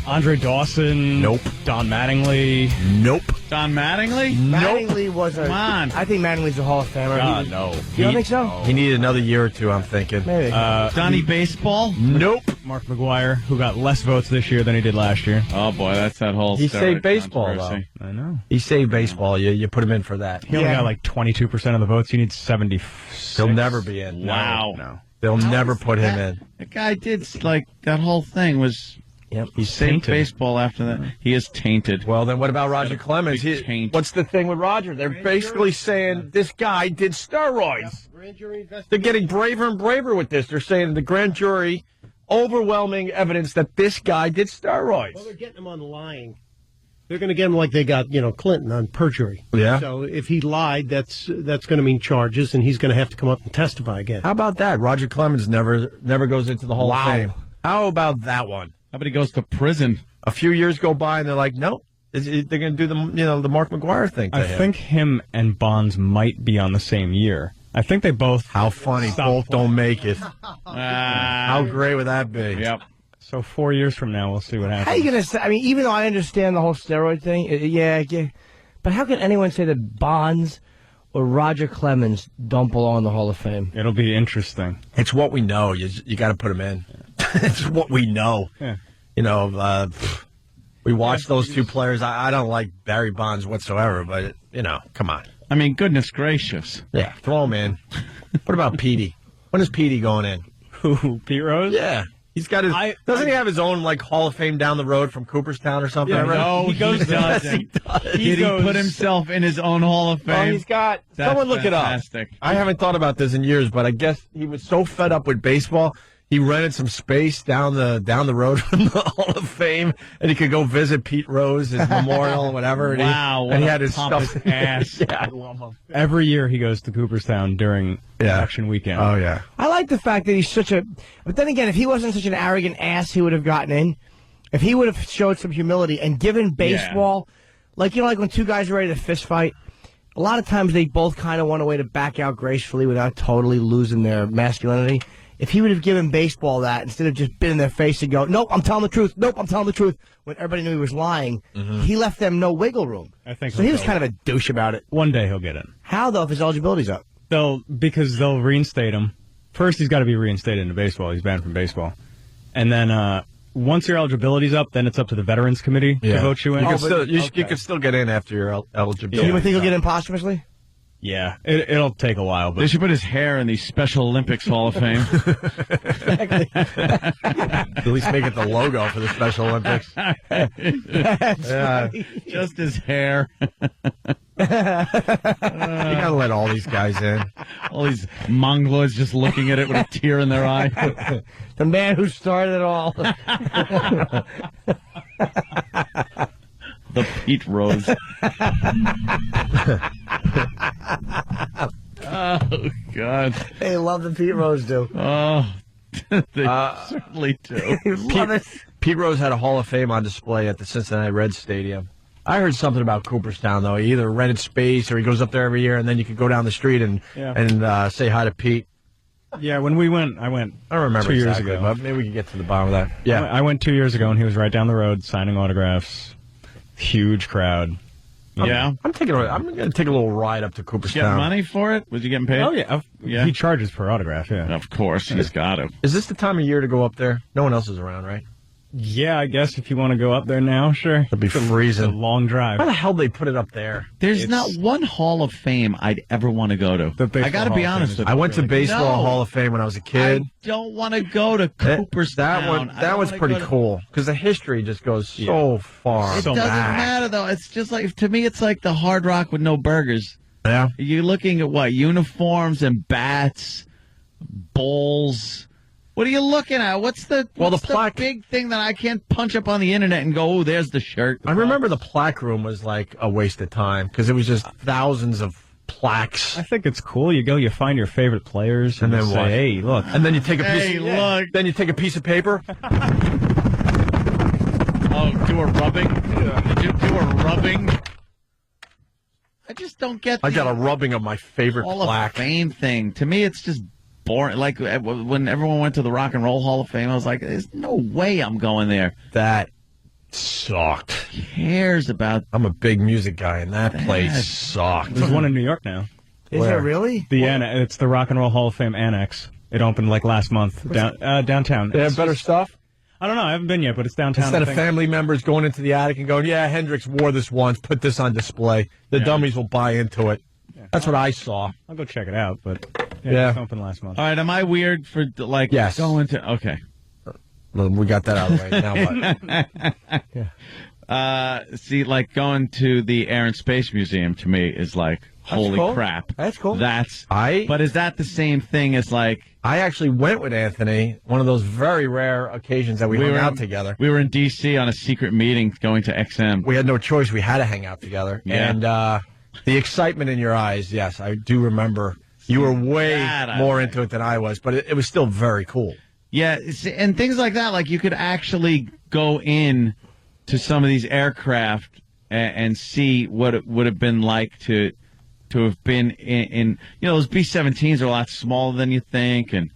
Andre Dawson. Nope. Don Mattingly. Nope. Don Mattingly? Mattingly was a... Come on. I think Mattingly's a Hall of Famer. God, no. You don't think so? He needed another year or two, I'm thinking. Maybe. Donnie Baseball? Nope. Mark McGuire, who got less votes this year than he did last year. Oh, boy, that's that whole He steroid saved baseball, controversy. though. I know. He saved baseball. You put him in for that. He only got 22% of the votes. You need 76. He'll never be in. Wow. No. They'll never put him in. The guy did, that whole thing was... Yep. He saved baseball after that. He is tainted. Well, then what about Roger Clemens? What's the thing with Roger? They're basically saying this guy did steroids. They're getting braver and braver with this. They're saying the grand jury, overwhelming evidence that this guy did steroids. Well, they're getting him on lying. They're going to get him like they got, Clinton on perjury. Yeah. So if he lied, that's going to mean charges, and he's going to have to come up and testify again. How about that? Roger Clemens never goes into the Hall of Fame. How about that one? How about he goes to prison? A few years go by, and they're like, nope. They're going to do the Mark McGuire thing to I him. think him and Bonds might be on the same year. I think they both... How funny. Both don't make it. How great would that be? Yep. So 4 years from now, we'll see what happens. How are you going to say... I mean, even though I understand the whole steroid thing, yeah. But how can anyone say that Bonds or Roger Clemens don't belong in the Hall of Fame? It'll be interesting. It's what we know. You got to put him in. It's what we know. Yeah. We watched those two players. I don't like Barry Bonds whatsoever, but, come on. I mean, goodness gracious. Yeah, throw him in. What about Petey? When is Petey going in? Who, Pete Rose? Yeah. He's got his... doesn't he have his own, Hall of Fame down the road from Cooperstown or something? Yeah, no, he doesn't. Yes, he does. Did he put himself in his own Hall of Fame? Oh, he's got... That's someone look fantastic. it up. I haven't thought about this in years, but I guess he was so fed up with baseball, he rented some space down the road from the Hall of Fame, and he could go visit Pete Rose, his memorial, or whatever. Wow, and he what had a his pompous stuff. ass. Yeah, I love him. Every year he goes to Cooperstown during election weekend. Oh, yeah. I like the fact that he's such a... But then again, if he wasn't such an arrogant ass, he would have gotten in. If he would have showed some humility and given baseball... Like when two guys are ready to fist fight, a lot of times they both kind of want a way to back out gracefully without totally losing their masculinity. If he would have given baseball that, instead of just been in their face and go, nope, I'm telling the truth, nope, I'm telling the truth, when everybody knew he was lying, he left them no wiggle room. I think so. He was kind of a douche about it. One day he'll get in. How, though, if his eligibility's up? Because they'll reinstate him. First, he's got to be reinstated into baseball. He's banned from baseball. And then once your eligibility's up, then it's up to the Veterans Committee to vote you in. You can still get in after your eligibility. You would think he'll get in posthumously? Yeah, it'll take a while. But They should put his hair in the Special Olympics Hall of Fame. At least make it the logo for the Special Olympics. Just his hair. You gotta let all these guys in. All these mongoloids just looking at it with a tear in their eye. The man who started it all. The Pete Rose. Oh, God. They love the Pete Rose, do. Oh, they certainly do. Love it. Pete Rose had a Hall of Fame on display at the Cincinnati Reds Stadium. I heard something about Cooperstown, though. He either rented space or he goes up there every year, and then you could go down the street and say hi to Pete. Yeah, when we went, I don't remember 2 years exactly, ago. but maybe we can get to the bottom of that. Yeah. I went 2 years ago, and he was right down the road signing autographs. Huge crowd. Yeah. I'm going to take a little ride up to Cooperstown. Get money for it? Was he getting paid? Oh, yeah. Yeah. He charges per autograph, yeah. Of course, he's got to. Is this the time of year to go up there? No one else is around, right? Yeah, I guess if you want to go up there now, sure. It'll be freezing. It's a long drive. Why the hell they put it up there? There's not one Hall of Fame I'd ever want to go to. I got to be honest with you. I went to Baseball Hall of Fame when I was a kid. I don't want to go to Cooperstown. That one's pretty cool because the history just goes so far. It doesn't matter, though. It's just like, to me, it's like the Hard Rock with no burgers. Yeah. You're looking at what? Uniforms and bats, bowls. What are you looking at? What's the big thing that I can't punch up on the internet and go, oh, there's the shirt. I remember the plaque room was like a waste of time because it was just thousands of plaques. I think it's cool. You go, you find your favorite players, and then say, what? hey, look. And then you take a piece. Hey, look. Then you take a piece of paper. Oh, do a rubbing? Did you do a rubbing? I just don't get. I got a rubbing of my favorite Hall plaque. of Fame thing. To me, it's just boring. Like when everyone went to the Rock and Roll Hall of Fame, I was like, "There's no way I'm going there." That sucked. Who cares about? I'm a big music guy, and that place sucked. There's one in New York now. Is there really? It's the Rock and Roll Hall of Fame Annex. It opened like last month downtown. They have better stuff? I don't know. I haven't been yet, but it's downtown. Instead of family members going into the attic and going, yeah, Hendrix wore this once, put this on display. The dummies will buy into it. Yeah. That's what I saw. I'll go check it out, but yeah. It opened last month. All right, am I weird for yes. going to? Okay, well, we got that out of the way. Now what? See, like going to the Air and Space Museum to me is like, holy cool. crap. That's cool. But is that the same thing as like? I actually went with Anthony, one of those very rare occasions that we hung out together. We were in D.C. on a secret meeting going to XM. We had no choice. We had to hang out together. Yeah. And the excitement in your eyes, yes, I do remember. You were way more into it than I was, but it was still very cool. Yeah, and things like that, like you could actually go in to some of these aircraft and see what it would have been like to have been in those B-17s are a lot smaller than you think, and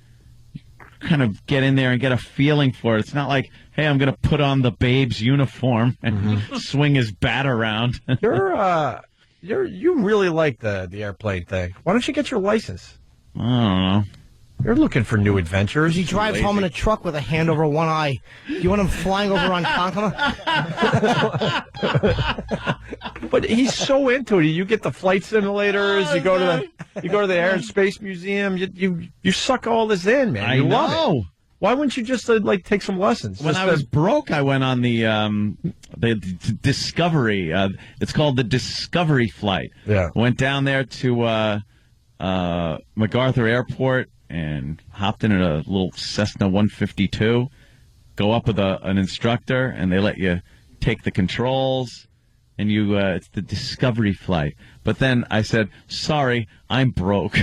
you kind of get in there and get a feeling for it. It's not like, hey, I'm going to put on the Babe's uniform and swing his bat around. You really like the airplane thing. Why don't you get your license? I don't know. You're looking for new adventures. He drives home in a truck with a hand over one eye. You want him flying over on Concola? But he's so into it. You get the flight simulators. You go to the Air and Space Museum. You suck all this in, man. You love it. Why wouldn't you just take some lessons? When I was broke, I went on the Discovery. It's called the Discovery flight. Yeah. Went down there to MacArthur Airport and hopped in a little Cessna 152. Go up with an instructor, and they let you take the controls. And it's the Discovery flight. But then I said, sorry, I'm broke.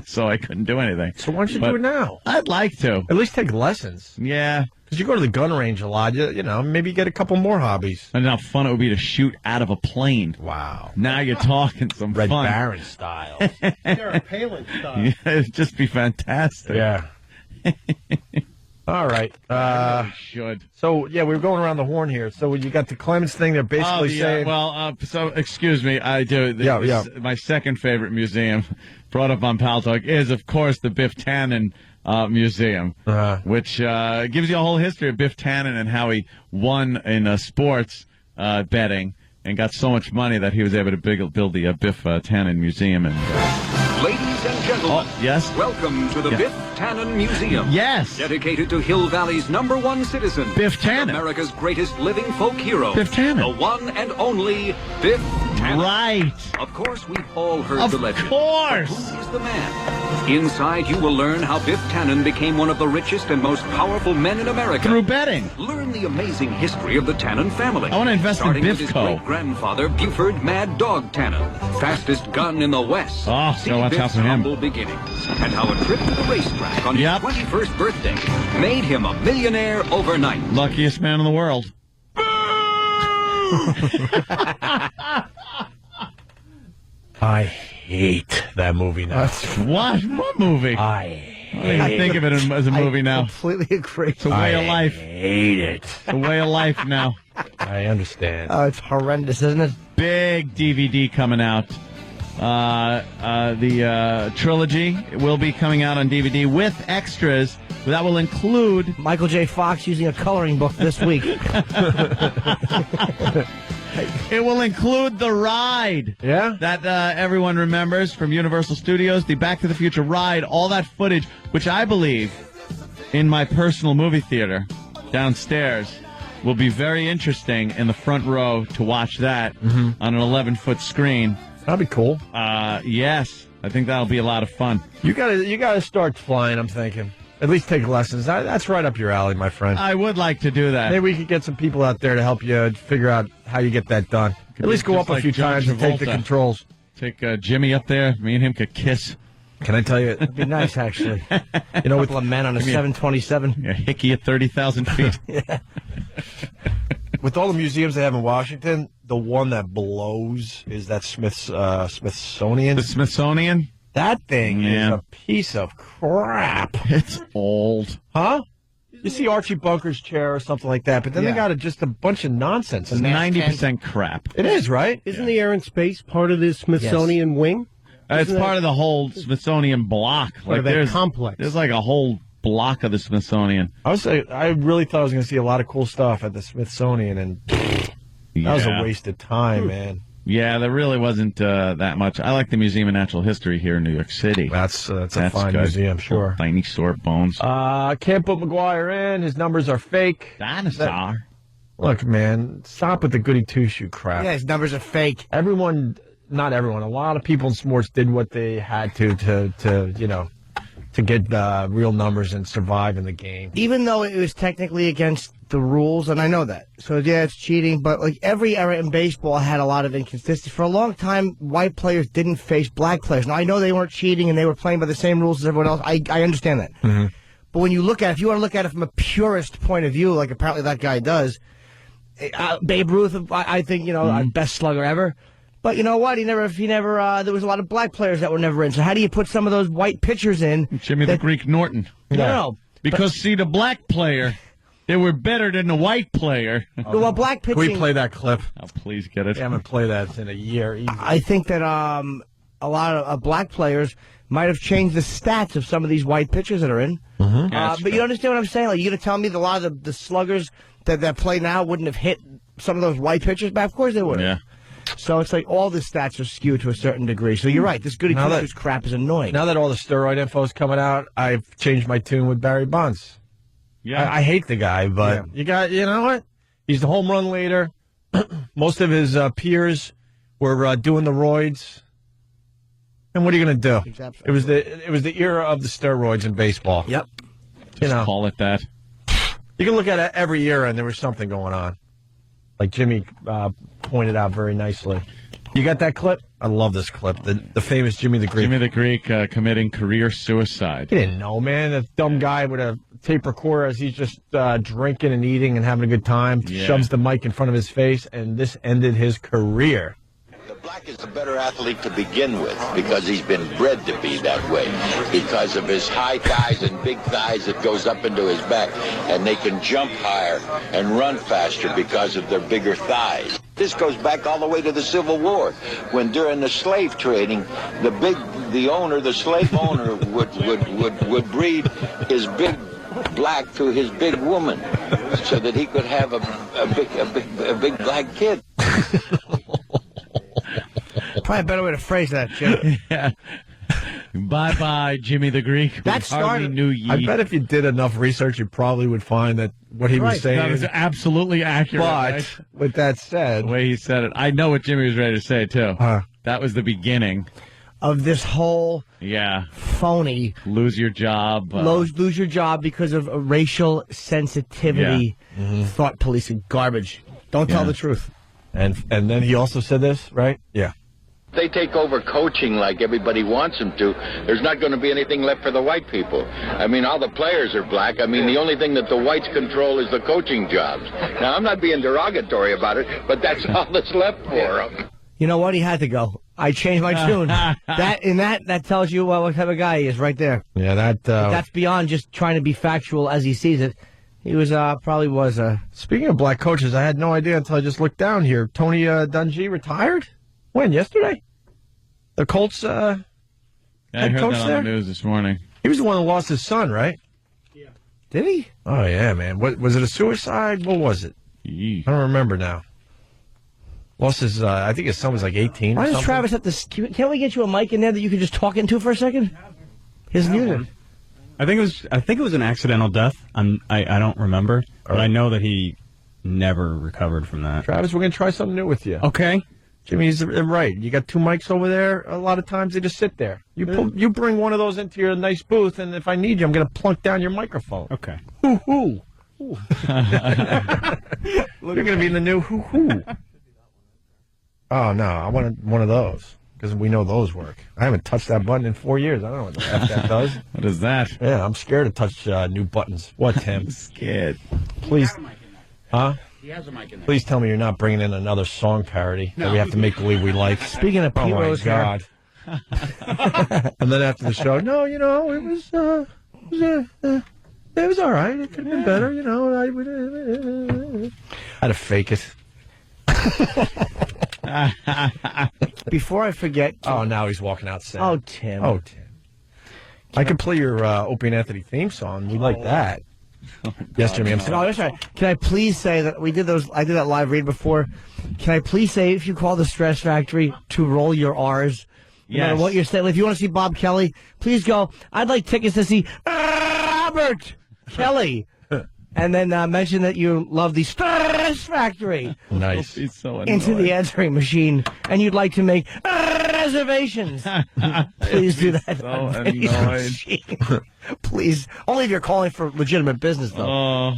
So I couldn't do anything. So why don't you do it now? I'd like to. At least take lessons. Yeah. Because you go to the gun range a lot. Maybe get a couple more hobbies. And how fun it would be to shoot out of a plane. Wow. Now you're talking some Red fun. Baron style. Sarah Palin style. Yeah, it'd just be fantastic. Yeah. All right. Should. So, yeah, we were going around the horn here. So you got the Clemens thing. They're basically saying... so, excuse me, I do. My second favorite museum brought up on Pal Talk is, of course, the Biff Tannen Museum, which gives you a whole history of Biff Tannen and how he won in sports betting and got so much money that he was able to build the Biff Tannen Museum. And ladies and gentlemen, yes, welcome to the Biff Tannen Museum. Yes, dedicated to Hill Valley's #1 citizen, Biff Tannen, America's greatest living folk hero, Biff Tannen, the one and only Biff Tannen. Right. Of course, we've all heard the legend. Of course. But who is the man Inside, you will learn how Biff Tannen became one of the richest and most powerful men in America. Through betting. Learn the amazing history of the Tannen family. I want to invest in starting with his Biffco. great-grandfather, Buford Mad Dog Tannen, fastest gun in the West. Oh, See so watch out Biff's for him. humble beginnings, and how a trip to the racetrack on his 21st birthday made him a millionaire overnight. Luckiest man in the world. I hate that movie now. What? What movie? I don't even think of it as a movie now. Completely agree. It's a way of life. hate it. It's a way of life now. I understand. Oh, it's horrendous, isn't it? Big DVD coming out. The trilogy will be coming out on DVD with extras. That will include Michael J. Fox using a coloring book this week. It will include the ride. Yeah? That everyone remembers from Universal Studios, the Back to the Future ride, all that footage, which I believe in my personal movie theater downstairs will be very interesting in the front row to watch that on an 11-foot screen. That'd be cool. Yes. I think that'll be a lot of fun. You gotta start flying, I'm thinking. At least take lessons. That's right up your alley, my friend. I would like to do that. Maybe we could get some people out there to help you figure out how you get that done. At least go just up a like few John times and take the Travolta. controls. Take Jimmy up there. Me and him could kiss. Can I tell you? It'd be nice, actually. You know, a with couple of men on a 727. A hickey at 30,000 feet. Yeah. With all the museums they have in Washington, the one that blows is that Smithsonian. The Smithsonian? That thing is a piece of crap. It's old. Huh? You see Archie Bunker's chair or something like that, but then they got just a bunch of nonsense. It's 90% crap. It is, right? Isn't the Air and Space part of the Smithsonian wing? It's Isn't part that- of the whole Smithsonian block. Part of that complex. There's like a whole block of the Smithsonian. I really thought I was going to see a lot of cool stuff at the Smithsonian, and that was a waste of time, man. Yeah, there really wasn't that much. I like the Museum of Natural History here in New York City. That's a fine good. museum, sure. Little dinosaur bones. Can't put McGuire in. His numbers are fake. Dinosaur. Look, man, stop with the goody two-shoe crap. Yeah, his numbers are fake. Not everyone, a lot of people in sports did what they had to get real numbers and survive in the game. Even though it was technically against the rules, and I know that. So, yeah, it's cheating, but like every era in baseball had a lot of inconsistency. For a long time, white players didn't face black players. Now, I know they weren't cheating and they were playing by the same rules as everyone else. I understand that. Mm-hmm. But when you look at it, if you want to look at it from a purist point of view, like apparently that guy does, Babe Ruth, I think, best slugger ever. But you know what? He never. There was a lot of black players that were never in. So how do you put some of those white pitchers in? Jimmy the Greek Norton. No. Because, see, the black player, they were better than the white player. Well, black pitching. Can we play that clip? Oh, please get it. I haven't played that in a year. Either. I think that a lot of black players might have changed the stats of some of these white pitchers that are in. Mm-hmm. But you understand what I'm saying? Like, you're going to tell me that a lot of the sluggers that play now wouldn't have hit some of those white pitchers back? Of course they would. Yeah. So it's like all the stats are skewed to a certain degree. So you're right. This goody two-shoes crap is annoying. Now that all the steroid info is coming out, I've changed my tune with Barry Bonds. Yeah. I hate the guy, but you know what? He's the home run leader. Most of his peers were doing the roids. And what are you going to do? It was the era of the steroids in baseball. Yep. Just call it that. You can look at it every era, and there was something going on. Like Jimmy pointed out very nicely. You got that clip? I love this clip. The famous Jimmy the Greek. Jimmy the Greek committing career suicide. He didn't know, man. A dumb guy with a tape recorder as he's just drinking and eating and having a good time, shoves the mic in front of his face, and this ended his career. Black is a better athlete to begin with because he's been bred to be that way, because of his high thighs and big thighs that goes up into his back, and they can jump higher and run faster because of their bigger thighs. This goes back all the way to the Civil War, when during the slave trading, the slave owner would breed his big black to his big woman, so that he could have a big black kid. Probably a better way to phrase that, Jim. Yeah. Bye-bye, Jimmy the Greek. That started. Knew ye. I bet if you did enough research, you probably would find that what he was saying that was absolutely accurate. But right? with that said, the way he said it, I know what Jimmy was ready to say too. That was the beginning. of this whole Yeah. phony Lose your job. lose your job because of a racial sensitivity thought policing garbage. Don't tell the truth. And then he also said this, right? Yeah. If they take over coaching like everybody wants them to, there's not going to be anything left for the white people. I mean, all the players are black. I mean, the only thing that the whites control is the coaching jobs. Now, I'm not being derogatory about it, but that's all that's left for them. You know what? He had to go. I changed my tune. That tells you what type of guy he is right there. Yeah, That's beyond just trying to be factual as he sees it. He was probably was a. Speaking of black coaches, I had no idea until I just looked down here. Tony Dungy retired? When? Yesterday? The Colts I head heard coach that on there? the news this morning. He was the one that lost his son, right? Yeah. Did he? Oh, yeah, man. What was it, a suicide? What was it? I don't remember now. Lost his, I think his son was like 18 Why or does something. Travis have to? Can't we get you a mic in there that you could just talk into for a second? His music. I think it was an accidental death. I don't remember, but I know that he never recovered from that. Travis, we're going to try something new with you. Okay. Jimmy's right. You got two mics over there. A lot of times they just sit there. You bring one of those into your nice booth, and if I need you, I'm going to plunk down your microphone. Okay. Hoo-hoo. You're going to be in the new hoo-hoo. Oh, no. I want one of those, because we know those work. I haven't touched that button in 4 years. I don't know what the F that does. What is that? Yeah, I'm scared to touch new buttons. What, Tim? I'm scared. Please. Huh? He has a mic in there. Please tell me you're not bringing in another song parody that we have to make believe we like. Speaking of oh Pete my Rose here. God. And then after the show, no, it was all right. It could have been better, I had to fake it. Before I forget. Oh, now he's walking out sad. Oh, Tim. Oh, Tim. I could play your Opie and Anthony theme song. We like that. Yes, Jimmy. I'm sorry. No, that's right. Can I please say that we did those? I did that live read before. Can I please say if you call the Stress Factory to roll your R's, no matter what you're saying, if you want to see Bob Kelly, please go. I'd like tickets to see Robert Kelly, and then mention that you love the Stress Factory. Nice. He's so into the answering machine, and you'd like to make reservations. Please do that. So on Vinny's annoyed. machine. Please. Only if you're calling for legitimate business, though.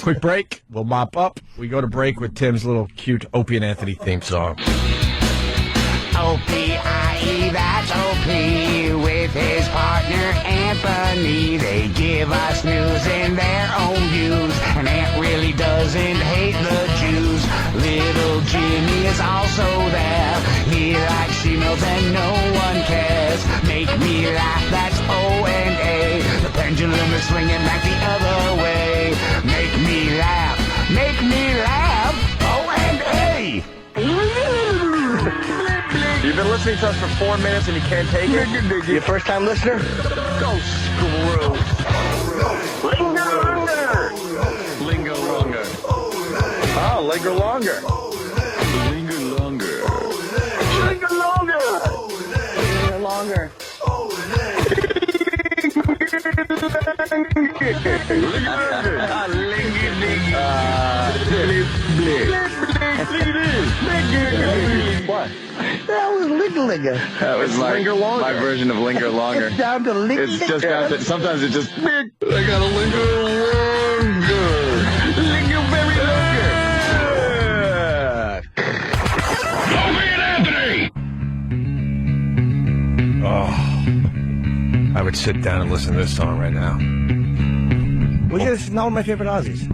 Quick break. We'll mop up. We go to break with Tim's little cute Opie and Anthony theme song. O-P-I-E, that's O-P, with his partner Anthony. They give us news in their own views, and Ant really doesn't hate the Jews. Little Jimmy is also there. He likes females and no one cares. Make me laugh, that's O&A. The pendulum is swinging back the other way. Make me laugh, O&A. You've been listening to us for 4 minutes and you can't take it? You a first-time listener? Go screw. Linger longer. Linger longer. Oh, linger longer. Linger longer. Linger longer. Linger longer. What? That was linger. That was my version of linger longer. It's down to linger. It's just got to, sometimes it just. I gotta linger longer. Linger very longer. Opie and Anthony! Oh, I would sit down and listen to this song right now. Well, yeah, this is not one of my favorite Aussies.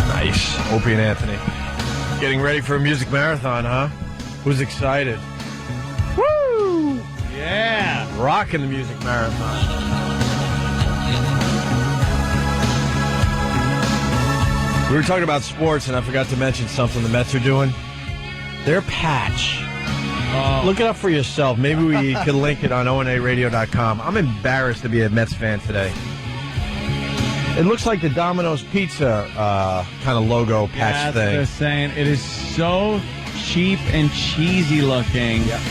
Nice. Opie and Anthony. Getting ready for a music marathon, huh? Who's excited? Woo! Yeah. Rocking the music marathon. We were talking about sports, and I forgot to mention something the Mets are doing. Their patch. Look it up for yourself. Maybe we could link it on onaradio.com. I'm embarrassed to be a Mets fan today. It looks like the Domino's Pizza kind of logo patch thing. They're saying it is so cheap and cheesy looking. Yep.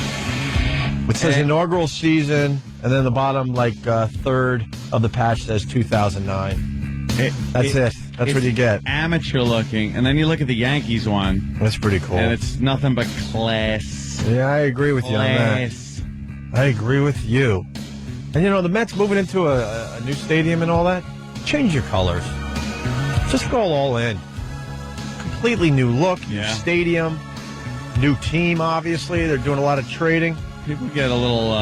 It says inaugural season, and then the bottom, third of the patch says 2009. That's it. That's what you get. Amateur looking, and then you look at the Yankees one. That's pretty cool. And it's nothing but class. Yeah, I agree with you on that. I agree with you. And the Mets moving into a new stadium and all that. Change your colors. Just go all in. Completely new look, new stadium, new team. Obviously, they're doing a lot of trading. People get a little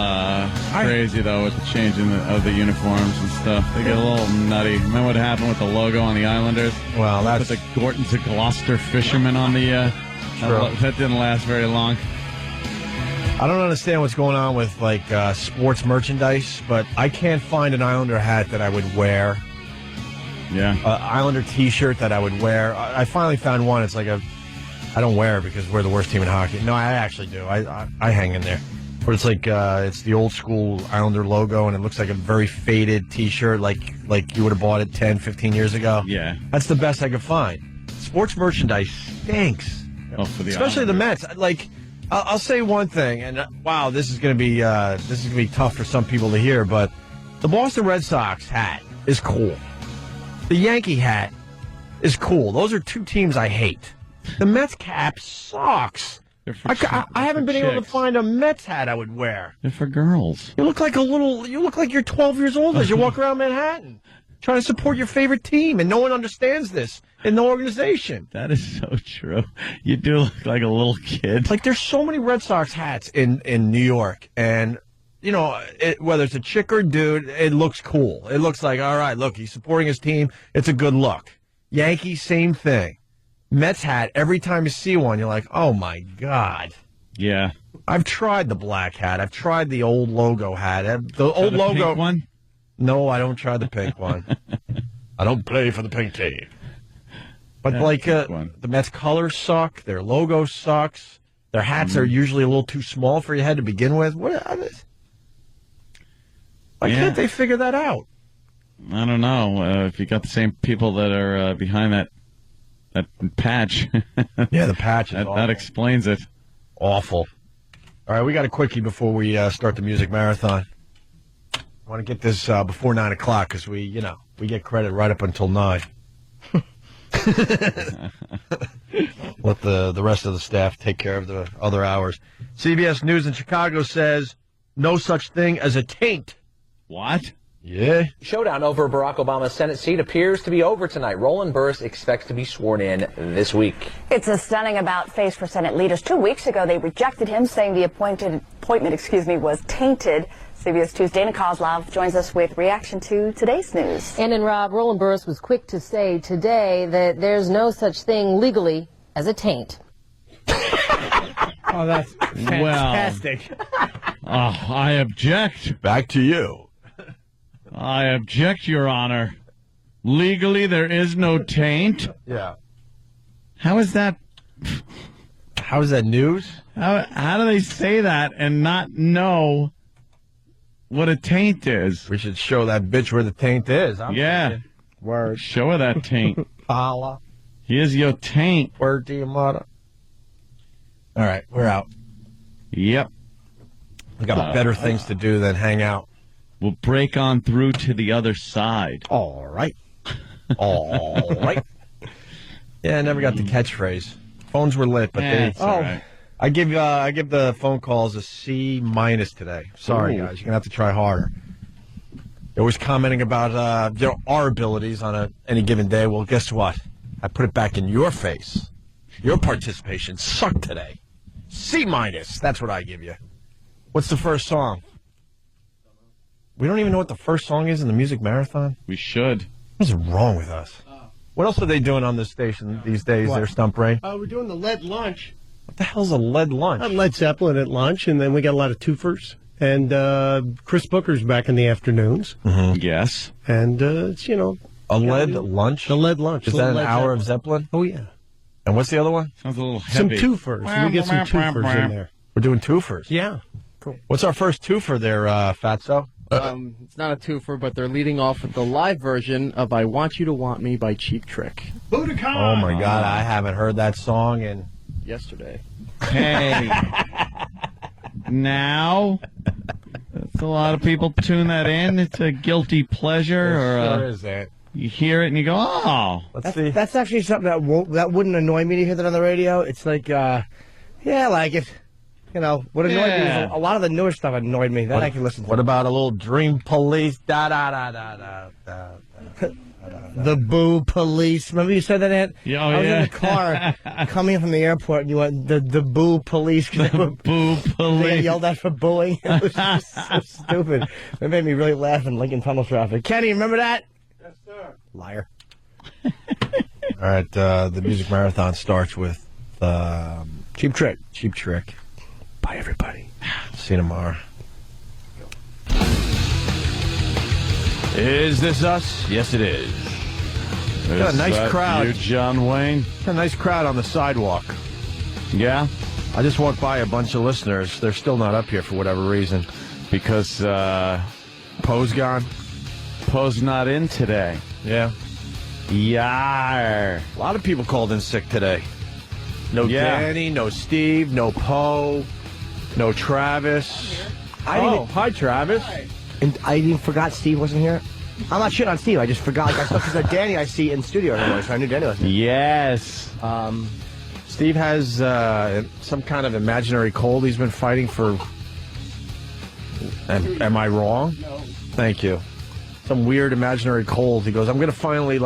crazy, though, with the changing of the uniforms and stuff. They get a little nutty. Remember what happened with the logo on the Islanders? Well, that's... Put the Gorton to Gloucester Fishermen on the... that didn't last very long. I don't understand what's going on with, sports merchandise, but I can't find an Islander hat that I would wear. Yeah. Islander T-shirt that I would wear. I finally found one. It's like I don't wear it because we're the worst team in hockey. No, I actually do. I hang in there. But it's it's the old school Islander logo, and it looks like a very faded T-shirt, like you would have bought it 10, 15 years ago. Yeah. That's the best I could find. Sports merchandise stinks. Oh, for the Especially the Mets. I'll say one thing, and wow, this is going to be tough for some people to hear, but the Boston Red Sox hat is cool. The Yankee hat is cool. Those are two teams I hate. The Mets cap sucks. I haven't been able to find a Mets hat I would wear. They're for girls. You look like you're 12 years old as you walk around Manhattan trying to support your favorite team, and no one understands this in the organization. That is so true. You do look like a little kid. There's so many Red Sox hats in New York, and whether it's a chick or dude, it looks cool. It looks like, all right, look, he's supporting his team. It's a good look. Yankees, same thing. Mets hat, every time you see one, you're like, oh, my God. Yeah. I've tried the black hat. I've tried the old logo hat. The old logo pink one? No, I don't try the pink one. I don't play for the pink team. But the Mets colors suck. Their logo sucks. Their hats are usually a little too small for your head to begin with. Why can't they figure that out? I don't know. If you got the same people that are behind that patch. Yeah, the patch is that explains it. Awful. All right, we got a quickie before we start the music marathon. I want to get this before 9 o'clock because we get credit right up until 9. Let the rest of the staff take care of the other hours. CBS News in Chicago says no such thing as a taint. What? Yeah. Showdown over Barack Obama's Senate seat appears to be over tonight. Roland Burris expects to be sworn in this week. It's a stunning about-face for Senate leaders. 2 weeks ago, they rejected him, saying the appointment was tainted. CBS 2's Dana Kozlov joins us with reaction to today's news. And Rob, Roland Burris was quick to say today that there's no such thing legally as a taint. Oh, that's fantastic. I object. Back to you. I object, Your Honor. Legally, there is no taint. Yeah. How is that? How is that news? How do they say that and not know what a taint is? We should show that bitch where the taint is. Word. Show her that taint. Holla. Here's your taint. Word to your mother. All right, we're out. Yep. We got better things to do than hang out. We'll break on through to the other side. All right. All right. Yeah, I never got the catchphrase. Phones were lit, but all right. I give the phone calls a C- today. Sorry, guys. You're going to have to try harder. They're always commenting about our abilities on any given day. Well, guess what? I put it back in your face. Your participation sucked today. C-. That's what I give you. What's the first song? We don't even know what the first song is in the music marathon? We should. What's wrong with us? What else are they doing on this station these days, their Stump Ray? We're doing the lead lunch. What the hell's a lead lunch? Led Zeppelin at lunch, and then we got a lot of twofers. And Chris Booker's back in the afternoons. Mm-hmm. Yes. And it's, a lead lunch? The lead lunch. Is that an hour of Zeppelin? Oh, yeah. And what's the other one? Sounds a little Some heavy. twofers. We get some twofers in there. We're doing twofers? Yeah. Cool. What's our first twofer there, Fatso? It's not a twofer, but they're leading off with the live version of I Want You to Want Me by Cheap Trick. Budokan! Oh, my God. I haven't heard that song in... Yesterday. Hey. Now? That's a lot of people tune that in. It's a guilty pleasure. Sure is that. You hear it and you go, oh. That's actually something that wouldn't annoy me to hear that on the radio. It's like, yeah, I like it. You know, what annoyed me is a lot of the newer stuff annoyed me. That I can listen to. What about a little Dream Police? Da da da da da da. The Boo Police. Remember you said that, Ant? Yeah, I was in the car coming from the airport, and you went, the Boo Police. The Boo Police. They got yelled at for booing. It was just so stupid. It made me really laugh in Lincoln Tunnel traffic. Kenny, remember that? Yes, sir. Liar. All right, the music marathon starts with Cheap Trick. Cheap Trick. Bye, everybody. See you tomorrow. Is this us? Yes, it is. Got a nice crowd. You, John Wayne? Got a nice crowd on the sidewalk. Yeah? I just walked by a bunch of listeners. They're still not up here for whatever reason. Because, Poe's gone. Poe's not in today. Yeah. Yar. A lot of people called in sick today. No Danny, no Steve, no Poe, no Travis. Hi, Travis. And I even forgot Steve wasn't here. I'm not shitting on Steve. I just forgot. Like, I saw because Danny I see in studio anyway, so I knew Danny wasn't here. Yes. Steve has some kind of imaginary cold he's been fighting for. Am I wrong? No. Thank you. Some weird imaginary cold. He goes, I'm going to finally,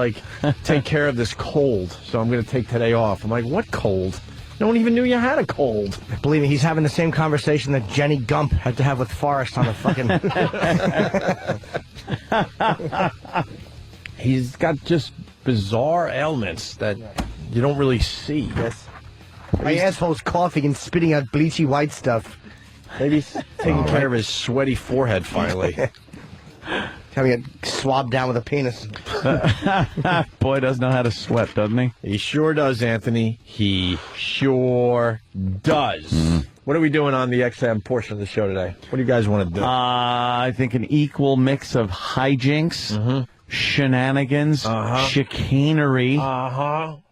take care of this cold, so I'm going to take today off. I'm like, what cold? No one even knew you had a cold. Believe me, he's having the same conversation that Jenny Gump had to have with Forrest on the fucking... He's got just bizarre ailments that you don't really see. Yes. My asshole's coughing and spitting out bleachy white stuff. Maybe he's taking care of his sweaty forehead finally. Having it swabbed down with a penis. Boy does know how to sweat, doesn't he? He sure does, Anthony. He sure does. Mm-hmm. What are we doing on the XM portion of the show today? What do you guys want to do? I think an equal mix of hijinks, shenanigans, chicanery, nuttiness,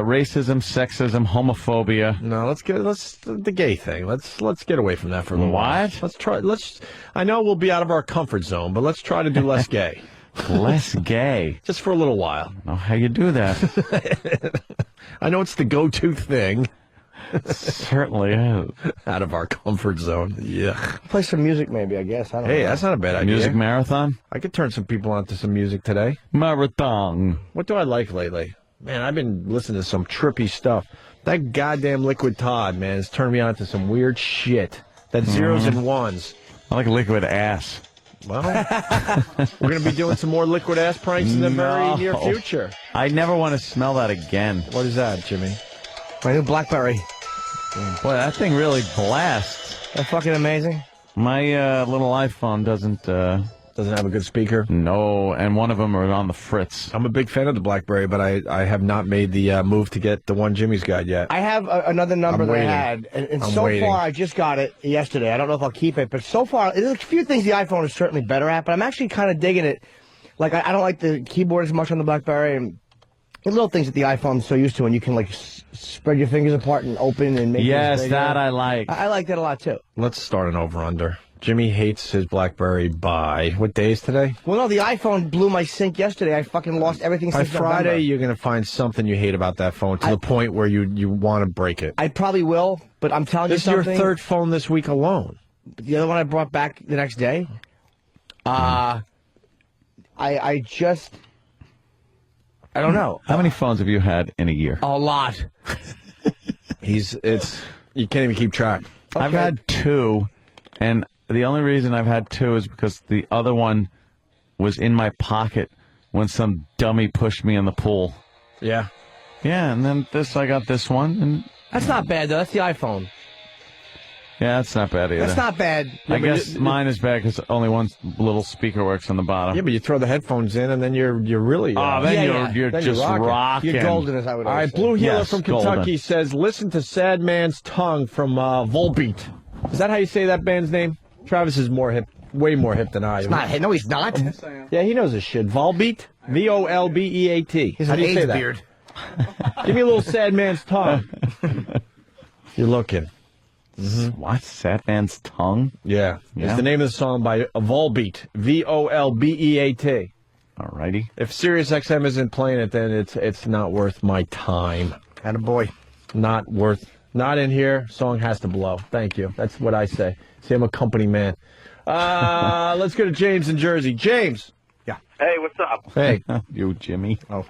racism, sexism, homophobia. No, let's the gay thing. Let's get away from that for a little while. I know we'll be out of our comfort zone, but let's try to do less gay. Less gay, just for a little while. Oh, how you do that? I know it's the go-to thing. Certainly is. Out of our comfort zone. Yeah. Play some music, maybe. I guess. I don't know. That's not a bad idea. Music marathon. I could turn some people onto some music today. Marathon. What do I like lately? Man, I've been listening to some trippy stuff. That goddamn Liquid Todd, man, has turned me on to some weird shit. That zeros and ones. I like Liquid Ass. Well, we're going to be doing some more Liquid Ass pranks in the very near future. I never want to smell that again. What is that, Jimmy? My new BlackBerry. Boy, that thing really blasts. That's fucking amazing. My little iPhone doesn't have a good speaker. No, and one of them are on the fritz. I'm a big fan of the BlackBerry, but I have not made the move to get the one Jimmy's got yet. I have another number that I had, and so far I just got it yesterday. I don't know if I'll keep it, but so far there's a few things the iPhone is certainly better at, but I'm actually kind of digging it. Like I don't like the keyboard as much on the BlackBerry, and the little things that the iPhone's so used to, and you can spread your fingers apart and open and make. Yes, that I like. I like that a lot too. Let's start an over/under. Jimmy hates his BlackBerry by what day is today? Well, no, the iPhone blew my sink yesterday. I fucking lost everything since By Friday, November. you're going to find something you hate about that phone to the point where you want to break it. I probably will, but I'm telling you something. This is your third phone this week alone. The other one I brought back the next day. I don't know. How many phones have you had in a year? A lot. You can't even keep track. Okay. I've had 2, and the only reason I've had 2 is because the other one was in my pocket when some dummy pushed me in the pool. Yeah. Yeah, and then I got this one. And that's not bad, though. That's the iPhone. Yeah, that's not bad either. That's not bad. I guess mine is bad because only one little speaker works on the bottom. Yeah, but you throw the headphones in, and then you're really... you're just rocking. You're golden, as I would always say. Blue Healer from Kentucky says, listen to Sad Man's Tongue from Volbeat. Is that how you say that band's name? Travis is way more hip than I am. He's not. No, he's not. Yeah, he knows his shit. Volbeat? Volbeat. He's how do you say that? Beard. Give me a little Sad Man's Tongue. You're looking. What? Satman's Tongue? Yeah. It's the name of the song by Volbeat. Volbeat. Alrighty. If Sirius XM isn't playing it, then it's not worth my time. Attaboy. Not in here. Song has to blow. Thank you. That's what I say. See, I'm a company man. Let's go to James in Jersey. James. Yeah. Hey, what's up? Hey. You, Jimmy. Oh.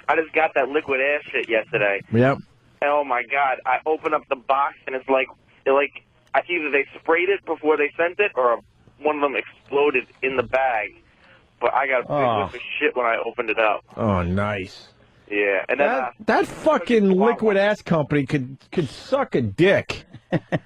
I just got that liquid ass shit yesterday. Yep. And oh my God! I open up the box and it's like either they sprayed it before they sent it or one of them exploded in the bag. But I got a big whiff of shit when I opened it up. Oh, nice. Yeah, and then that fucking liquid ass company could suck a dick.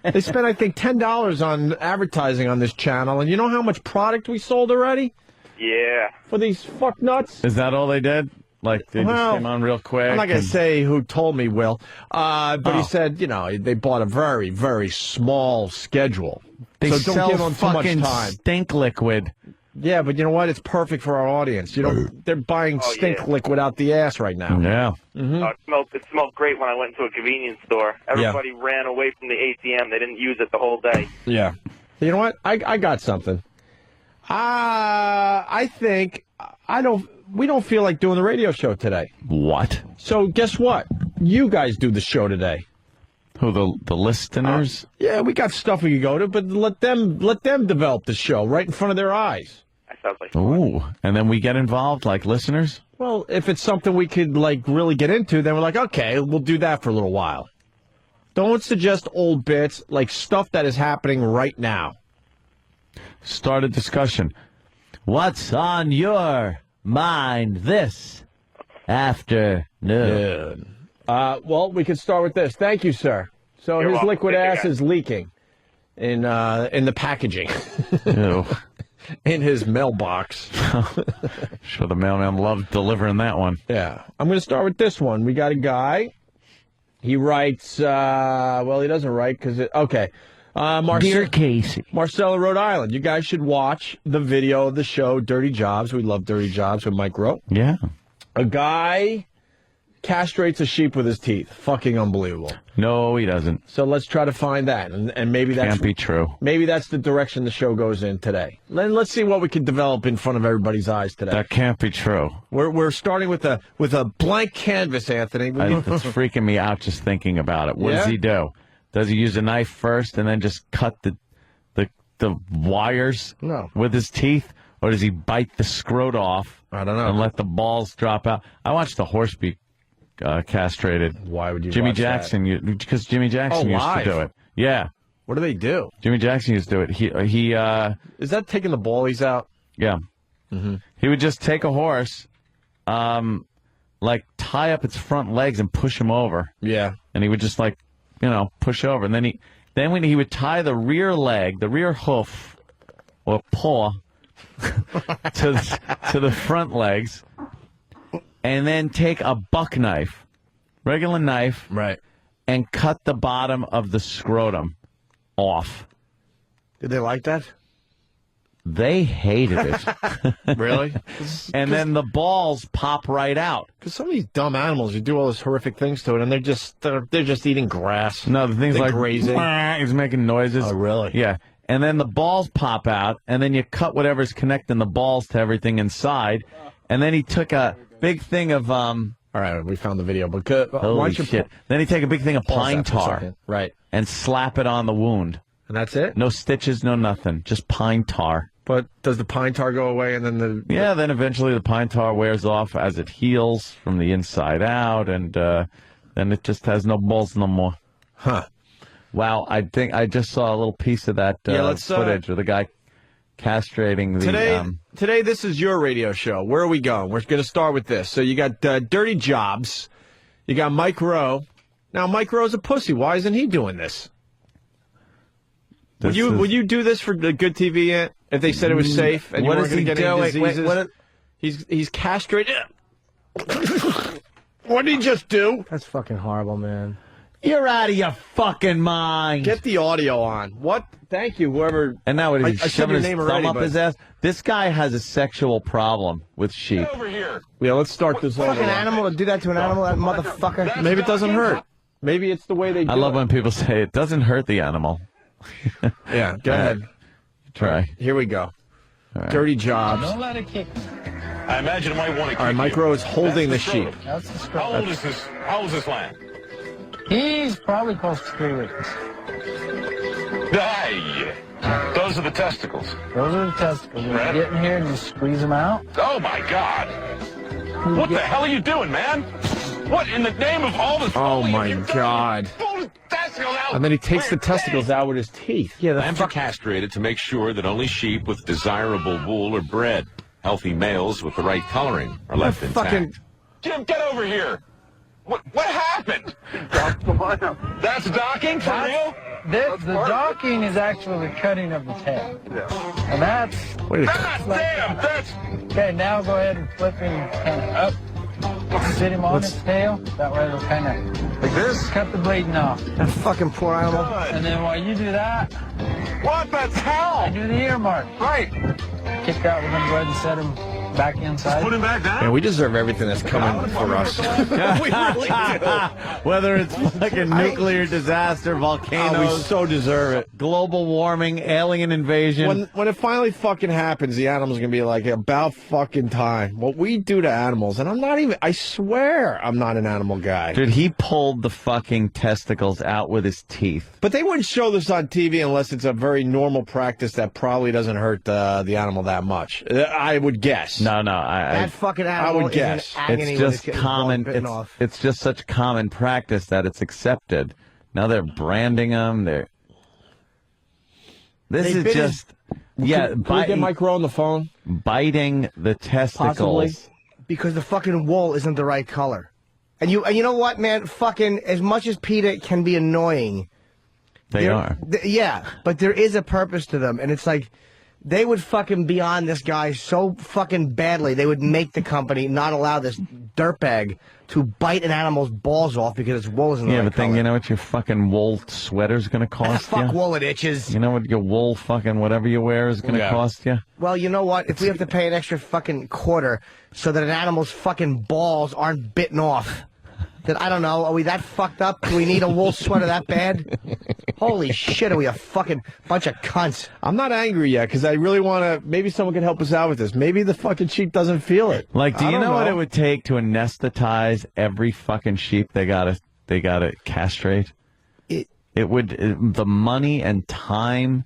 They spent, I think, $10 on advertising on this channel, and you know how much product we sold already? Yeah. For these fuck nuts? Is that all they did? Like, they just came on real quick? I'm not going to say who told me, Will, but he said, they bought a very, very small schedule. They so don't sell give them too much fucking time. stink liquid. Yeah, but you know what? It's perfect for our audience. They're buying stink liquid out the ass right now. Yeah. It smelled great when I went into a convenience store. Everybody ran away from the ATM. They didn't use it the whole day. Yeah. You know what? I got something. I think we don't feel like doing the radio show today. What? So guess what? You guys do the show today. Who, the listeners? Yeah, we got stuff we could go to, but let them develop the show right in front of their eyes. That sounds like Ooh, and then we get involved like listeners? Well, if it's something we could really get into, then we're like, okay, we'll do that for a little while. Don't suggest old bits, like stuff that is happening right now. Start a discussion. What's on your mind this afternoon? Well, we could start with this. Thank you, sir. So You're his welcome. liquid Thank you, ass guys. is leaking in the packaging. Ew. In his mailbox. Sure, the mailman loved delivering that one. Yeah. I'm going to start with this one. We got a guy. He writes, he doesn't write because Dear Casey. Marcella, Rhode Island. You guys should watch the video of the show Dirty Jobs. We love Dirty Jobs with Mike Rowe. Yeah. A guy castrates a sheep with his teeth. Fucking unbelievable. No, he doesn't. So let's try to find that, and maybe that's Can't be true. Maybe that's the direction the show goes in today. Let's see what we can develop in front of everybody's eyes today. That can't be true. We're starting with a blank canvas, Anthony. It's freaking me out just thinking about it. What does he do? Does he use a knife first and then just cut the wires with his teeth? Or does he bite the scrot off? I don't know. And let the balls drop out? I watched the horse be castrated. Why would you Jimmy watch Jackson, because Jimmy Jackson used to do it. Yeah. What do they do? Jimmy Jackson used to do it. He is that taking the ballies out? Yeah. Mm-hmm. He would just take a horse, tie up its front legs and push him over. Yeah. And he would just push over. And then when he would tie the rear leg, the rear hoof or paw to the front legs, and then take a buck knife, regular knife, right, and cut the bottom of the scrotum off. Did they like that? They hated it. Really? And then the balls pop right out. Because some of these dumb animals, you do all those horrific things to it, and they're just eating grass. No, the things they're like grazing. He's making noises. Oh, really? Yeah. And then the balls pop out, and then you cut whatever's connecting the balls to everything inside. And then he took a big thing of All right, we found the video, but why holy don't you shit. Then he take a big thing of pause pine that for a tar, second. Right, and slap it on the wound. And that's it? No stitches, no nothing, just pine tar. But does the pine tar go away, and then then eventually the pine tar wears off as it heals from the inside out, and then it just has no balls no more. Huh. Wow, I think I just saw a little piece of that footage of the guy castrating the... Today, this is your radio show. Where are we going? We're going to start with this. So you got Dirty Jobs. You got Mike Rowe. Now, Mike Rowe's a pussy. Why isn't he doing this? Would you do this for the Good TV if they said it was safe and you weren't going to get any diseases? He's castrated. What did he just do? That's fucking horrible, man. You're out of your fucking mind. Get the audio on. What? Thank you, whoever. And now what is he I said shoving your his name thumb already, up but- his ass? This guy has a sexual problem with sheep. Get over here. Yeah, let's start this over. Fucking animal to do that to an animal, that motherfucker. Maybe it doesn't hurt. Maybe it's the way they do I love it. when people say it doesn't hurt the animal. Yeah, go ahead. Try. Here we go. Right. Dirty jobs. Don't let it kick me. I imagine it might want to kick All right, Mike Rowe is holding the sheep. That's the scrotum. How old is this lamb? He's probably close to 3 weeks. Hey, those are the testicles. Those are the testicles. You get in here and you squeeze them out. Oh, my God. What the hell are you doing, man? What in the name of all the... Oh, my God. And then he takes the testicles out with his teeth. Yeah, Lambs are castrated to make sure that only sheep with desirable wool are bred. Healthy males with the right coloring are left intact. Jim, get over here. What happened? That's docking for real? The docking is actually the cutting of the tail. Yeah. And that's... Wait a second. Damn, that's... Okay, now go ahead and flip him kind of up. Sit him on his tail. That way it'll kind of... Like this? Cut the bleeding off. That fucking poor animal. And then while you do that... What the hell? I do the ear mark. Right. Kick that. We're going to go ahead and set him back inside. Put him back down? Man, we deserve everything that's coming for us. We really do. Whether it's fucking nuclear disaster, volcanoes. We so deserve it. Global warming, alien invasion. When it finally fucking happens, the animal's going to be like, about fucking time. What we do to animals, and I swear I'm not an animal guy. Dude, he pulled the fucking testicles out with his teeth. But they wouldn't show this on TV unless it's a very normal practice that probably doesn't hurt the animal that much. I would guess. No, That fucking animal I would guess. is in agony It's when just getting common. bitten off. It's just such common practice that it's accepted. Now they're branding them. This They is bit just Can we get Mike Rowe on the phone? Biting the testicles. Possibly. Because the fucking wool isn't the right color. And you know what, man? Fucking, as much as PETA can be annoying. They are. Yeah, but there is a purpose to them. And it's like, they would fucking be on this guy so fucking badly, they would make the company not allow this dirtbag to bite an animal's balls off because its wool isn't the Yeah, right but then color. you know what your fucking wool sweater's going to cost you? Fuck wool, it itches. You know what your wool fucking whatever you wear is going to cost you? Well, you know what? If we have to pay an extra fucking quarter so that an animal's fucking balls aren't bitten off, then I don't know. Are we that fucked up? Do we need a wool sweater that bad? Holy shit, are we a fucking bunch of cunts? I'm not angry yet because I really want to. Maybe someone can help us out with this. Maybe the fucking sheep doesn't feel it. Like, do I you don't know what it would take to anesthetize every fucking sheep they gotta castrate? It would the money and time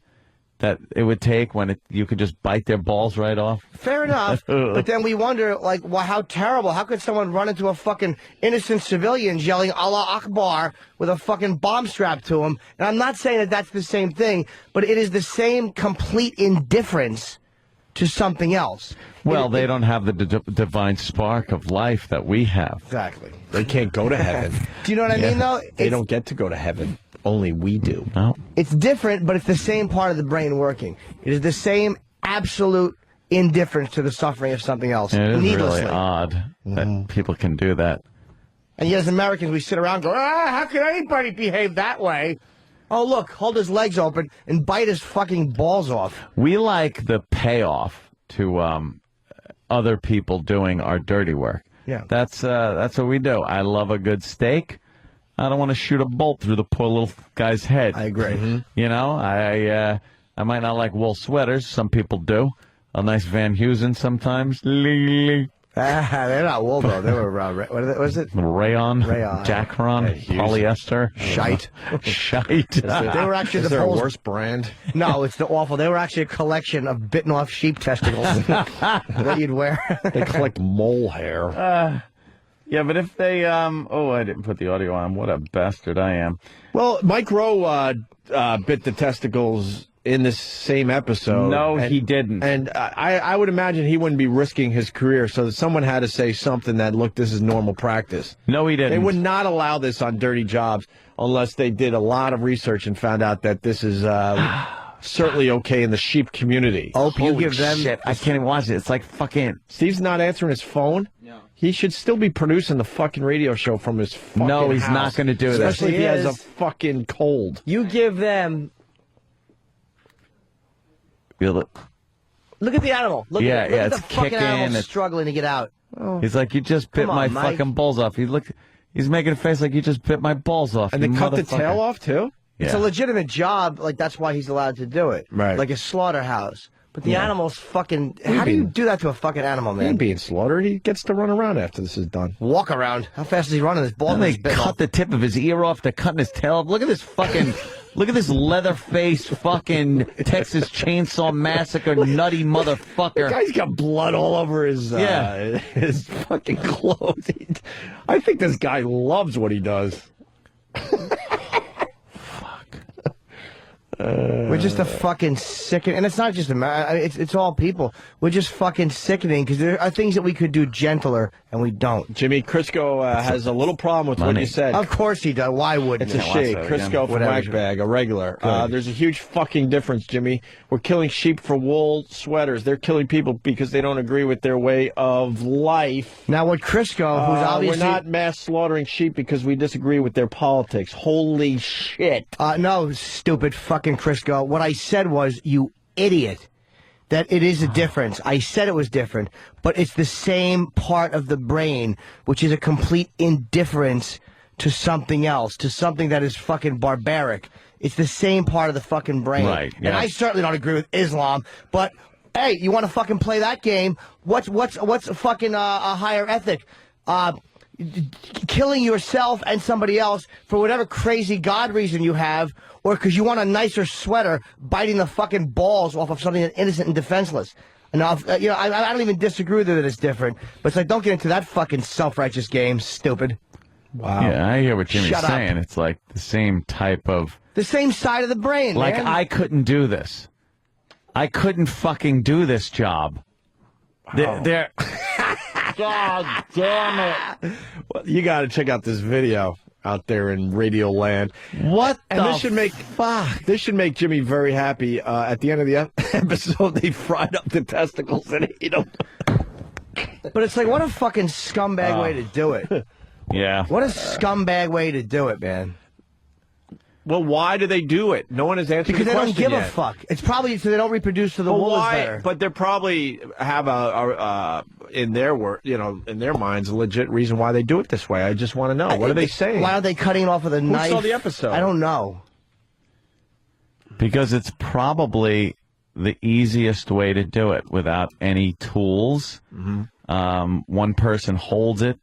that it would take when you could just bite their balls right off. Fair enough, but then we wonder, like, well, how terrible. How could someone run into a fucking innocent civilian yelling Allah Akbar with a fucking bomb strapped to him? And I'm not saying that that's the same thing, but it is the same complete indifference to something else. Well, they don't have the divine spark of life that we have. Exactly. They can't go to heaven. Do you know what I mean, though? They don't get to go to heaven. Only we do. No. It's different, but it's the same part of the brain working. It is the same absolute indifference to the suffering of something else. It is needlessly. really odd that people can do that. And yet, as Americans, we sit around and go, how can anybody behave that way? Oh, look, hold his legs open and bite his fucking balls off. We like the payoff to other people doing our dirty work. Yeah. That's what we do. I love a good steak. I don't want to shoot a bolt through the poor little guy's head. I agree. Mm-hmm. You know, I might not like wool sweaters. Some people do. A nice Van Heusen sometimes. They're not wool, though. They were, what is it? Rayon. Rayon. Jacron. Polyester. Shite. Shite. They were actually Is the there a poles- worse brand? No, it's the awful. They were actually a collection of bitten off sheep testicles that you'd wear. They collect mole hair. Yeah, but if they, I didn't put the audio on. What a bastard I am. Well, Mike Rowe bit the testicles in this same episode. No, he didn't. And I would imagine he wouldn't be risking his career, so that someone had to say something that, look, this is normal practice. No, he didn't. They would not allow this on Dirty Jobs unless they did a lot of research and found out that this is certainly okay in the sheep community. Oh, you Holy give them... shit. I can't even watch it. It's like fucking... Steve's not answering his phone? No. He should still be producing the fucking radio show from his fucking No, he's house. not going to do that. Especially if he has a fucking cold. You give them... Look at the animal. Look Yeah, at, yeah, look at it's the fucking kicking, animal it's- struggling to get out. Oh. He's like, you just bit Come my on, Mike. fucking balls off. He's making a face like you just bit my balls off. And they you cut the motherfucker. tail off, too? It's a legitimate job. Like, that's why he's allowed to do it. Right. Like a slaughterhouse. But the Yeah. animal's fucking... How do you do that to a fucking animal, He ain't man? being slaughtered. He gets to run around after this is done. Walk around. How fast is he running? His ball And they is bitten cut off. the tip of his ear off. They're cutting his tail off. Look at this fucking... Look at this leather-faced fucking Texas Chainsaw Massacre nutty The motherfucker. guy's got blood all over his his fucking clothes. I think this guy loves what he does. We're just a fucking sickening, and it's not just it's all people. We're just fucking sickening because there are things that we could do gentler, and we don't. Jimmy Crisco has a little problem with what Money. you said. Of course he does. Why wouldn't It's a he? she, Crisco from Whatever. Whackbag, a regular. There's a huge fucking difference, Jimmy. We're killing sheep for wool sweaters. They're killing people because they don't agree with their way of life. Now, what Crisco, who's obviously... We're not mass slaughtering sheep because we disagree with their politics. Holy shit. No, stupid fucking Crisco. What I said was, you idiot, that it is a difference. I said it was different, but it's the same part of the brain, which is a complete indifference to something else, to something that is fucking barbaric. It's the same part of the fucking brain. Right, And I certainly don't agree with Islam, but hey, you want to fucking play that game? What's fucking a higher ethic? Killing yourself and somebody else for whatever crazy God reason you have, or because you want a nicer sweater, biting the fucking balls off of something that's innocent and defenseless. Now, I don't even disagree with it that it's different, but it's like, don't get into that fucking self-righteous game, stupid. Wow. Yeah, I hear what Jimmy's Shut up. saying. It's like the same type of... The same side of the brain, Like, man. I couldn't do this. I couldn't fucking do this job. They're God damn it. Well, you got to check out this video out there in Radio Land. What and the this should make This should make Jimmy very happy. At the end of the episode, they fried up the testicles and ate them. But it's like, what a fucking scumbag way to do it. Yeah. What a scumbag way to do it, man. Well, why do they do it? No one has answered Because the they don't question give yet. a fuck. It's probably so they don't reproduce so the wool is better. But they probably have in their in their minds, a legit reason why they do it this way. I just want to know. What are they saying? Why are they cutting it off with a Who knife? saw the episode? I don't know. Because it's probably the easiest way to do it without any tools. Mm-hmm. One person holds it,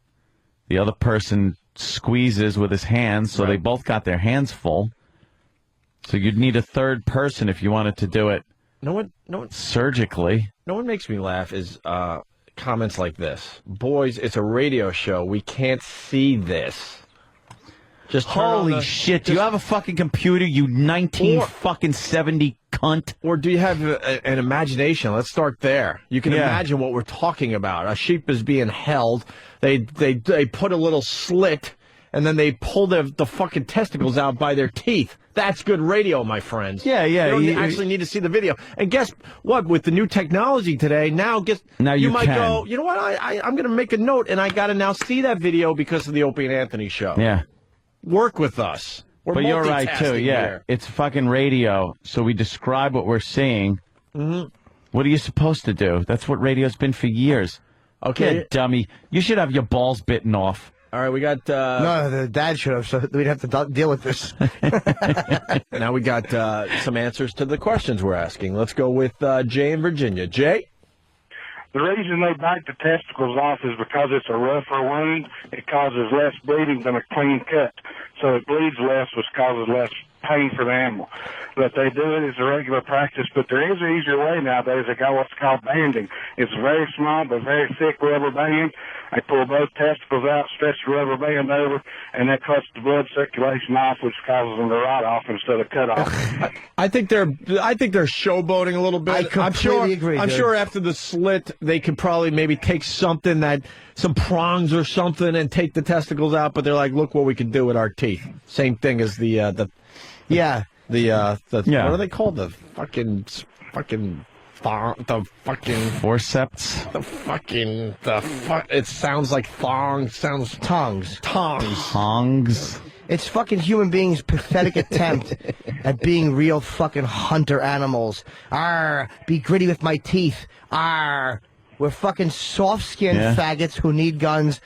the other person squeezes with his hands, so they both got their hands full. So you'd need a third person if you wanted to do it No one surgically. No one makes me laugh is comments like this. Boys, it's a radio show. We can't see this. Just turn on Holy the- shit, do just- you have a fucking computer, you 1970 cunt? Or do you have an imagination? Let's start there. You can imagine what we're talking about. A sheep is being held. They put a little slit, and then they pull the fucking testicles out by their teeth. That's good radio, my friends. Yeah. You don't actually need to see the video. And guess what? With the new technology today, now you might can. go, you know what? I'm going to make a note, and I got to now see that video because of the Opie and Anthony show. Yeah. Work with us. We're But you're right, too. multitasking Yeah. here. It's fucking radio, so we describe what we're seeing. Mhm. What are you supposed to do? That's what radio's been for years. Okay. Yeah, dummy. You should have your balls bitten off. All right, we got... No, the dad should have, so we'd have to deal with this. Now we got some answers to the questions we're asking. Let's go with Jay in Virginia. Jay? The reason they bite the testicles off is because it's a rougher wound. It causes less bleeding than a clean cut. So it bleeds less, which causes less pain for the animal. But they do it as a regular practice. But there is an easier way nowadays. They got what's called banding. It's a very small but very thick rubber band. They pull both testicles out, stretch the rubber band over, and that cuts the blood circulation off, which causes them to rot off instead of cut off. I think they're showboating a little bit. I completely agree, I'm dude. sure after the slit, they could probably maybe take some prongs or something, and take the testicles out. But they're like, look what we can do with our teeth. Same thing as the yeah. What are they called? The fucking forceps. It sounds like thong. Sounds tongues. Tongs. It's fucking human beings' pathetic attempt at being real fucking hunter animals. Arr, be gritty with my teeth. Arr. We're fucking soft-skinned faggots who need guns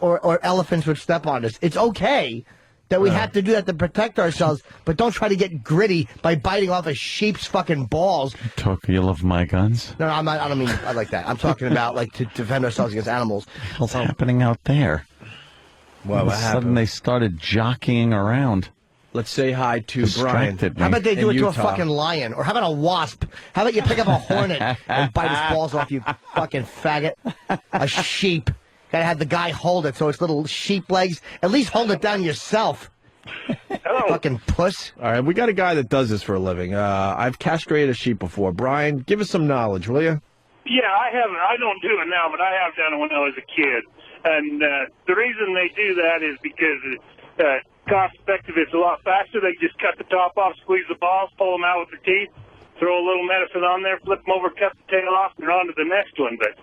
or elephants would step on us. It's okay that we have to do that to protect ourselves, but don't try to get gritty by biting off a sheep's fucking balls. Took you love my guns? No, I don't mean like that. I'm talking about like to defend ourselves against animals. What's happening out there? Well, All of a sudden they started jockeying around. Let's say hi to Brian. How about they do it to a Utah. fucking lion? Or how about a wasp? How about you pick up a hornet and bite its balls off, you fucking faggot? A sheep. Gotta have the guy hold it so its little sheep legs. At least hold it down yourself. Fucking puss. All right, we got a guy that does this for a living. I've castrated a sheep before. Brian, give us some knowledge, will you? Yeah, I haven't. I don't do it now, but I have done it when I was a kid. And the reason they do that is because it's cost effective. It's a lot faster. They just cut the top off, squeeze the balls, pull them out with their teeth, throw a little medicine on there, flip them over, cut the tail off, and they're on to the next one. But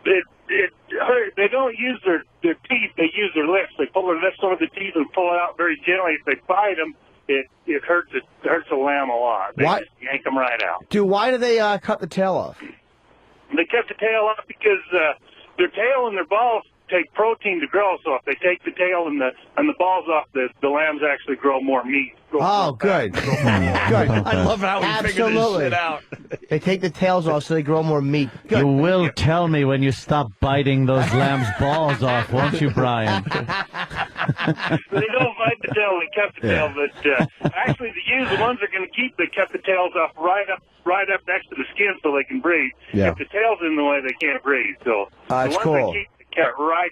they don't use their teeth. They use their lips. They pull their lips over the teeth and pull it out very gently. If they bite them, it hurts the lamb a lot. They just yank them right out. Why do they cut the tail off? They cut the tail off because their tail and their balls take protein to grow. So if they take the tail and the balls off, the lambs actually grow more meat. Good. Good. I love how we figured this shit out. They take the tails off so they grow more meat. Good. You will tell me when you stop biting those lamb's balls off, won't you, Brian? They don't bite the tail, they cut the tail, but actually the ones that are going to keep, they cut the tails off right up next to the skin so they can breathe. Yeah. If the tail's in the way, they can't breathe. So the That's ones cool. that keep, they cut right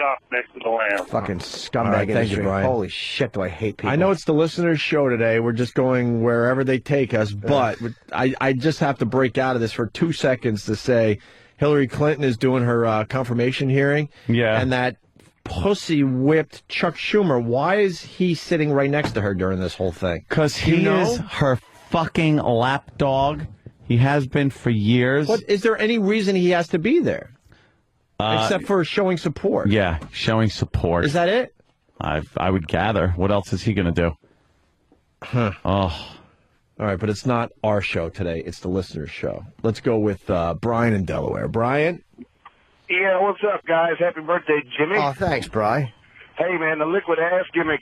off next to the lamb. Fucking scumbag All right, thank you, industry. Brian. Holy shit, do I hate people. I know it's the listeners' show today. We're just going wherever they take us, but I just have to break out of this for 2 seconds to say Hillary Clinton is doing her confirmation hearing. Yeah. And that pussy-whipped Chuck Schumer, why is he sitting right next to her during this whole thing? Because he is her fucking lapdog. He has been for years. What, is there any reason he has to be there? Except for showing support. Yeah, showing support. Is that it? I would gather. What else is he going to do? Huh. Oh. All right, but it's not our show today. It's the listeners' show. Let's go with Brian in Delaware. Brian? Yeah, what's up, guys? Happy birthday, Jimmy. Oh, thanks, Bri. Hey, man, the liquid ass gimmick,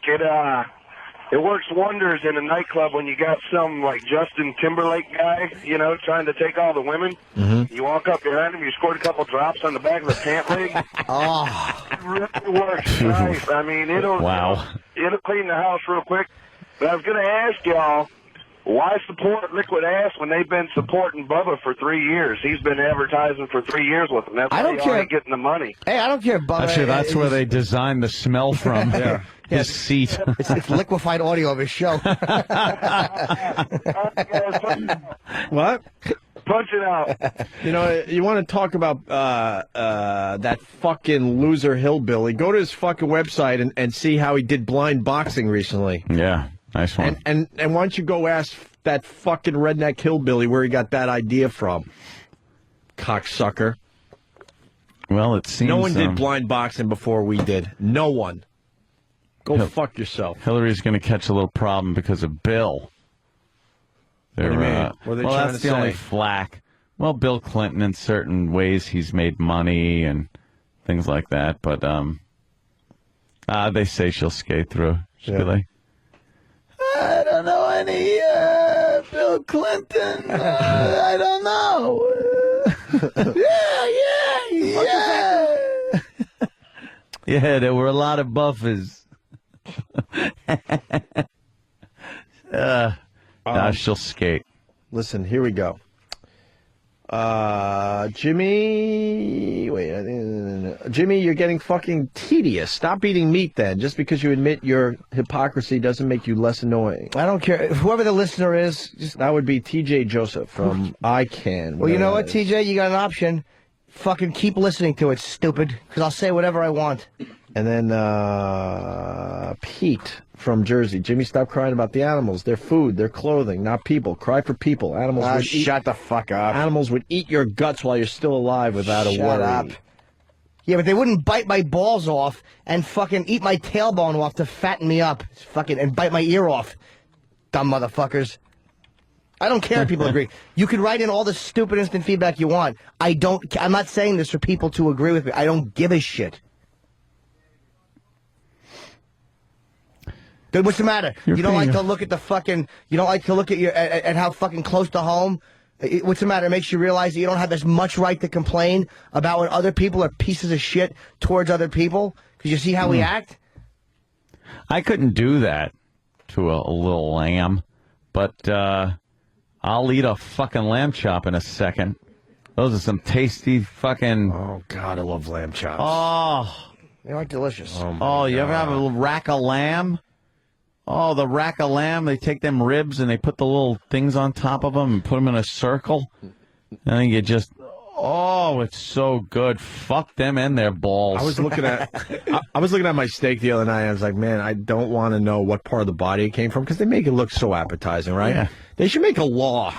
it works wonders in a nightclub when you got some, like, Justin Timberlake guy, trying to take all the women. Mm-hmm. You walk up behind him, you scored a couple drops on the back of the pant leg. It really works nice. I mean, it'll clean the house real quick. But I was going to ask y'all, why support Liquid Ass when they've been supporting Bubba for 3 years? He's been advertising for 3 years with them. That's why y'all ain't getting the money. Hey, I don't care, Bubba. Actually, that's where they designed the smell from. His seat. It's liquefied audio of his show. What? Punch it out. You want to talk about that fucking loser hillbilly? Go to his fucking website and see how he did blind boxing recently. Yeah, nice one. And why don't you go ask that fucking redneck hillbilly where he got that idea from? Cocksucker. Well, it seems no one did blind boxing before we did. No one. Go fuck yourself. Hillary's going to catch a little problem because of Bill. What do you mean? What are they trying that's to the only say? flack. Well, Bill Clinton, in certain ways, he's made money and things like that. But they say she'll skate through. She'll be like, I don't know any Bill Clinton. I don't know. Yeah. Yeah, there were a lot of buffers. Now she'll skate. Listen, here we go. Jimmy, Jimmy, you're getting fucking tedious. Stop eating meat then. Just because you admit your hypocrisy doesn't make you less annoying. I don't care. Whoever the listener is. That would be TJ Joseph from ICANN. Well, you know what, TJ? You got an option. Fucking keep listening to it, stupid. Because I'll say whatever I want. And then Pete from Jersey. Jimmy, stop crying about the animals. Their food, their clothing, not people. Cry for people. Animals would shut the fuck up. Animals would eat your guts while you're still alive without a worry. Shut up. Yeah, but they wouldn't bite my balls off and fucking eat my tailbone off to fatten me up. Fucking and bite my ear off. Dumb motherfuckers. I don't care if people agree. You can write in all the stupid instant feedback you want. I'm not saying this for people to agree with me. I don't give a shit. Dude, what's the matter? You don't like to look at the fucking... You don't like to look at at how fucking close to home... What's the matter? It makes you realize that you don't have as much right to complain about when other people are pieces of shit towards other people? Because you see how we act? I couldn't do that to a little lamb, but I'll eat a fucking lamb chop in a second. Those are some tasty fucking... Oh, God, I love lamb chops. Oh. They are delicious. Oh, you ever have a little rack of lamb? Oh, the rack of lamb, they take them ribs and they put the little things on top of them and put them in a circle. And then you just... Oh, it's so good. Fuck them and their balls. I was looking at my steak the other night. I was like, man, I don't want to know what part of the body it came from because they make it look so appetizing, right? Yeah. They should make a law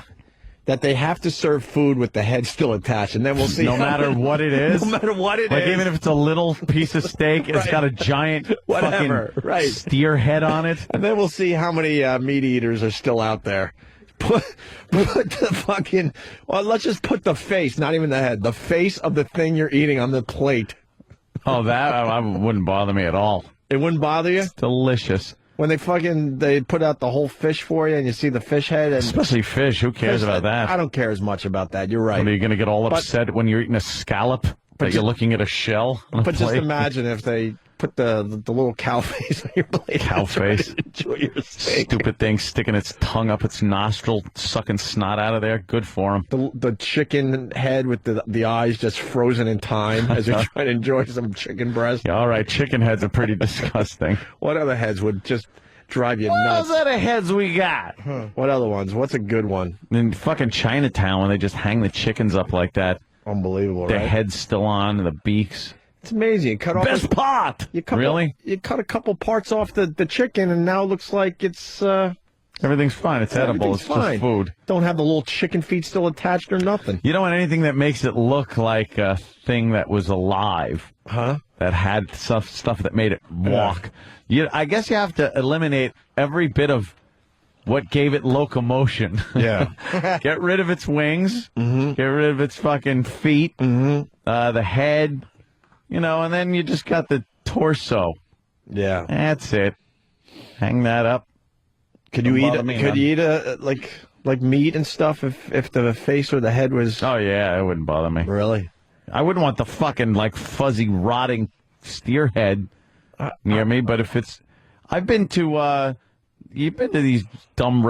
that they have to serve food with the head still attached, and then we'll see. No matter what it is? No matter what it is. Like, even if it's a little piece of steak, it's got a giant fucking steer head on it. And then we'll see how many meat eaters are still out there. Put the fucking... Well, let's just put the face, not even the head, the face of the thing you're eating on the plate. Oh, that I wouldn't bother me at all. It wouldn't bother you? It's delicious. When they put out the whole fish for you and you see the fish head. And especially fish. Who cares about that? I don't care as much about that. You're right. Are you going to get all upset when you're eating a scallop that you're looking at a shell on a But plate? just imagine if they put the little cow face on your plate. Cow face. Enjoy your steak. Stupid thing sticking its tongue up its nostril, sucking snot out of there. Good for him. The chicken head with the eyes just frozen in time as you're trying to enjoy some chicken breast. Yeah, all right, chicken heads are pretty disgusting. What other heads would just drive you What nuts? else other heads we got? What other ones? What's a good one? In fucking Chinatown, when they just hang the chickens up like that. Unbelievable, Their right? heads still on, the beaks. It's amazing. You cut off Best part! Really? You cut a couple parts off the chicken, and now it looks like it's... Everything's fine. It's edible. everything's It's fine. just food. Don't have the little chicken feet still attached or nothing. You don't want anything that makes it look like a thing that was alive. Huh? That had stuff that made it walk. I guess you have to eliminate every bit of what gave it locomotion. Yeah. Get rid of its wings. Mm-hmm. Get rid of its fucking feet. Mm-hmm. The head. And then you just got the torso. Yeah. That's it. Hang that up. Could you eat a like meat and stuff if the face or the head was... Oh, yeah, it wouldn't bother me. Really? I wouldn't want the fucking, fuzzy, rotting steer head near me, but if it's... I've been to, you've been to these dumb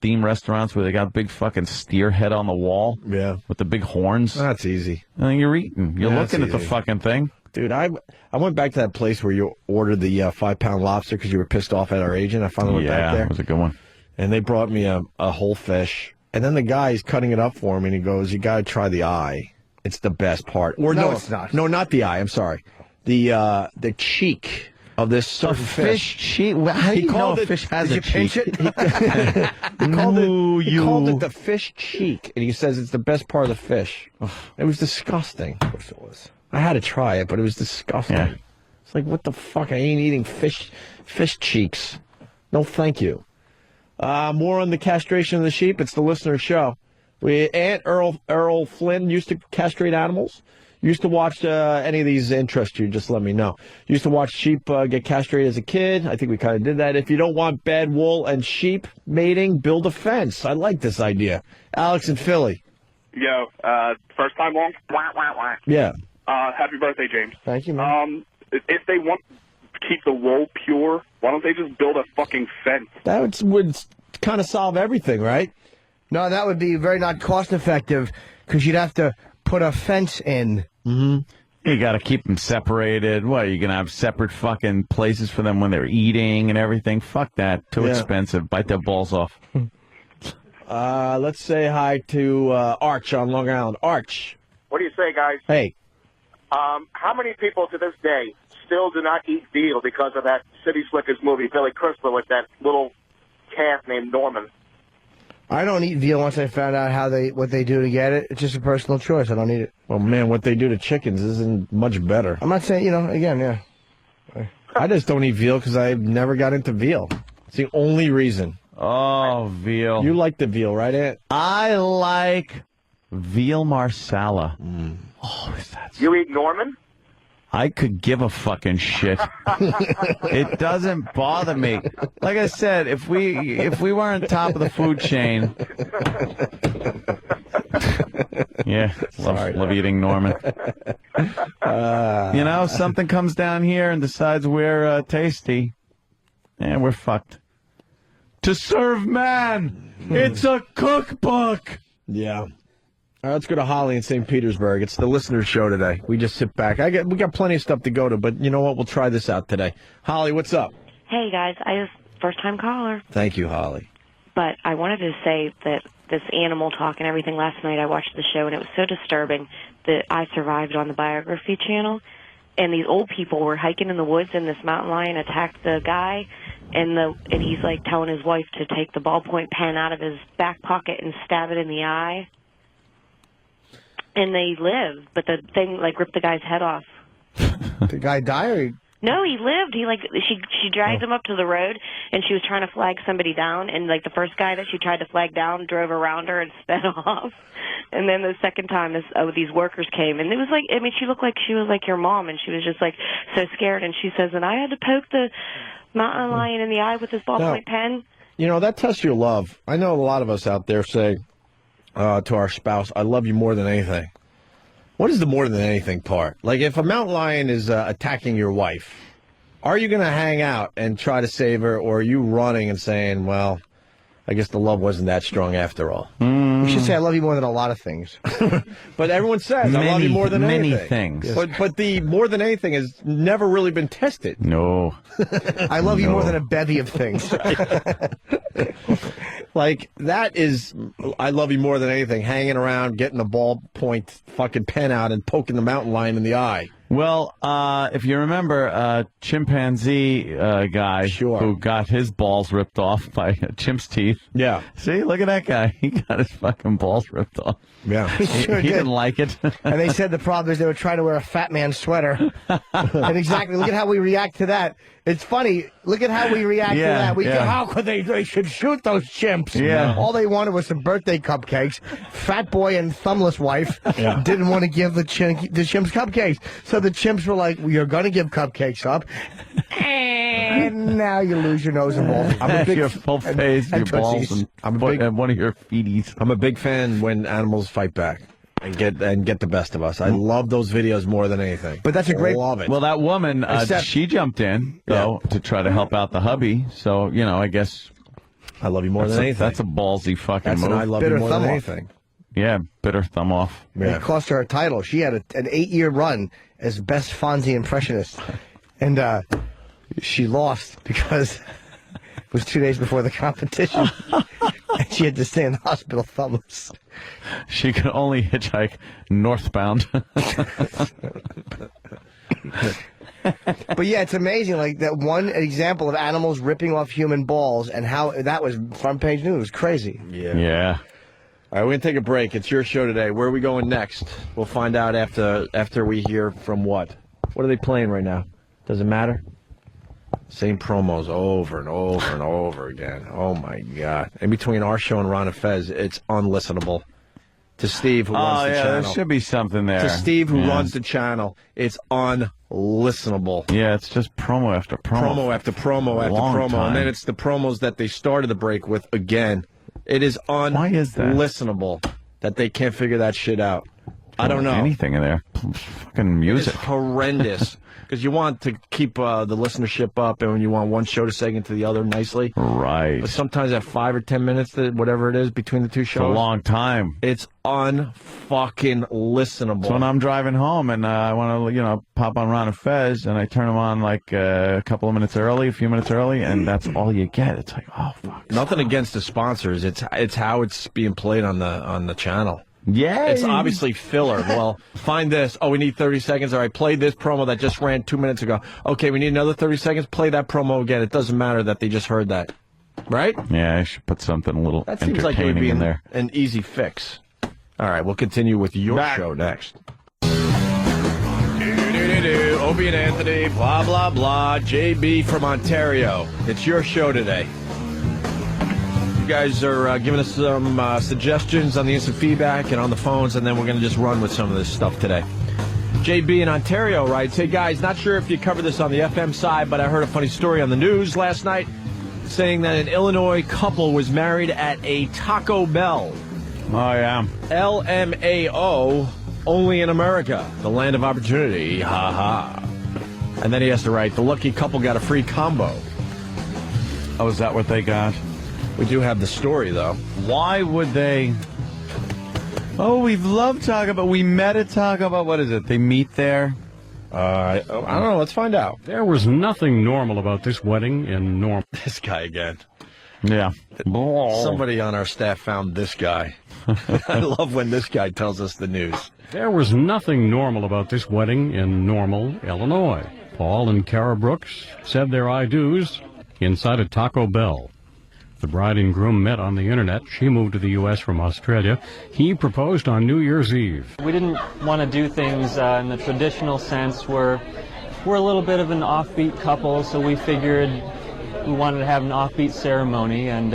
theme restaurants where they got a big fucking steer head on the wall? Yeah. With the big horns? That's easy. And then you're eating. You're looking at the fucking thing. Dude, I went back to that place where you ordered the 5-pound lobster because you were pissed off at our agent. I finally went back there. Yeah, it was a good one. And they brought me a whole fish. And then the guy's cutting it up for me, and he goes, you got to try the eye. It's the best part. Or No, it's not. No, not the eye. I'm sorry. The cheek of this certain fish cheek? How do you know a fish has a cheek? He called it the fish cheek, and he says it's the best part of the fish. It was disgusting. Of course it was. I had to try it, but it was disgusting. Yeah. It's like, what the fuck? I ain't eating fish cheeks. No, thank you. More on the castration of the sheep. It's the listener show. Aunt Earl Flynn used to castrate animals. Used to watch any of these interest you, just let me know. Used to watch sheep get castrated as a kid. I think we kind of did that. If you don't want bad wool and sheep mating, build a fence. I like this idea. Alex in Philly. Yo, first time on? Yeah. Happy birthday, James. Thank you, man. If they want to keep the wool pure, why don't they just build a fucking fence? That would kind of solve everything, right? No, that would be very not cost effective because you'd have to put a fence in. Mm-hmm. You got to keep them separated. What, are you going to have separate fucking places for them when they're eating and everything? Fuck that. Too expensive. Bite their balls off. Let's say hi to Arch on Long Island. Arch. What do you say, guys? Hey. How many people to this day still do not eat veal because of that City Slickers movie, Billy Crystal, with that little calf named Norman? I don't eat veal once I found out what they do to get it. It's just a personal choice. I don't eat it. Well, man, what they do to chickens isn't much better. I'm not saying, again, yeah. I just don't eat veal because I never got into veal. It's the only reason. Oh, veal. You like the veal, right, Ant? I like veal marsala. Oh, is that? You eat Norman? I could give a fucking shit. It doesn't bother me. Like I said, if we weren't top of the food chain, yeah, love eating Norman. Something comes down here and decides we're tasty, and we're fucked. To serve man, it's a cookbook. Yeah. All right, let's go to Holly in St. Petersburg. It's the listener show today. We just sit back. We got plenty of stuff to go to, but you know what? We'll try this out today. Holly, what's up? Hey, guys. I was first-time caller. Thank you, Holly. But I wanted to say that this animal talk and everything, last night I watched the show, and it was so disturbing that I survived on the Biography channel. And these old people were hiking in the woods, and this mountain lion attacked the guy, and he's, like, telling his wife to take the ballpoint pen out of his back pocket and stab it in the eye. And they lived, but the thing, like, ripped the guy's head off. The guy died? Or No, he lived. She dragged him up to the road, and she was trying to flag somebody down, and, like, the first guy that she tried to flag down drove around her and sped off. And then the second time, these workers came, and it was like, I mean, she looked like she was like your mom, and she was just, like, so scared. And she says, and I had to poke the mountain lion in the eye with this ballpoint pen. You know, that tests your love. I know a lot of us out there say to our spouse, I love you more than anything. What is the more than anything part? Like, if a mountain lion is attacking your wife, are you going to hang out and try to save her, or are you running and saying, well, I guess the love wasn't that strong after all? You should say I love you more than a lot of things. But everyone says I love you more than anything. Many things. Yes. But the more than anything has never really been tested. No. I love you more than a bevy of things. Like, that is, I love you more than anything, hanging around, getting the ballpoint fucking pen out and poking the mountain lion in the eye. Well, if you remember, chimpanzee guy who got his balls ripped off by a chimp's teeth. Yeah. See, look at that guy. He got his fucking balls ripped off. Yeah. He didn't like it. And they said the problem is they were trying to wear a fat man sweater. And exactly, look at how we react to that. It's funny. Look at how we react to that. We go, how could they should shoot those chimps. Yeah. All they wanted was some birthday cupcakes. Fat boy and thumbless wife didn't want to give the chimps cupcakes. So the chimps were like, well, you're going to give cupcakes up. And now you lose your nose and balls. I'm a big your full face, your balls, and one of your feeties. I'm a big fan when animals fight back and get the best of us. I love those videos more than anything. But that's a great. Love it. Well, that woman, she jumped in though to try to help out the hubby. So I guess I love you more than anything. That's a ballsy fucking move. I love you more than anything. Yeah, bitter thumb off. Yeah. It cost her a title. She had an 8-year run as best Fonzie impressionist, and she lost because it was 2 days before the competition, and she had to stay in the hospital thumbless. She could only hitchhike northbound. But yeah, it's amazing, like that one example of animals ripping off human balls and how that was front page news. Crazy. Yeah. All right, we're going to take a break. It's your show today. Where are we going next? We'll find out after we hear from what? What are they playing right now? Does it matter? Same promos over and over and over again. Oh, my God. In between our show and Ron and Fez, it's unlistenable. To Steve, who runs the channel. There should be something there. To Steve, who runs the channel, it's unlistenable. Yeah, it's just promo after promo. Promo after promo after promo. Time. And then it's the promos that they started the break with again. It is unlistenable that they can't figure that shit out. I don't know. Anything in there. Fucking music. It's horrendous. Because you want to keep the listenership up, and you want one show to seg into the other nicely. Right. But sometimes at 5 or 10 minutes, whatever it is, between the two shows. It's a long time. It's unfucking listenable. So when I'm driving home and I want to, pop on Ron and Fez, and I turn them on like a few minutes early, and that's all you get. It's like, oh, fuck. Nothing against the sponsors. It's how it's being played on the channel. Yeah. It's obviously filler. Well, find this. Oh, we need 30 seconds. All right, play this promo that just ran 2 minutes ago. Okay, we need another 30 seconds. Play that promo again. It doesn't matter that they just heard that. Right? Yeah, I should put something a little that seems like it would be in there. An easy fix. All right, we'll continue with your show next. Opie and Anthony, blah, blah, blah. JB from Ontario. It's your show today. guys are giving us some suggestions on the instant feedback and on the phones, and then we're going to just run with some of this stuff today. JB in Ontario writes, hey, guys, not sure if you covered this on the FM side, but I heard a funny story on the news last night saying that an Illinois couple was married at a Taco Bell. Oh, yeah. LMAO, only in America, the land of opportunity. Ha ha. And then he has to write, the lucky couple got a free combo. Oh, is that what they got? We do have the story, though. Why would they? Oh, we've loved Taco Bell. We met at Taco Bell. What is it? They meet there? I don't know. Let's find out. There was nothing normal about this wedding in Norm. This guy again. Yeah. Somebody on our staff found this guy. I love when this guy tells us the news. There was nothing normal about this wedding in Normal, Illinois. Paul and Kara Brooks said their I do's inside a Taco Bell. The bride and groom met on the internet. She moved to the U.S. from Australia. He proposed on New Year's Eve. We didn't want to do things in the traditional sense. We're a little bit of an offbeat couple, so we figured we wanted to have an offbeat ceremony, and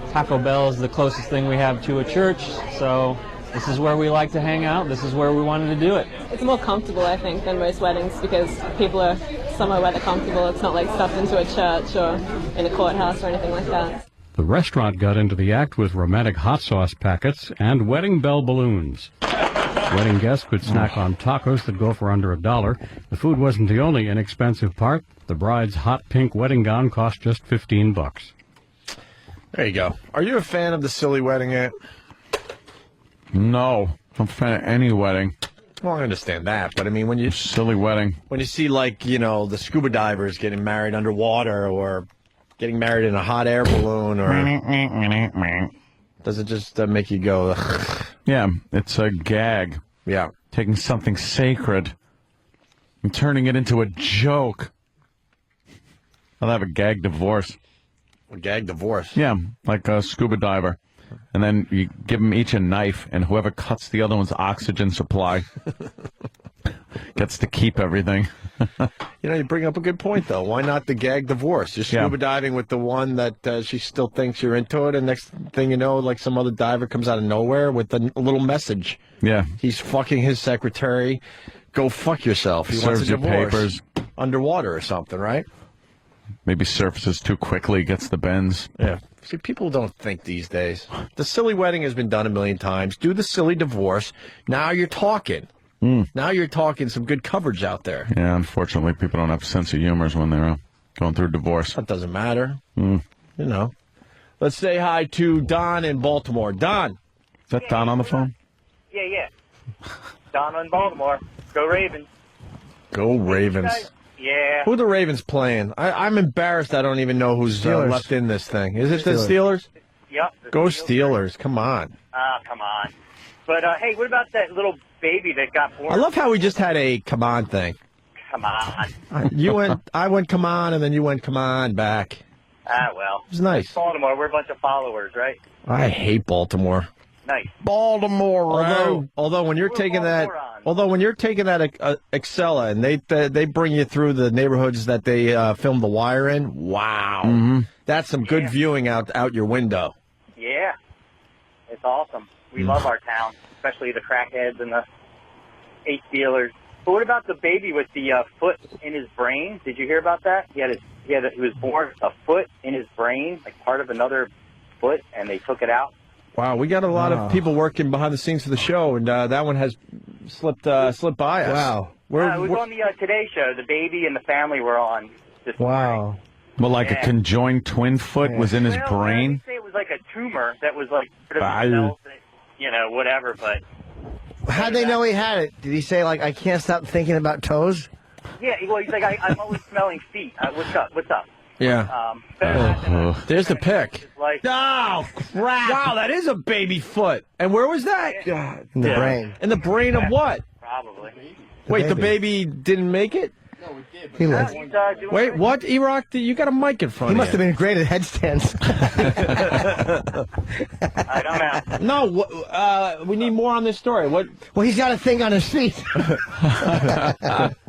Taco Bell is the closest thing we have to a church, so this is where we like to hang out. This is where we wanted to do it. It's more comfortable, I think, than most weddings because people are somewhere where they're comfortable. It's not like stuffed into a church or in a courthouse or anything like that. The restaurant got into the act with romantic hot sauce packets and wedding bell balloons. Wedding guests could snack on tacos that go for under $1. The food wasn't the only inexpensive part. The bride's hot pink wedding gown cost just $15. There you go. Are you a fan of the silly wedding, Ant? No. I'm a fan of any wedding. Well, I understand that, but I mean, when you silly wedding, when you see like the scuba divers getting married underwater or getting married in a hot air balloon, or does it just make you go? Ugh? Yeah, it's a gag. Yeah, taking something sacred and turning it into a joke. I'll have a gag divorce. A gag divorce? Yeah, like a scuba diver. And then you give them each a knife, and whoever cuts the other one's oxygen supply gets to keep everything. You bring up a good point, though. Why not the gag divorce? You're scuba diving with the one that she still thinks you're into it, and next thing you know, like some other diver comes out of nowhere with a little message. Yeah. He's fucking his secretary. Go fuck yourself. He serves wants a your divorce. papers. Underwater or something, right? Maybe surfaces too quickly, gets the bends. Yeah. See, people don't think these days. The silly wedding has been done a million times. Do the silly divorce. Now you're talking. Now you're talking some good coverage out there. Yeah, unfortunately, people don't have a sense of humor when they're going through divorce. That doesn't matter. Let's say hi to Don in Baltimore. Don. Is that Don on the phone? Yeah. Don in Baltimore. Go Ravens. Go Ravens. Yeah. Who are the Ravens playing? I'm embarrassed I don't even know who's left in this thing. Is it the Steelers? Yep. Go Steelers. Come on. Come on. But, hey, what about that little baby that got born? I love how we just had a come on thing. Come on. I went come on, and then you went come on back. Well. It was nice. Baltimore, we're a bunch of followers, right? I hate Baltimore. Nice. Baltimore. Although when you're taking that Excella and they bring you through the neighborhoods that they filmed The Wire in, wow, that's some good viewing out your window. Yeah, it's awesome. We love our town, especially the crackheads and the 8 Steelers. But what about the baby with the foot in his brain? Did you hear about that? He was born with a foot in his brain, like part of another foot, and they took it out. Wow, we got a lot of people working behind the scenes of the show, and that one has slipped by us. Wow. It was on the Today Show. The baby and the family were on this morning. Well, like a conjoined twin foot was in his brain? They say it was like a tumor that was like, whatever, but... How'd they know he had it? Did he say, like, I can't stop thinking about toes? Yeah, well, he's like, I'm always smelling feet. What's up? Yeah. There's the pic. Oh, crap. Wow, that is a baby foot. And where was that? In the brain. In the brain of what? Probably. Wait, the baby didn't make it? No, we did. He lived. Wait, what, E-Rock? You got a mic in front of you. He must have been great at headstands. I don't know. No, we need more on this story. What? Well, he's got a thing on his feet.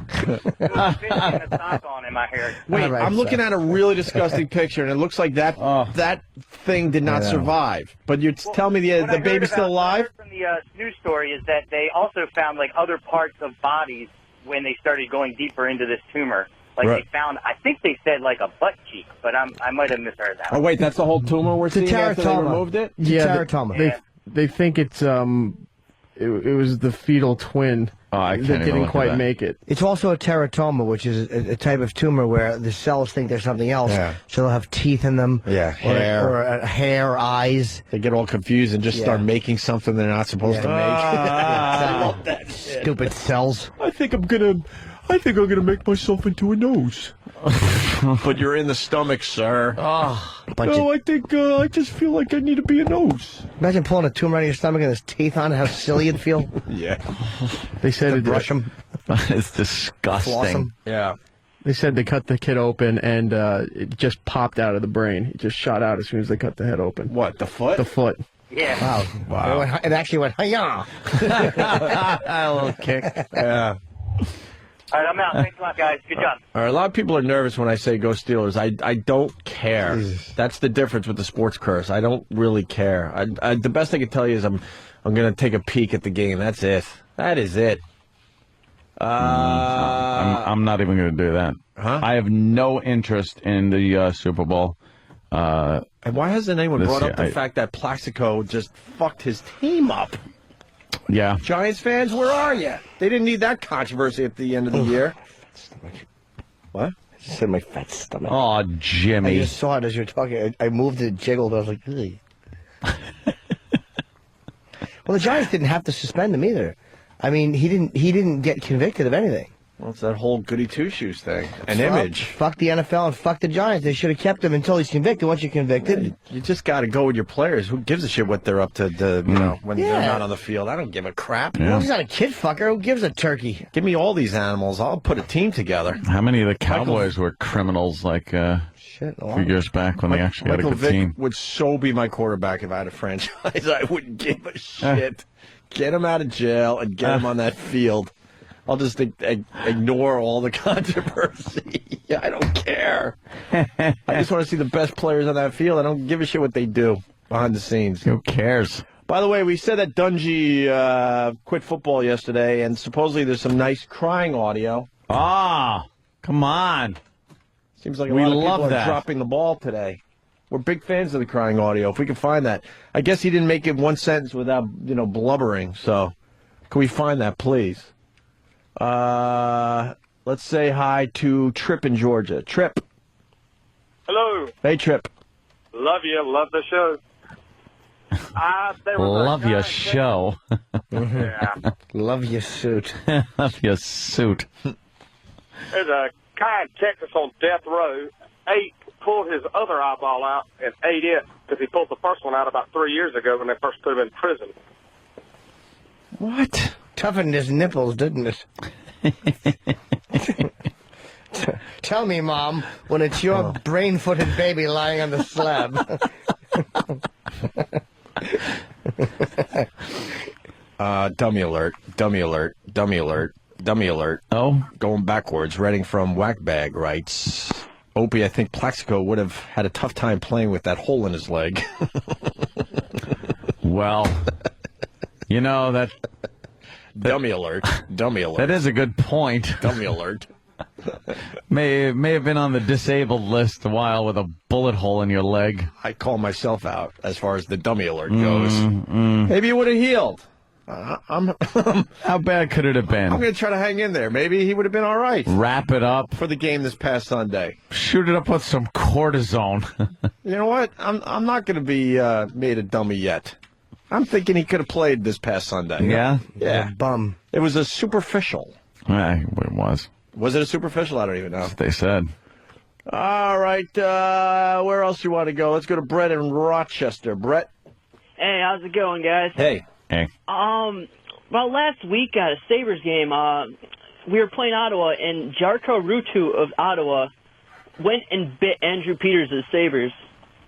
on him, I heard. Wait, All right, I'm looking at a really disgusting picture, and it looks like that thing did not I know. survive. But you're telling me What I the heard baby's still about- alive? What I heard from the news story is that they also found like other parts of bodies when they started going deeper into this tumor. Like Right. they found, I think they said like a butt cheek, but I might have misheard that. Oh, wait, that's the whole tumor we're It's a seeing after they teratoma. removed it? Yeah, teratoma. they think it's it was the fetal twin I can't that even didn't look at quite that. make it. It's also a teratoma, which is a type of tumor where the cells think there's something else. Yeah. So they'll have teeth in them. Yeah, hair. Or hair, eyes. They get all confused and just Yeah. start making something they're not supposed to make. I love that shit. Stupid cells. I think I'm gonna make myself into a nose. But you're in the stomach, sir. I just feel like I need to be a nose. Imagine pulling a tumor out of your stomach and there's teeth on it, how silly it'd feel. Yeah. They said To it, brush them, It's floss disgusting. them. Yeah. They said they cut the kid open and it just popped out of the brain. It just shot out as soon as they cut the head open. What, the foot? The foot. Yeah. Wow. It actually went, hi-yah. A little kick. Yeah. All right, I'm out. Thanks a lot, guys. Good job. All right, a lot of people are nervous when I say go Steelers. I don't care. That's the difference with the sports curse. I don't really care. The best I can tell you is I'm going to take a peek at the game. That's it. That is it. I'm not even going to do that. Huh? I have no interest in the Super Bowl. And why hasn't anyone This brought up year, the fact that Plaxico just fucked his team up? Yeah. Giants fans, where are you? They didn't need that controversy at the end of the year. What? I just said my fat stomach. Oh, I Jimmy. just saw it as you were talking. I moved it, jiggled. I was like, ugh. Well, the Giants didn't have to suspend him either. I mean, he didn't get convicted of anything. Well, it's that whole goody two-shoes thing. An image. Fuck the NFL and fuck the Giants. They should have kept him until he's convicted. Once you're convicted, You just got to go with your players. Who gives a shit what they're up to, when Yeah. they're not on the field? I don't give a crap. well, he's not a kid fucker. Who gives a turkey? Give me all these animals. I'll put a team together. How many of the Cowboys were criminals like Shit, a a lot. few years back when they actually had a Michael good Vick team? would so be my quarterback if I had a franchise. I wouldn't give a shit. Get him out of jail and get him on that field. I'll just ignore all the controversy. I don't care. I just want to see the best players on that field. I don't give a shit what they do behind the scenes. Who cares? By the way, we said that Dungy quit football yesterday, and supposedly there's some nice crying audio. Ah, come on. Seems like a We lot of love people are that. dropping the ball today. We're big fans of the crying audio. If we can find that. I guess he didn't make it one sentence without, blubbering. So, can we find that, please? Let's say hi to Trip in Georgia. Trip. Hello. Hey, Trip. Love you. Love the show. There was a Love guy your in show. Yeah. Love your suit. Love your suit. There's a guy in Texas on death row. Pulled his other eyeball out and ate it because he pulled the first one out about 3 years ago when they first put him in prison. What? Toughened his nipples, didn't it? Tell me, Mom, when it's your brain-footed baby lying on the slab. Dummy alert. Dummy alert. Dummy alert. Dummy alert. Oh? Going backwards. Reading from Whackbag writes, Opie, I think Plaxico would have had a tough time playing with that hole in his leg. Well, that... Dummy alert. Dummy alert. That is a good point. Dummy alert. May have been on the disabled list a while with a bullet hole in your leg. I call myself out as far as the dummy alert goes. Mm. Maybe it would have healed. How bad could it have been? I'm going to try to hang in there. Maybe he would have been all right. Wrap it up. For the game this past Sunday. Shoot it up with some cortisone. You know what? I'm not going to be made a dummy yet. I'm thinking he could have played this past Sunday. Yeah? Yeah. Bum. It was a superficial. Yeah, it was. Was it a superficial? I don't even know. That's what they said. All right. Where else do you want to go? Let's go to Brett in Rochester. Brett? Hey, how's it going, guys? Hey. Hey. About last week at a Sabres game, we were playing Ottawa, and Jarko Ruutu of Ottawa went and bit Andrew Peters of the Sabres.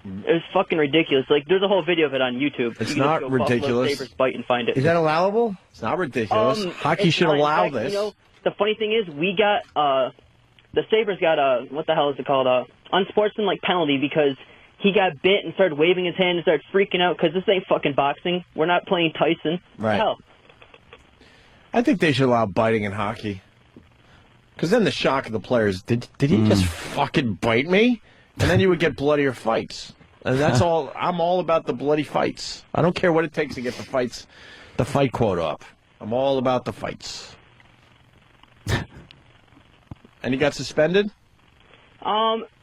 It was fucking ridiculous. Like, there's a whole video of it on YouTube. It's you can not just go ridiculous. Buffalo Sabres bite and find it. Is that allowable? It's not ridiculous. Hockey it's should not. In allow fact, this. the funny thing is, we got the Sabres got a what the hell is it called? Unsportsmanlike penalty because he got bit and started waving his hand and started freaking out because this ain't fucking boxing. We're not playing Tyson. Right. Hell. I think they should allow biting in hockey. Because then the shock of the players, did he just fucking bite me? And then you would get bloodier fights. And that's all. I'm all about the bloody fights. I don't care what it takes to get the fight quota up. I'm all about the fights. And he got suspended?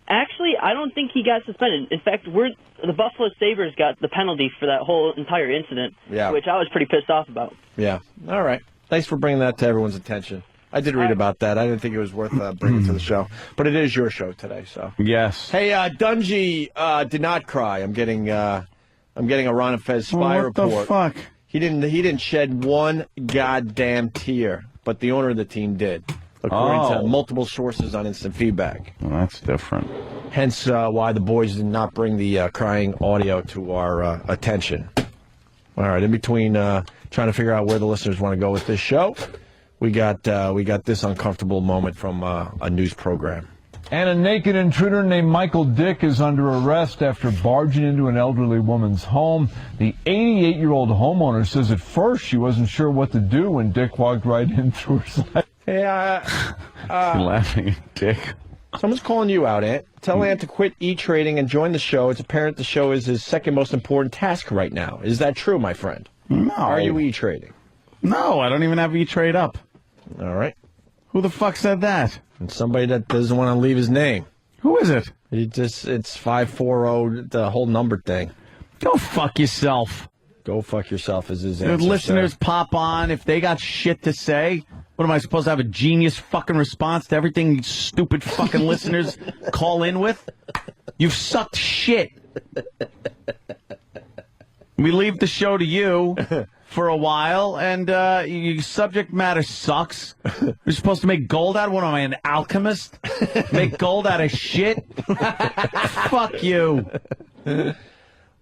Actually, I don't think he got suspended. In fact, the Buffalo Sabres got the penalty for that whole entire incident, which I was pretty pissed off about. Yeah. All right. Thanks for bringing that to everyone's attention. I did read about that. I didn't think it was worth bringing to the show. But it is your show today, so. Yes. Hey, Dungy did not cry. I'm getting a Ron and Fez spy report. What the fuck? He didn't shed one goddamn tear, but the owner of the team did, according to multiple sources on instant feedback. Well, that's different. Hence why the boys did not bring the crying audio to our attention. All right, in between trying to figure out where the listeners want to go with this show, we got this uncomfortable moment from a news program. And a naked intruder named Michael Dick is under arrest after barging into an elderly woman's home. The 88-year-old homeowner says at first she wasn't sure what to do when Dick walked right in through her side. Hey, laughing at Dick. Someone's calling you out, Ant. Tell Ant to quit e-trading and join the show. It's apparent the show is his second most important task right now. Is that true, my friend? No. Are you e-trading? No, I don't even have E-Trade up. All right. Who the fuck said that? And somebody that doesn't want to leave his name. Who is it? It's 540, the whole number thing. Go fuck yourself. Go fuck yourself is his The answer. listeners sir. pop on. If they got shit to say, what am I supposed to have a genius fucking response to everything you stupid fucking listeners call in with? You've sucked shit. We leave the show to you for a while, and your subject matter sucks. You're supposed to make gold out of what? Am I an alchemist? Make gold out of shit? Fuck you. You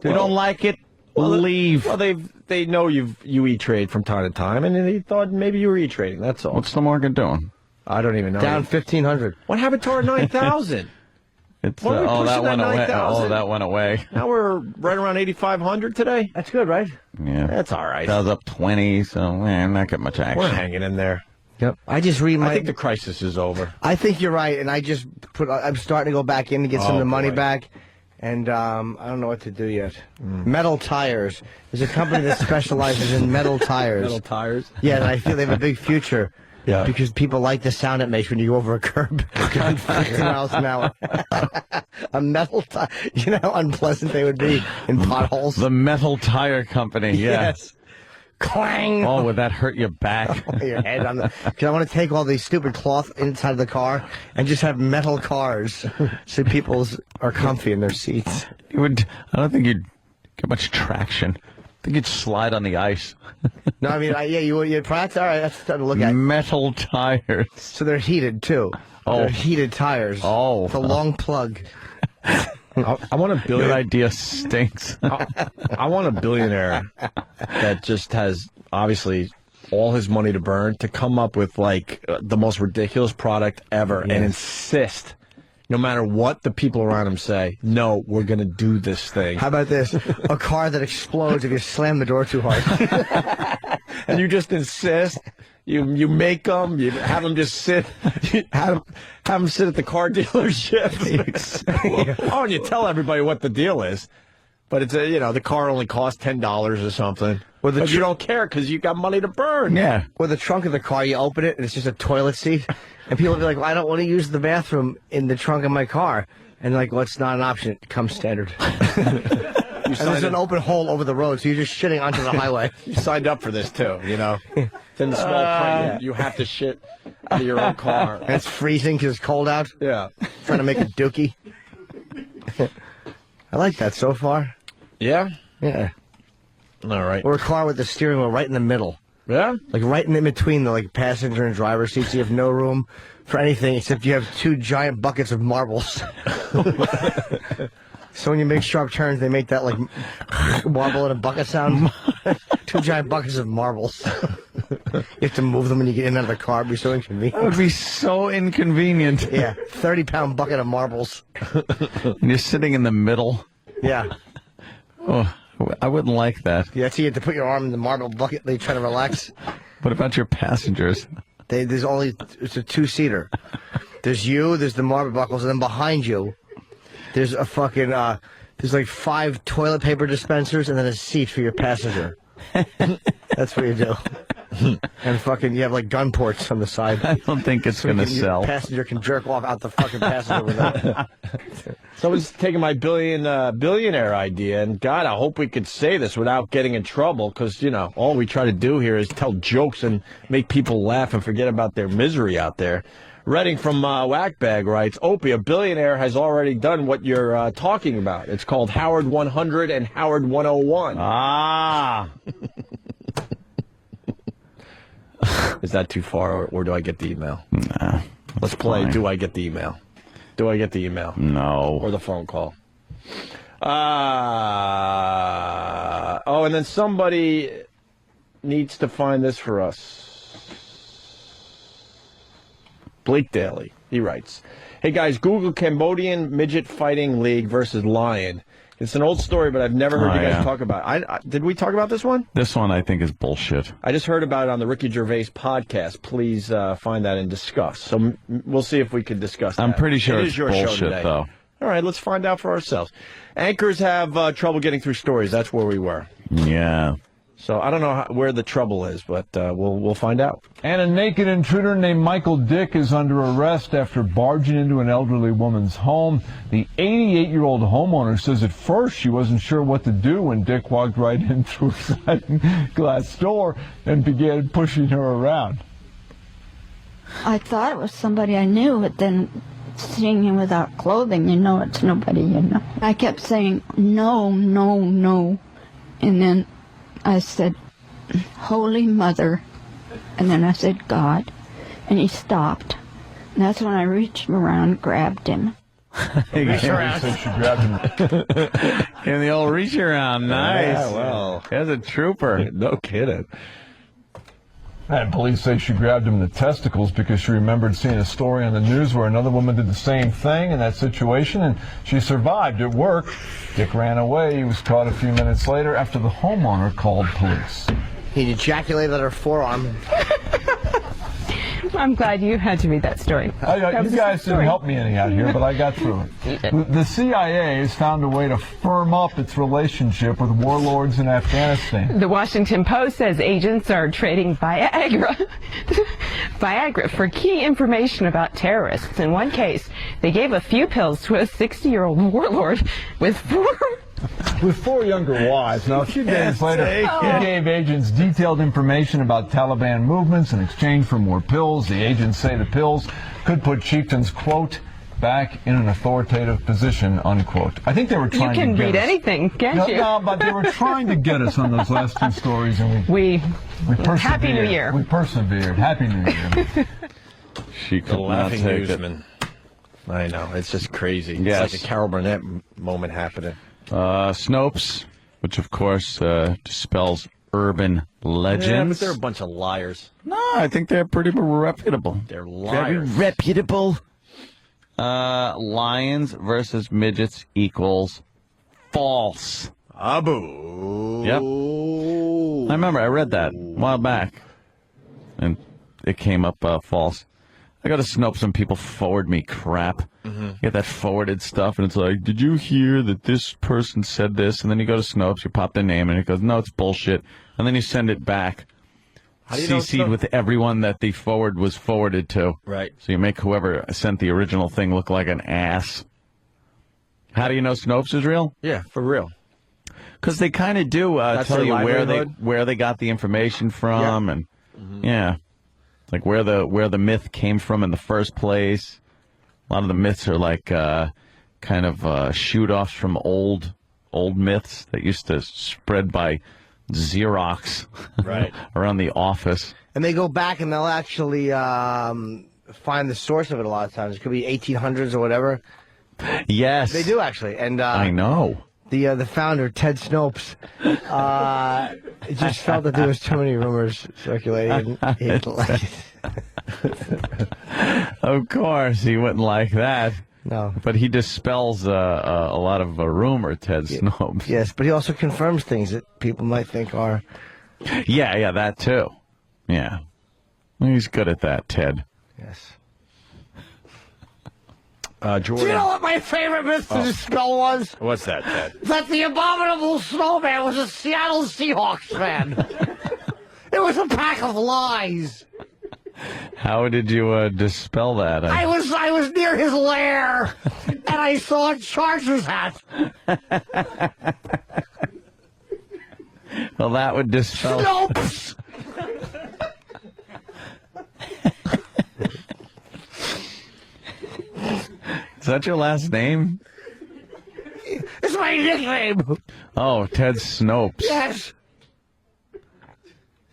don't like it? Leave. Well, they know you e-trade from time to time, and they thought maybe you were e-trading. That's all. What's the market doing? I don't even know. Down 1,500. What happened to our 9,000? It's Why are we pushing that went away. 9,000? Oh, that went away. Now we're right around 8,500 today. That's good, right? Yeah, That's all right. that was up 20, so not got much action. We're hanging in there. Yep. I just read my. I think the crisis is over. I think you're right, and I'm starting to go back in to get some of the money back, and I don't know what to do yet. Metal Tires. There's a company that specializes in metal tires. Metal tires? Yeah, and I feel they have a big future. Yeah. Because people like the sound it makes when you go over a curb going 50 miles an hour. A metal tire. You know how unpleasant they would be in potholes? The Metal Tire Company, yeah. Yes. Clang! Oh, would that hurt your back? Your head on the. Because I want to take all these stupid cloth inside of the car and just have metal cars so people are comfy in their seats. I don't think you'd get much traction. I think you'd slide on the ice. No, I mean, you'd practice. All right, that's something to look at. Metal tires. So they're heated too. Oh. They're heated tires. Oh. The long plug. I want a billion. Your idea stinks. I want a billionaire that just has obviously all his money to burn to come up with like the most ridiculous product ever and insist, no matter what the people around him say, no, we're going to do this thing. How about this? A car that explodes if you slam the door too hard. And you just insist. You make them. You have them just sit. Have them sit at the car dealership. Oh, and you tell everybody what the deal is. But it's the car only costs $10 or something. But you don't care because you got money to burn. Yeah. Or the trunk of the car, you open it and it's just a toilet seat, and people will be like, "Well, I don't want to use the bathroom in the trunk of my car," and like, "Well, it's not an option. It comes standard." And there's an open hole over the road, so you're just shitting onto the highway. You signed up for this too, It's in the small print. You have to shit out of your own car. And it's freezing because it's cold out. Yeah. Trying to make a dookie. I like that so far. Yeah? Yeah. All right. Or a car with the steering wheel right in the middle. Yeah? Like right in between the passenger and driver seats. You have no room for anything except you have two giant buckets of marbles. So when you make sharp turns, they make that marble in a bucket sound. Two giant buckets of marbles. You have to move them when you get in and out of the car. It'd be so inconvenient. That would be so inconvenient. Yeah, 30-pound bucket of marbles. And you're sitting in the middle. Yeah. Oh, I wouldn't like that. Yeah, so you have to put your arm in the marble bucket. They try to relax. What about your passengers? It's a two-seater. There's you, there's the marble buckles, and then behind you, there's a fucking, there's like 5 toilet paper dispensers and then a seat for your passenger. That's what you do. And fucking, you have like gun ports on the side. I don't think it's going to sell. Your passenger can jerk off out the fucking passenger window. Someone's taking my billionaire idea, and God, I hope we could say this without getting in trouble, because, you know, all we try to do here is tell jokes and make people laugh and forget about their misery out there. Redding from Whackbag writes, Opie, a billionaire has already done what you're talking about. It's called Howard 100 and Howard 101. Ah. Is that too far, or do I get the email? Nah. Let's play. Fine. Do I get the email? Do I get the email? No. Or the phone call? And then somebody needs to find this for us. Blake Daly, he writes, hey guys, Google Cambodian Midget Fighting League versus Lion. It's an old story, but I've never heard you guys talk about it. Did we talk about this one? This one I think is bullshit. I just heard about it on the Ricky Gervais podcast. Please find that and discuss. So we'll see if we can discuss that. I'm pretty sure It it's is your show bullshit, today. though. All right, let's find out for ourselves. Anchors have trouble getting through stories. That's where we were. Yeah. So I don't know where the trouble is, but we'll find out. And a naked intruder named Michael Dick is under arrest after barging into an elderly woman's home. The 88-year-old homeowner says at first she wasn't sure what to do when Dick walked right in through a sliding glass door and began pushing her around. I thought it was somebody I knew, but then seeing him without clothing, you know it's nobody you know. I kept saying, no, no, no. And then I said, Holy Mother. And then I said, God. And he stopped. And that's when I reached around and grabbed him. Reach around. And the old reach around. Nice. Yeah, well. That's a trooper. No kidding. And police say she grabbed him in the testicles because she remembered seeing a story on the news where another woman did the same thing in that situation, and she survived. It worked. Dick ran away. He was caught a few minutes later after the homeowner called police. He ejaculated at her forearm. I'm glad you had to read that story. You guys didn't help me any out here, but I got through it. The CIA has found a way to firm up its relationship with warlords in Afghanistan. The Washington Post says agents are trading Viagra for key information about terrorists. In one case, they gave a few pills to a 60-year-old warlord with 4 younger wives. Now, a few days later, he gave agents detailed information about Taliban movements in exchange for more pills. The agents say the pills could put chieftains, quote, back in an authoritative position, unquote. I think they were trying to get us. You can read anything, can't you? No, but they were trying to get us on those last 2 stories, and we persevered. Happy New Year. We persevered. Happy New Year. She could The laughing not take newsman. I know. It's just crazy. Yes. It's like a Carol Burnett moment happening. Snopes, which of course dispels urban legends. Yeah, but they're a bunch of liars. No, I think they're pretty reputable. They're liars. Very reputable. Lions versus midgets equals false. Abu. Yep. I remember I read that a while back, and it came up false. I go to Snopes and people forward me crap. Get that forwarded stuff, and it's like, did you hear that this person said this? And then you go to Snopes, you pop their name, and it goes, no, it's bullshit. And then you send it back, How do you know CC'd stuff? with everyone that the forward was forwarded to. Right. So you make whoever sent the original thing look like an ass. How do you know Snopes is real? Yeah, for real. Because they kind of do That's tell their you livelihood? where they got the information from, and yeah, like where the myth came from in the first place. A lot of the myths are like kind of shoot-offs from old myths that used to spread by Xerox Right. around the office. And they go back and they'll actually find the source of it a lot of times. It could be 1800s or whatever. Yes. They do, actually. And I know. the founder, Ted Snopes, just felt that there was too many rumors circulating. He didn't like it. Of course, he wouldn't like that. No. But he dispels a lot of rumor, Ted Snopes. Yes, but he also confirms things that people might think are... Yeah, that too. Yeah. He's good at that, Ted. Yes. Jordan. Do you know what my favorite myth to dispel was? What's that, Ted? That the abominable snowman was a Seattle Seahawks fan. It was a pack of lies. How did you dispel that? I was near his lair, and I saw a Chargers hat. Well, that would dispel... Snopes! Is that your last name? It's my nickname. Oh, Ted Snopes. Yes.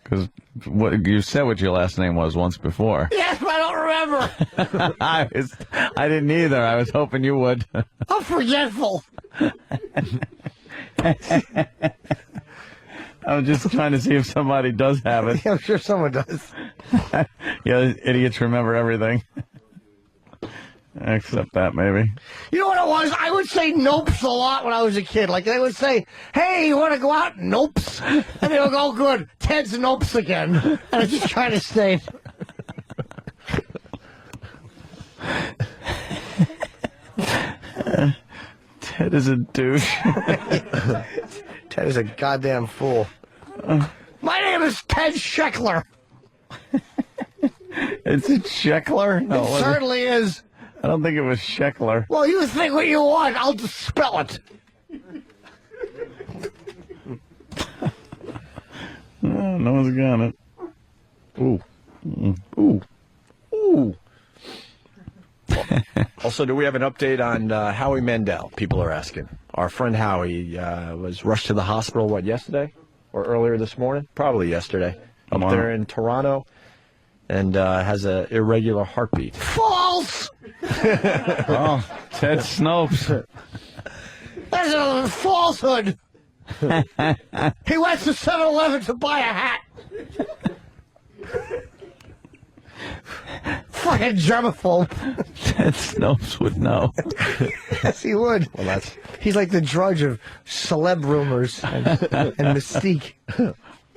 Because you said what your last name was once before. Yes, but I don't remember. I didn't either. I was hoping you would. I'm forgetful. I was just trying to see if somebody does have it. Yeah, I'm sure someone does. Yeah, idiots remember everything. Except that, maybe. You know what it was? I would say nopes a lot when I was a kid. Like, they would say, hey, you want to go out? Nopes. And they would go, oh, good. Ted's nopes again. And I was just trying to stay. Ted is a douche. Ted is a goddamn fool. My name is Ted Scheckler. It's a Scheckler? No, It certainly is. I don't think it was Scheckler. Well, you think what you want. I'll just spell it. No one's got it. Ooh. Ooh. Ooh. Also, do we have an update on Howie Mandel? People are asking. Our friend Howie was rushed to the hospital, yesterday? Or earlier this morning? Probably yesterday. Up there in Toronto. And has an irregular heartbeat. False! Oh, Ted Snopes. That's a falsehood. He went to 7-Eleven to buy a hat. Fucking germaphobe. Ted Snopes would know. Yes, he would. Well, he's like the Drudge of celeb rumors and mystique.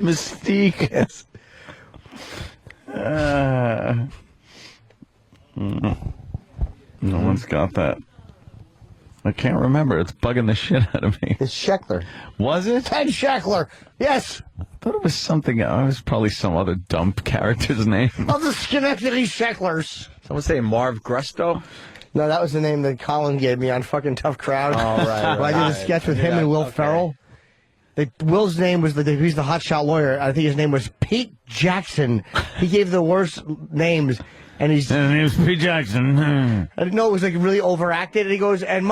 Mystique. Yes. No one's got that. I can't remember. It's bugging the shit out of me. It's Scheckler. Was it? Ted Scheckler. Yes. I thought it was something. It was probably some other dumb character's name. Of the Schenectady Schecklers. Someone say Marv Gresto? No, that was the name that Colin gave me on fucking Tough Crowd. Oh, right. When I did a sketch with him and Will Ferrell. Will's name was he's the hotshot lawyer. I think his name was Pete Jackson. He gave the worst names, and his name's Pete Jackson. I didn't know it was like really overacted. And he goes, and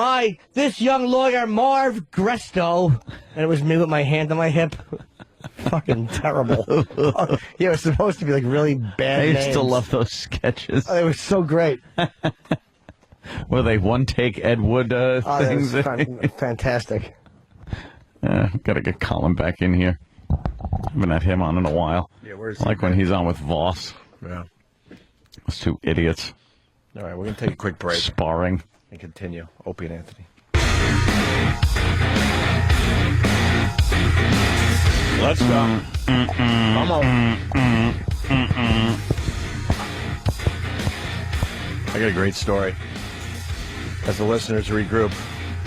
this young lawyer Marv Gresto, and it was me with my hand on my hip. Fucking terrible. Yeah, it was supposed to be like really bad. I used names. to love those sketches. Oh, they were so great. Were they one-take Ed Wood things? Fantastic. Gotta get Colin back in here. Haven't had him on in a while. Yeah, where's like when he's on with Voss. Yeah. Those two idiots. All right, we're going to take a quick break. Sparring. And continue. Opie and Anthony. Let's go. Come on. I got a great story. As the listeners regroup.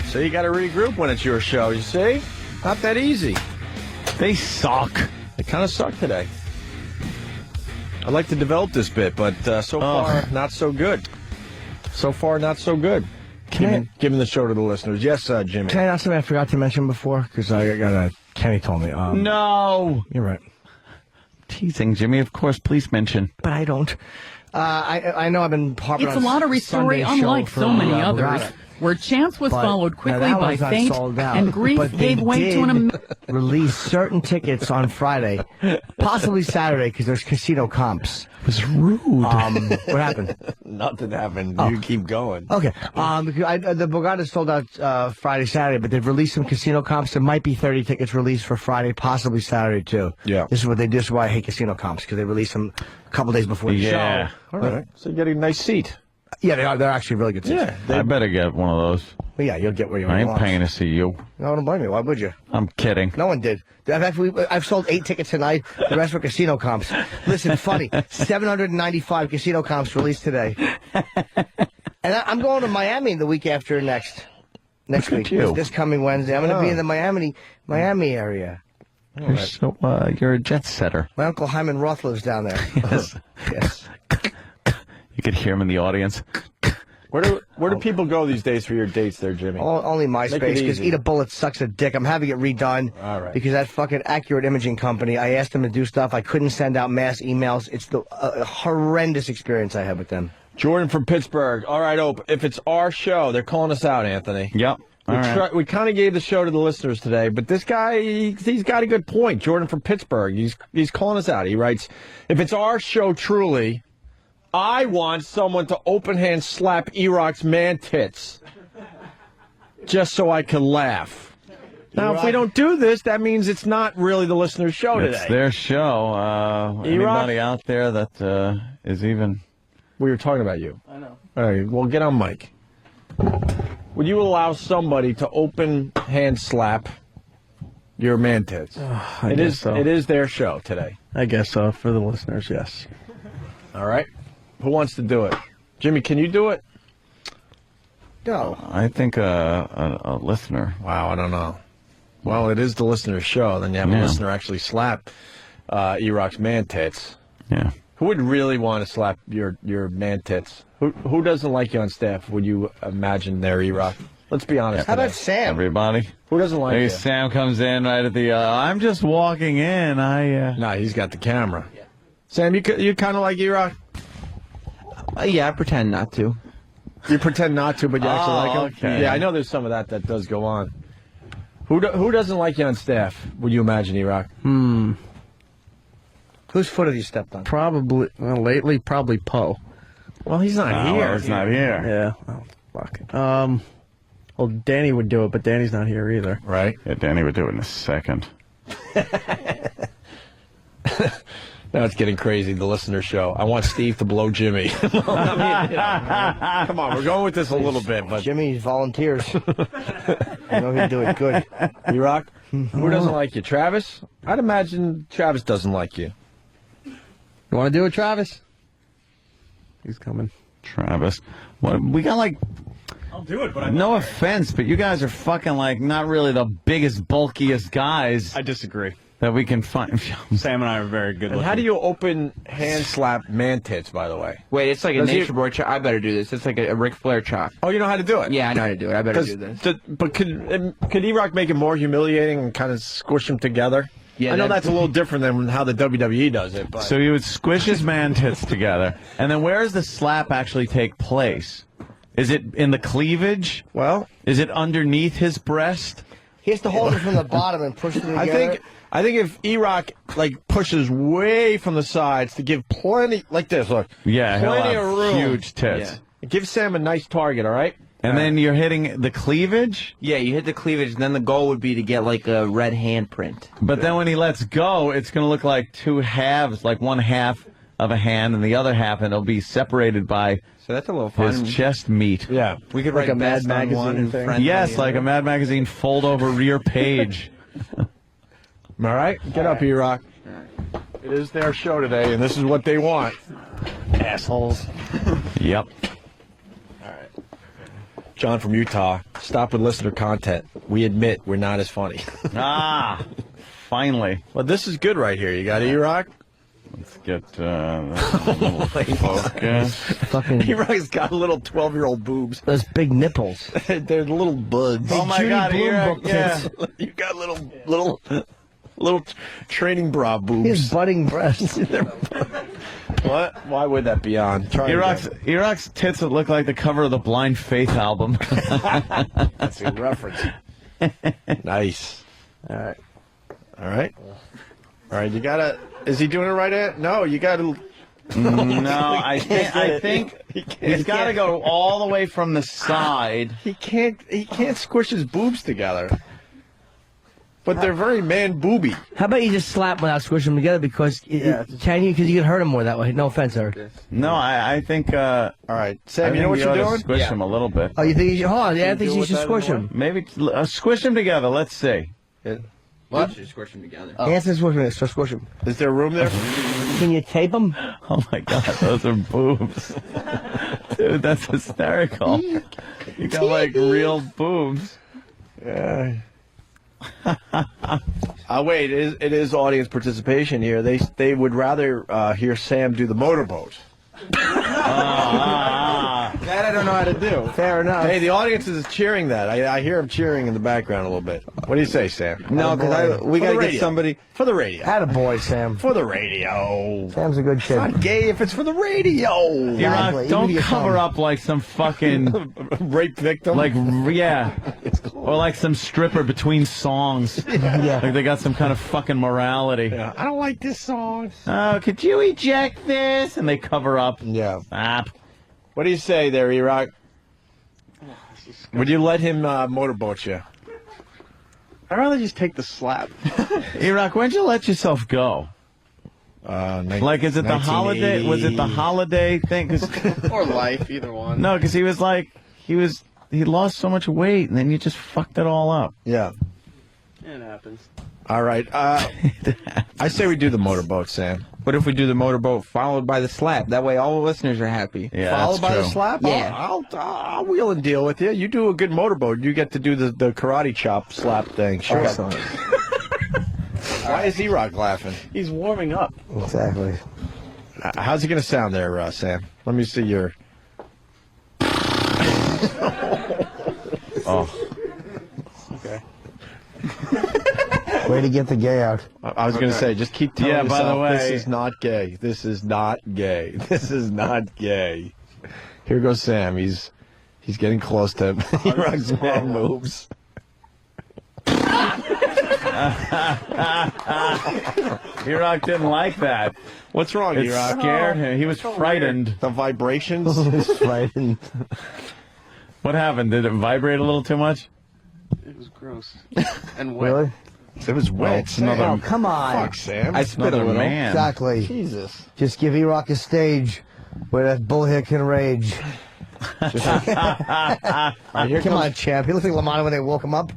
So you got to regroup when it's your show, you see? Not that easy. They suck. They kind of suck today. I'd like to develop this bit, but so far, not so good. So far, not so good. Giving the show to the listeners. Yes, Jimmy. Can I ask something I forgot to mention before? Because I got Kenny told me. No. You're right. Teasing, Jimmy. Of course, please mention. But I don't. I know I've been harping It's on a lottery story, Sunday show unlike for so many a others. while. where chance was But- followed now, quickly that by one's not faint, sold out. and grief But they gave way to an did release certain tickets on Friday, possibly Saturday, because there's casino comps. It was rude. What happened? Nothing happened. Oh. You keep going. Okay. Because the Borgata sold out Friday, Saturday, but they've released some casino comps. There might be 30 tickets released for Friday, possibly Saturday too. Yeah. This is what they do. This is why I hate casino comps, because they release them a couple days before the show. All right. So you get a nice seat. Yeah, they are. They're actually really good seats. I better get one of those. Well, yeah, you'll get where you I ain't want. paying to see you. No, don't blame me. Why would you? I'm kidding. No one did. In fact, I've sold 8 tickets tonight. The rest were casino comps. Listen, funny. 795 casino comps released today. And I'm going to Miami the week after next week. you. This coming Wednesday. I'm going to be in the Miami area. You're a jet setter. My Uncle Hyman Roth lives down there. Yes. Yes. You could hear him in the audience. Where do people go these days for your dates there, Jimmy? Only Make it MySpace, because easy. Eat a Bullet sucks a dick. I'm having it redone. All right. Because that fucking Accurate Imaging Company, I asked them to do stuff. I couldn't send out mass emails. It's the horrendous experience I had with them. Jordan from Pittsburgh. All right, if it's our show, they're calling us out, Anthony. Yep. We kind of gave the show to the listeners today, but this guy, he's got a good point. Jordan from Pittsburgh, he's calling us out. He writes, if it's our show truly, I want someone to open hand slap E-Rock's man tits just so I can laugh. Now, if we don't do this, that means it's not really the listener's show It's today. their show. Anybody out there that is even... We were talking about you. I know. All right, well, get on mic. Would you allow somebody to open hand slap your man tits? I It guess is. so. It is their show today. I guess so, for the listeners, yes. All right. Who wants to do it? Jimmy, can you do it? No. I think a listener. Wow, I don't know. Well, it is the listener's show. Then you have a listener actually slap E-Rock's man tits. Yeah. Who would really want to slap your man tits? Who doesn't like you on staff? Would you imagine there, E-Rock? Let's be honest. How about today. Sam? Everybody. Who doesn't like Hey, you? Sam comes in right at the. I'm just walking in. Nah, he's got the camera. Sam, you kind of like E-Rock? Yeah, I pretend not to. You pretend not to, but you actually like him? okay. Yeah, I know there's some of that does go on. Who doesn't like you on staff, would you imagine, E-Rock? Whose foot have you stepped on? Probably, lately, probably Poe. Well, he's not here. He's not here. Yeah. Oh, fuck. Well, Danny would do it, but Danny's not here either. Right. Yeah, Danny would do it in a second. Now it's getting crazy, the listener show. I want Steve to blow Jimmy. Come on, we're going with this a little bit, but Jimmy volunteers. I know he'd do it good. E-Rock? Who doesn't like you? Travis? I'd imagine Travis doesn't like you. You want to do it, Travis? He's coming. Travis. What, we got like... I'll do it, but no offense, but you guys are fucking like not really the biggest, bulkiest guys. I disagree. That we can find. Sam and I are very good And looking. how do you open hand slap man tits, by the way? Wait, it's like a Does he- nature boy chop. I better do this. It's like a Ric Flair chop. Oh, you know how to do it? Yeah, I know how to do it. I better do this. But could E-Rock make it more humiliating and kind of squish them together? Yeah, I know that- that's a little different than how the WWE does it, but So you would squish his man tits together, and then where does the slap actually take place? Is it in the cleavage? Well, is it underneath his breast? He has to hold it from the bottom and push it together. I think if E-Rock like pushes way from the sides to give plenty like this, look, Yeah, he'll plenty have of room, huge tits. Give Sam a nice target, all right? And then you're hitting the cleavage? Yeah, you hit the cleavage, and then the goal would be to get like a red handprint. But then when he lets go, it's going to look like two halves, like one half of a hand and the other half, and it'll be separated by So that's a little fun. his chest meat. Yeah. We could Like write a Mad best on one Magazine and thing. friendly Yes, on like the a Mad Magazine fold-over rear page. All right, get up, E-Rock. It is their show today, and this is what they want. Assholes. Yep. John from Utah, stop with listener content. We admit we're not as funny. Ah, finally. Well, this is good right here. You got E-Rock? Let's get a little focus. Fucking E-Rock's got little 12-year-old boobs. those big nipples. They're little bugs. Oh, my Judy God, Bloom E-Rock, book yeah. tits. You got little training bra boobs. He has budding breasts. What? Why would that be on? Try it again. Iraq's tits would look like the cover of the Blind Faith album. That's a reference. Nice. All right. You gotta. Is he doing it right? No, you gotta. No, I think he's got to go all the way from the side. He can't squish his boobs together. But they're very man-booby. How about you just slap without squishing them together? Because can you? Because you can hurt them more that way. No offense, Eric. No, I think. All right, Sam, you know what you're doing? Squish him a little bit. Oh, you think you should? Hold on, yeah, I think you should squish them. Maybe squish them together. Let's see. What? Squish them together. Answer squish them. Is there room there? Can you tape them? Oh my God, those are boobs, dude. That's hysterical. You got like real boobs. Yeah. Wait, it is audience participation here. They would rather hear Sam do the motorboat. That I don't know how to do. Fair enough. Hey, the audience is cheering that. I hear them cheering in the background a little bit. What do you say, Sam? No, because we got to get somebody for the radio. Attaboy, Sam. For the radio. Sam's a good kid. It's not gay if it's for the radio. Iraq, don't cover up like some fucking rape victim. Like, yeah. Or like some stripper between songs. Yeah. Like they got some kind of fucking morality. Yeah. I don't like this song. Oh, could you eject this? And they cover up. Yeah. Stop. What do you say there, Iraq? Would you let him motorboat you? I'd rather just take the slap. Iraq, when'd you let yourself go? Like, is it the holiday? Was it the holiday thing? Or life, either one. No, because he was like, he lost so much weight, and then you just fucked it all up. Yeah. It happens. All right. I say we do the motorboat, Sam. What if we do the motorboat followed by the slap? That way all the listeners are happy. Yeah, Followed by true. the slap? Yeah. I'll wheel and deal with you. You do a good motorboat. You get to do the karate chop slap thing. Sure. Excellent. Why is E-Rock laughing? He's warming up. Exactly. How's it going to sound there, Sam? Let me see your... Oh. Okay. Way to get the gay out. I was going to say, just keep telling yourself, by the way, this is not gay. This is not gay. This is not gay. Here goes Sam. He's getting close to him. E-Rock's man moves. E-Rock didn't like that. What's wrong, It E-Rock? scared him. He was frightened. The vibrations? He's frightened. What happened? Did it vibrate a little too much? It was gross. And wet. Really? It was wet. it's another- Oh, come on. Fuck, Sam. I spit a Another little. man. Exactly. Jesus. Just give E-Rock a stage where that bullhead can rage. Come on, champ. He looks like Lamont when they woke him up.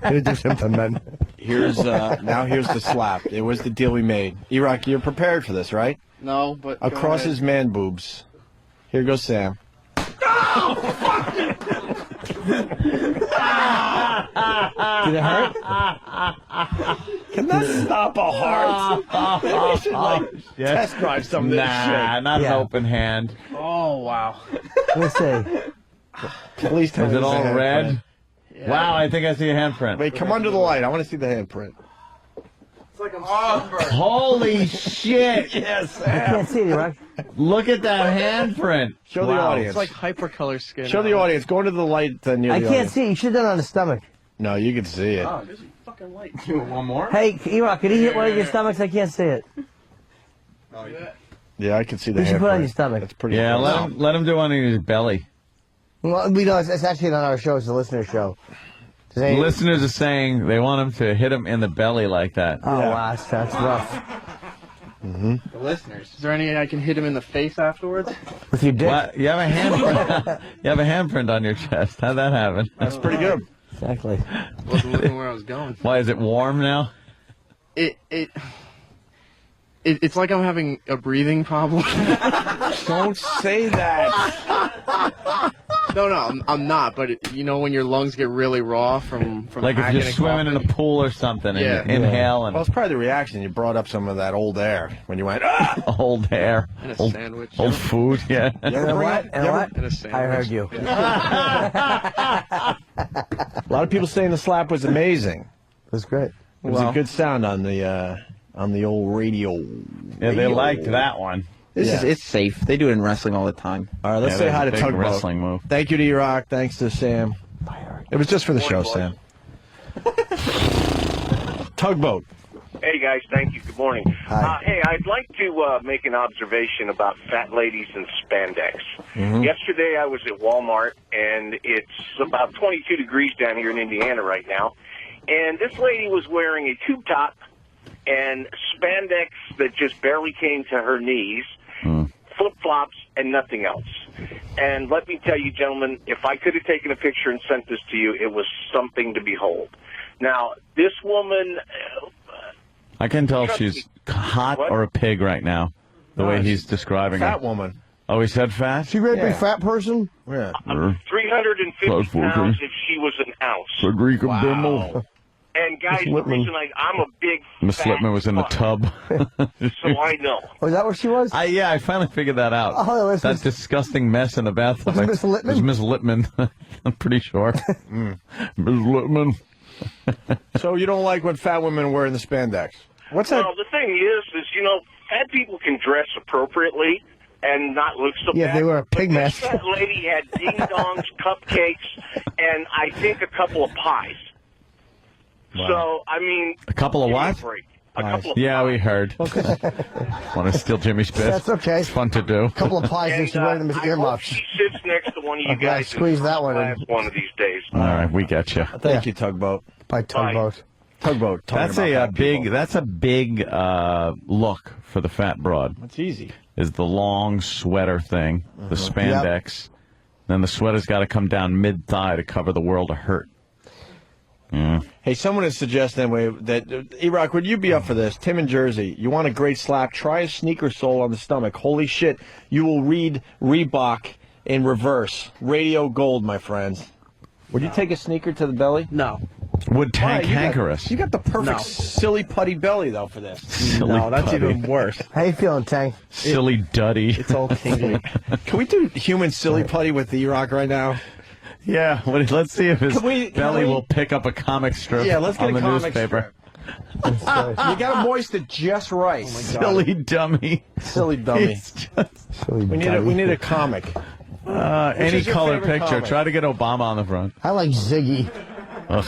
He'll do something, man. Here's the slap. It was the deal we made. E-Rock, you're prepared for this, right? No, but go Across ahead. his man boobs. Here goes Sam. Did it hurt? Can that stop a heart? Maybe we should test drive some of this Nah, shit. not an open hand. Oh, wow. Let's see. Please tell Is me it there's a all handprint. red? Yeah. Wow, I think I see a handprint. Wait, come under the light. I want to see the handprint. It's like I'm sunburned. Holy shit! Yes, I can't see it, E-Rock. Look at that handprint. Show the Wow. audience. It's like hypercolor skin. Show the audience. Go into the light near the I audience. can't see. You should have done it on the stomach. No, you can see it. Oh, there's a fucking light. You want one more? Hey, E-Rock, could you hit one of your stomachs? I can't see it. Yeah, I can see the You should put it on your handprint. stomach. That's pretty Yeah, close. let him do one in his belly. Well, we know it's actually not our show. It's the listener show. Does any- Listeners are saying they want him to hit him in the belly like that. Oh, wow, that's rough. The listeners. Is there any way I can hit him in the face afterwards? With your dick? What? You have a handprint. You have a handprint on your chest. How'd that happen? That's pretty good. Exactly. Wasn't looking where I was going. Why is it warm now? It's like I'm having a breathing problem. Don't say that. No, I'm not. But you know when your lungs get really raw from Like if hacking you're and swimming in a coughing? pool or something and Yeah. you inhale and Well, it's probably the reaction. You brought up some of that old air when you went, ah! old air, And a old, sandwich. old food. Yeah. You ever And bring what? up- And you ever- what? And a sandwich. I heard you. A lot of people saying the slap was amazing. That's great. It was a good sound on the old radio. Yeah, they liked that one. It's safe. They do it in wrestling all the time. All right, let's say hi to Tugboat. wrestling move. Thank you to E-Rock. Thanks to Sam. It was just for the show, Sam. Tugboat. Hey, guys. Thank you. Good morning. Hey, I'd like to make an observation about fat ladies and spandex. Yesterday, I was at Walmart, and it's about 22 degrees down here in Indiana right now. And this lady was wearing a tube top and spandex that just barely came to her knees, flip-flops, and nothing else. And let me tell you, gentlemen, if I could have taken a picture and sent this to you, it was something to behold. Now, this woman... I can tell if she's hot or a pig right now, the way he's describing her. Fat woman. Oh, he said fat? She a great big fat person? Yeah. 350 pounds if she was an ounce. Frederica Bimmel. And guys, the Miss reason I'm a big Miss fat Lippman was in the tub. so I know. Oh, is that what she was? Yeah, I finally figured that out. Oh, it was that disgusting mess in the bathroom. Was it Miss Lippman? It was Miss Lippman. I'm pretty sure. Miss Lippman. So you don't like when fat women wear the spandex? What's that? Well, the thing is, fat people can dress appropriately and not look so Yeah, bad. they wear a pig But mask. This fat lady had ding-dongs, cupcakes, and I think a couple of pies. Wow. So, I mean... A couple of give me what? a break. A couple of Yeah, we heard. Want to steal Jimmy's bits? That's okay. It's fun to do. A couple of pies and she's wearing them as I hope earmuffs. she sits next to one of you Okay, guys. squeeze that one in. in class one of these days. All right, we get you. Thank you, Tugboat. By Tugboat. Tugboat. That's a big. That's a big look for the fat broad. It's easy. Is the long sweater thing, the spandex. Then the sweater's got to come down mid thigh to cover the world of hurt. Yeah. Hey, someone has suggested anyway that E-Rock, would you be up for this? Tim in Jersey, you want a great slap? Try a sneaker sole on the stomach. Holy shit, you will read Reebok in reverse. Radio gold, my friends. Would you take a sneaker to the belly? No. Would Tank You Hankerus? got the perfect silly putty belly though for this. Silly no, that's putty. even worse. How you feeling, Tank? Silly duddy. It's all tingly. Can we do human silly putty with the E-Rock right now? Yeah, let's see if his Can we- belly will pick up a comic strip Yeah, let's get on a the comic newspaper. You got to moist it just right. Silly dummy. Silly dummy. It's just- We need a comic. any is your color favorite picture. comic? Try to get Obama on the front. I like Ziggy Ugh.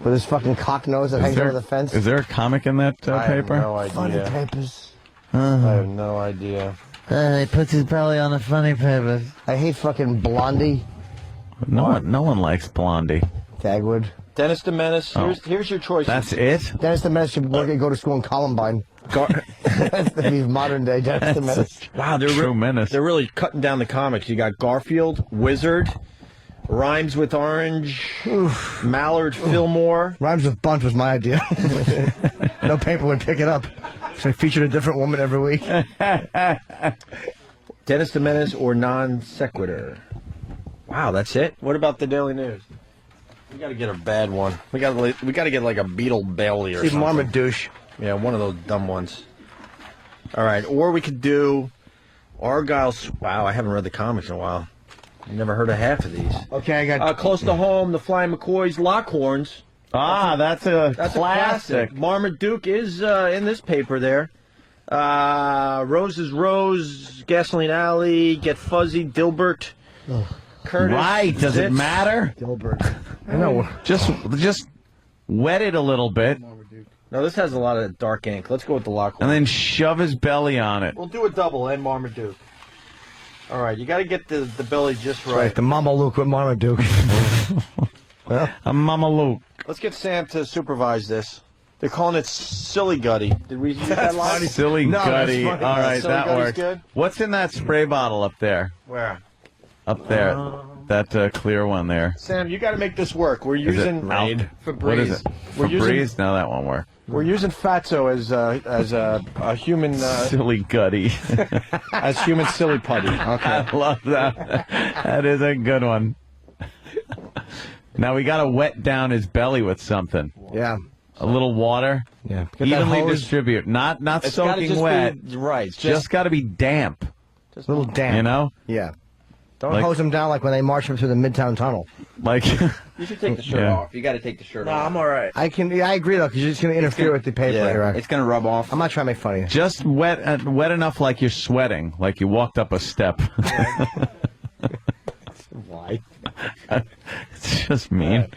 with his fucking cock nose that Is hangs there, over the fence. is there a comic in that I paper? have no Funny idea. papers. I have no idea. He puts his belly on the funny papers. I hate fucking Blondie. No one likes Blondie. Dagwood. Dennis the Menace. Oh. Here's your choice. That's it? Dennis the Menace should go to school in Columbine. That's the modern day Dennis the Menace. Wow, True menace. They're really cutting down the comics. You got Garfield, Wizard, Rhymes with Orange, Mallard Fillmore. Rhymes with Bunch was my idea. No paper would pick it up. So I featured a different woman every week. Dennis the Menace or Non Sequitur. Wow, that's it. What about the Daily News? We got to get a bad one. We got to get like a Beetle Bailey or Steve something. Marmaduke. Yeah, one of those dumb ones. All right, or we could do Argyle's. Wow, I haven't read the comics in a while. I've never heard of half of these. Okay, I got Close to Home, The Flying McCoys, Lockhorns. That's a That's classic. a classic. Marmaduke is in this paper there. Rose is Rose, Gasoline Alley, Get Fuzzy, Dilbert, Curtis. Right, does it Zitz. matter? Dilbert. I know. Just wet it a little bit, No, this has a lot of dark ink. Let's go with the Lockhorn. and then shove his belly on it. We'll do a double and Marmaduke. All right, you got to get the belly just Right, right. the Mama Luke with Marmaduke. A Mama Luke. Let's get Sam to supervise this. They're calling it Silly Gutty. Did we use that line? Silly No, that's Gutty. All funny. right, Silly that Gutty's works. good? What's in that spray bottle up there? Where? Up there. That clear one there. Sam, you got to make this work. We're Is it using Raid? Febreze. What is it? We're using Febreze? No, that won't work. we're using Fatso as a human Silly Gutty. as human silly putty. Okay. I love that. That is a good one. Now we got to wet down his belly with something. Yeah. A little water. Yeah. Get that Evenly hose. distribute. Not It's gotta soaking just wet. be, right. Just got to be damp. A little damp. You know? Yeah. Don't Like- hose them down like when they march them through the Midtown Tunnel. Like, You should take the shirt Yeah. off. You got to take the shirt off. I'm all right. I agree though, because you're just going to interfere with the paper. yeah, Right? it's going to rub off. I'm not trying to make fun of you. Just wet enough like you're sweating, like you walked up a step. Why? It's just mean.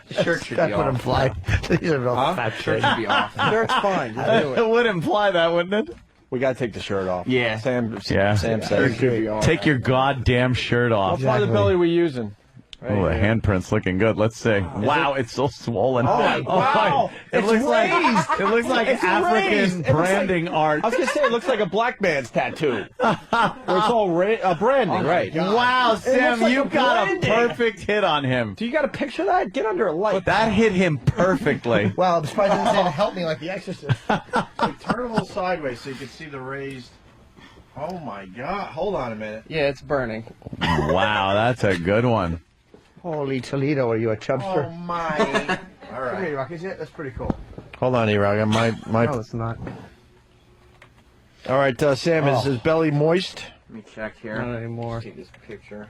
The shirt should That be would off. imply these are real Huh? fat Shirt shit. should be off. Shirt's fine. Just do It it. would imply that, wouldn't it? We got to take the shirt off. Yeah. Sam Yeah. says. Take your goddamn shirt off. What part of the belly are we using? Oh, the handprint's looking good. Let's see. Wow, it's so swollen. Oh, my wow. It It's looks like raised. it looks like It's African raised. It looks branding art. I was going to say, it looks like a black man's tattoo. Where it's all branding, right? Wow, It Sam, looks like you a got branding. a perfect hit on him. Do you got a picture of that? Get under a light. That hit him perfectly. Well, I'm surprised you didn't help me like The Exorcist. Turn a little sideways so you can see the raised. Oh, my God. Hold on a minute. Yeah, it's burning. Wow, that's a good one. Holy Toledo, are you a chubster? Oh, my. All Come right. here, Rock, is it? That's pretty cool. Hold on, E-Rock. My. No, it's not. All right, Sam, is his belly moist? Let me check here. Not anymore. See this picture.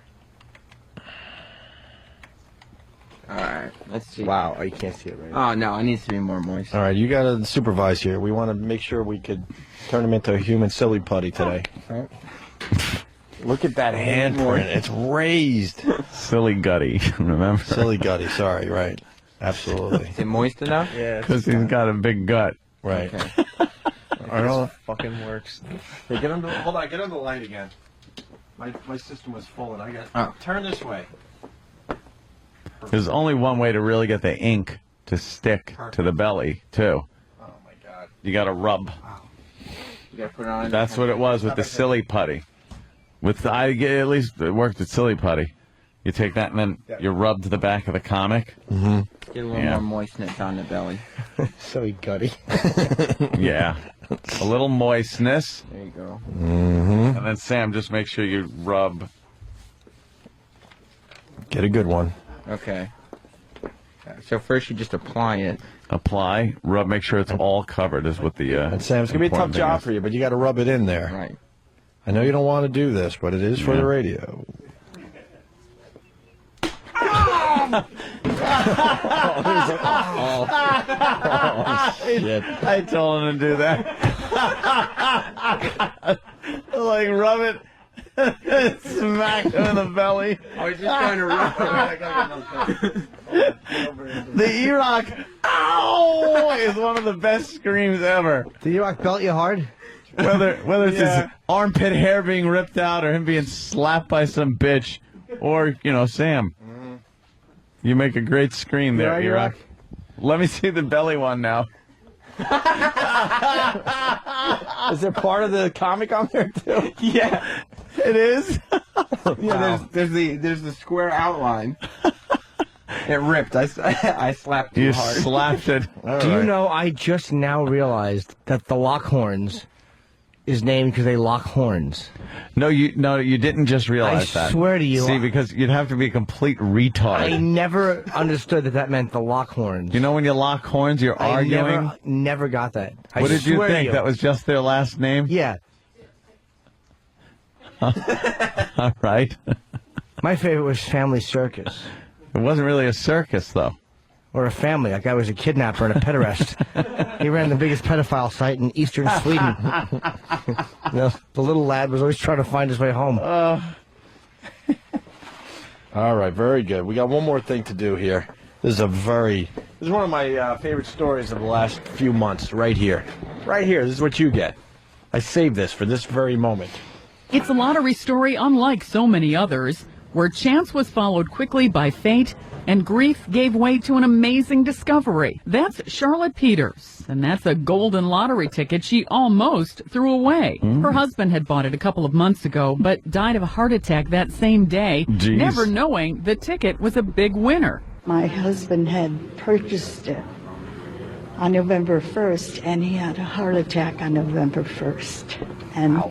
All right, let's see. Wow, you can't see it right now. Oh no, it needs to be more moist. All right, you got to supervise here. We want to make sure we could turn him into a human silly putty today. Look at that handprint. It's raised. Silly gutty, remember? Silly gutty. Sorry, right. Absolutely. Is it moist enough? Yeah, Because he's got a big gut. Right. Okay. I don't. fucking works. Hey, get on the. Hold on. Get on the light again. My system was full, and I got. Oh. Turn this way. There's only one way to really get the ink to stick to the belly, too. Oh my God. You got to rub. You gotta put it on. That's what it was with the silly putty. At least it worked with silly putty. You take that and then you rub to the back of the comic. Mm-hmm. Get a little more moistness on the belly. Silly gutty. Yeah. A little moistness. There you go. Mm-hmm. And then, Sam, just make sure you rub. Get a good one. Okay. So first you just apply it. Apply, rub, make sure it's all covered is what the And Sam, it's gonna be a tough important thing job is. for you, but you got to rub it in there. Right. I know you don't want to do this, but it is for the radio. Shit. I told him to do that. Like, rub it. Smack him in the belly. I was just trying to rub The E-Rock, ow, is one of the best screams ever. Did E-Rock belt you hard? Whether it's his armpit hair being ripped out or him being slapped by some bitch or, Sam. You make a great scream there, Yeah, E-Rock. Let me see the belly one now. Is there part of the comic on there too? Yeah, it is. Yeah, there's the square outline. It ripped. I slapped too You hard. slapped it. Do you know, I just now realized that the Lockhorns is named because they lock horns. No, you didn't just realize that. I swear to you. See, because you'd have to be a complete retard. I never understood that meant the Lockhorns. You know when you lock horns, you're I arguing? never got that. I What did you swear to think? That was just their last name? Yeah. All right. My favorite was Family Circus. It wasn't really a circus, though. Or a family. That guy was a kidnapper and a pederast. He ran the biggest pedophile site in eastern Sweden. The little lad was always trying to find his way home. All right, very good. We got one more thing to do here. This is one of my favorite stories of the last few months. Right here, This is what you get. I saved this for this very moment. It's a lottery story unlike so many others, where chance was followed quickly by fate and grief gave way to an amazing discovery. That's Charlotte Peters, and that's a golden lottery ticket she almost threw away. Her husband had bought it a couple of months ago, but died of a heart attack that same day, Jeez. never knowing the ticket was a big winner. My husband had purchased it on November 1st, and he had a heart attack on November 1st. And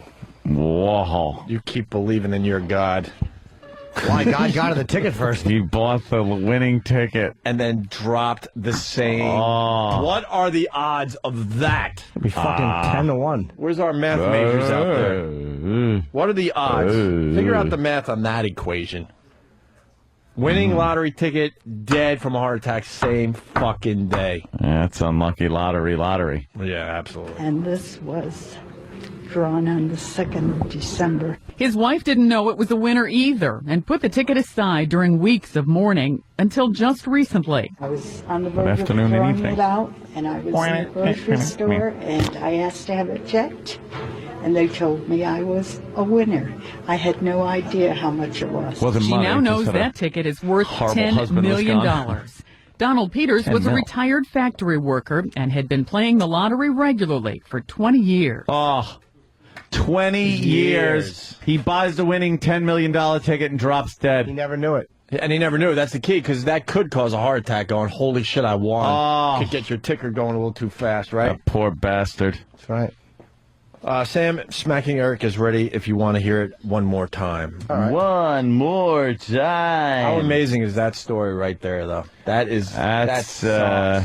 Whoa. You keep believing in your God. Why God got the ticket first? He bought the winning ticket. And then dropped the same. Oh. What are the odds of that? It'd be fucking 10 to 1. Where's our math majors out there? What are the odds? Figure out the math on that equation. Winning lottery ticket, dead from a heart attack, same fucking day. That's unlucky lottery. Yeah, absolutely. And this was drawn on the 2nd of December. His wife didn't know it was a winner either and put the ticket aside during weeks of mourning until just recently. I was on the verge of throwing it out, and I was in the grocery store, and I asked to have it checked, and they told me I was a winner. I had no idea how much it was. She now knows that ticket is worth $10 million. Donald Peters was a retired factory worker and had been playing the lottery regularly for 20 years. Oh, 20 years. He buys the winning $10 million ticket and drops dead. He never knew it. And he never knew. That's the key, because that could cause a heart attack going, holy shit, I won. Oh. Could get your ticker going a little too fast, right? That poor bastard. That's right. Sam, Smacking Eric is ready if you want to hear it one more time. All right. One more time. How amazing is that story right there, though? That's yeah.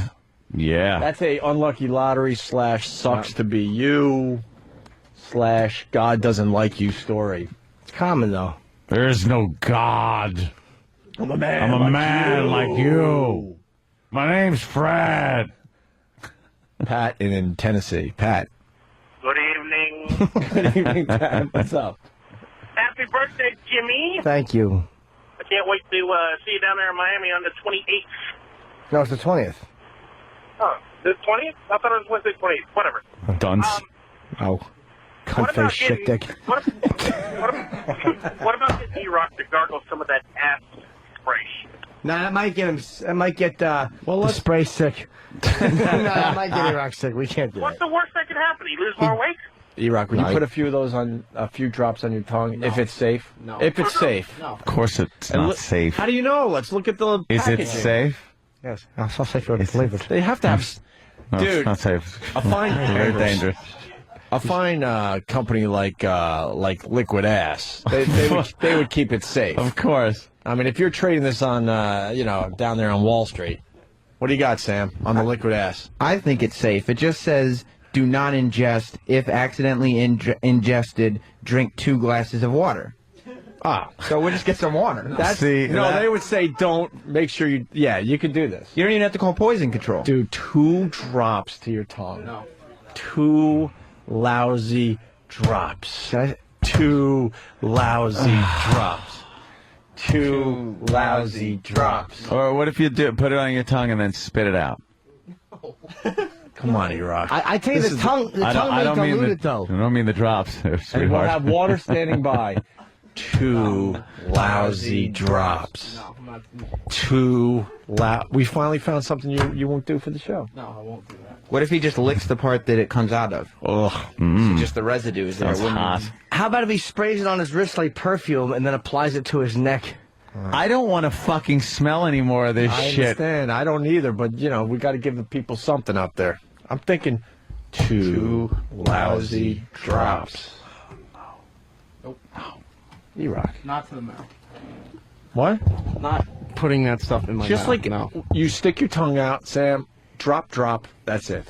That's a unlucky lottery / sucks to be you / God doesn't like you story. It's common, though. There's no God. I'm a man. I'm a man like you. My name's Fred. Pat in Tennessee. Pat. Good evening. Good evening, Pat. What's up? Happy birthday, Jimmy. Thank you. I can't wait to see you down there in Miami on the 28th. No, it's the 20th. Oh, the 20th? I thought it was Wednesday 28th. Whatever. Dunce. Oh. Cunt-face shit dick. What about getting E-Rock to gargle some of that ass spray? Nah, that might get him. That might get the spray sick. No, that might get E-Rock sick. We can't do What's that. the worst that could happen? He lose more weight? E-Rock, would you No. put a few drops on your tongue if it's safe? No. If it's safe. No. Of course it's And not safe. How do you know? Let's look at the Is it packaging. safe? Yes. I'll say for flavored. They have to have... No, Dude, it's not safe. a fine... Very dangerous. A fine company like Liquid Ass, they would keep it safe. Of course. I mean, if you're trading this on, down there on Wall Street, what do you got, Sam, on the Liquid Ass? I think it's safe. It just says, do not ingest. If accidentally ingested, drink 2 glasses of water. Ah, So we'll just get some water. that's See, no. that- They would say, don't make sure you. Yeah, you can do this. You don't even have to call poison control. Do 2 drops to your tongue. No. 2 lousy drops. 2 lousy drops. 2 lousy drops. Or what if you put it on your tongue and then spit it out? Come on, E-Rock. I tell you, the tongue may dilute it, though. I don't mean the drops, And we'll sweetheart. have water standing by. 2 lousy drops. 2 We finally found something you won't do for the show. No, I won't do that. What if he just licks the part that it comes out of? Ugh. So just the residue is there. Sounds hot. How about if he sprays it on his wrist like perfume and then applies it to his neck? I don't want to fucking smell any more of this I shit. understand. I don't either, but, we got to give the people something up there. I'm thinking 2 lousy drops. Nope. E-Rock. Not to the mouth. What? Not putting that stuff in my Just mouth. like no. you stick your tongue out, Sam, drop, that's it.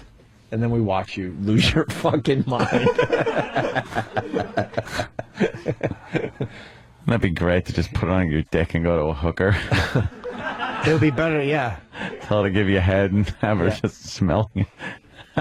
And then we watch you lose your fucking mind. That'd be great to just put it on your dick and go to a hooker. It would be better, yeah. Tell her to give you a head and have her just smell you.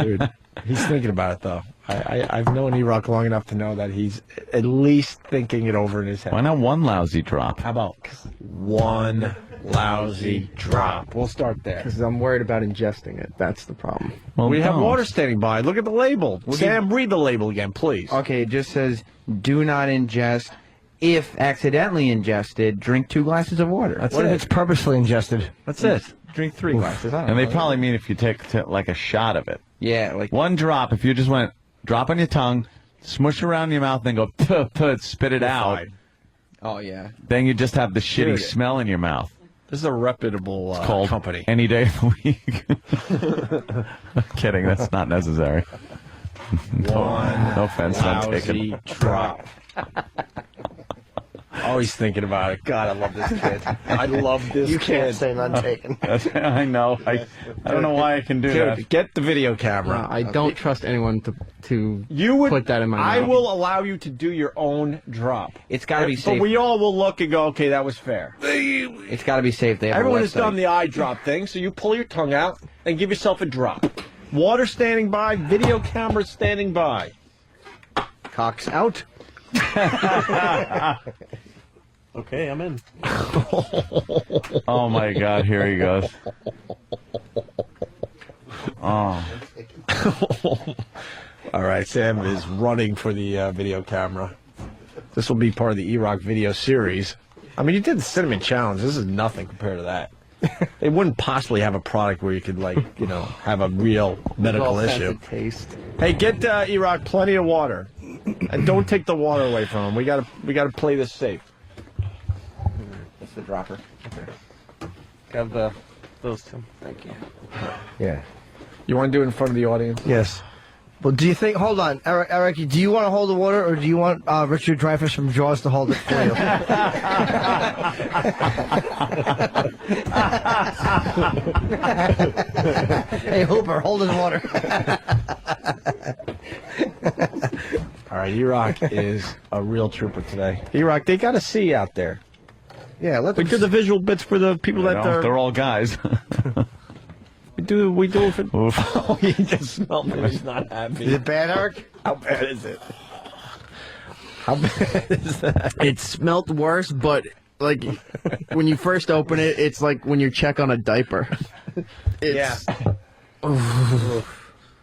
Dude, he's thinking about it, though. I've known E-Rock long enough to know that he's at least thinking it over in his head. Why not 1 lousy drop? How about 1 lousy drop? We'll start there. Because I'm worried about ingesting it. That's the problem. Well, We have don't. water standing by. Look at the label. Sam, read the label again, please. Okay, it just says, do not ingest. If accidentally ingested, drink 2 glasses of water. That's What it. if it's purposely ingested? That's it. Drink 3 glasses. I don't And they know. probably mean if you take like a shot of it. Yeah, like 1 drop, if you just went drop on your tongue, smush around your mouth, then go puh, puh, spit it out, fine. oh yeah. then you just have the shitty Dude. smell in your mouth. This is a reputable Called company. Any day of the week. Kidding, that's not necessary. No offense, I'm taking. Lousy drop. always thinking about it. God, I love this kid. I love this You kid. can't say none taken. I know. I don't know why I can do Dude, that. get the video camera. I don't trust anyone to You would put that in my I mouth. will allow you to do your own drop. It's got to be But safe. we all will look and go, okay, that was fair. It's got to be safe. They have Everyone a has done website. the eye drop thing, so you pull your tongue out and give yourself a drop. Water standing by, video camera standing by. Cocks out. Okay, I'm in. Oh my God! Here he goes. Oh. All right, Sam is running for the video camera. This will be part of the E-Rock video series. I mean, you did the Cinnamon Challenge. This is nothing compared to that. They wouldn't possibly have a product where you could, like, you know, have a real medical issue. Taste. Hey, get E-Rock plenty of water, and don't take the water away from him. We gotta play this safe. That's the dropper. Have those two. Thank you. Yeah. You want to do it in front of the audience? Yes. Well, do you think? Hold on, Eric. Do you want to hold the water, or do you want Richard Dreyfuss from Jaws to hold it for you? Hey, Hooper, hold his water. All right, E-Rock is a real trooper today. E-Rock, they got to see you out there. Yeah, let We do the visual bits for the people that are. They're all guys. We do it for. Oh, he just smelled it. He's not happy. Is it bad, Eric? How bad is it? How bad is that? It smelt worse, but like when you first open it, it's like when you check on a diaper. It's,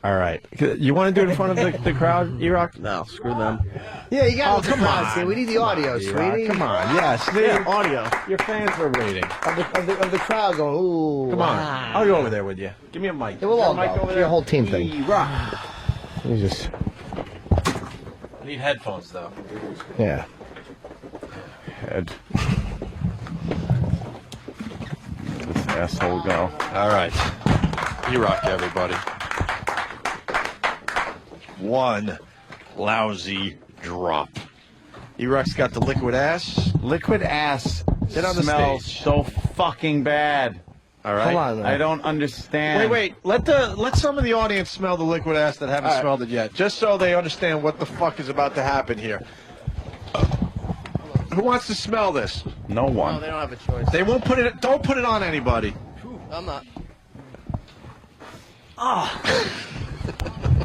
All right. You want to do it in front of the crowd, E-Rock? No, screw them. Yeah, you got. Oh, come on. See, we need the audio, E-Rock, sweetie. come on. Yes. Yeah, audio. Your fans are waiting. Of the crowd going, ooh. Come on. I'll go over there with you. Give me a mic. Yeah, we'll all Got a mic go. over It's there? your whole team thing. E-Rock. You just. I need headphones, though. Yeah. Head. This asshole go. All right. E-Rock, everybody. One lousy drop. E-Rock's got the liquid ass. Liquid ass Sit on the smells stage. so fucking bad. All right. Hold on. I don't understand. Wait. Let some of the audience smell the liquid ass that haven't smelled it yet, just so they understand what the fuck is about to happen here. Who wants to smell this? No one. No, they don't have a choice. They won't put it. Don't put it on anybody. I'm not.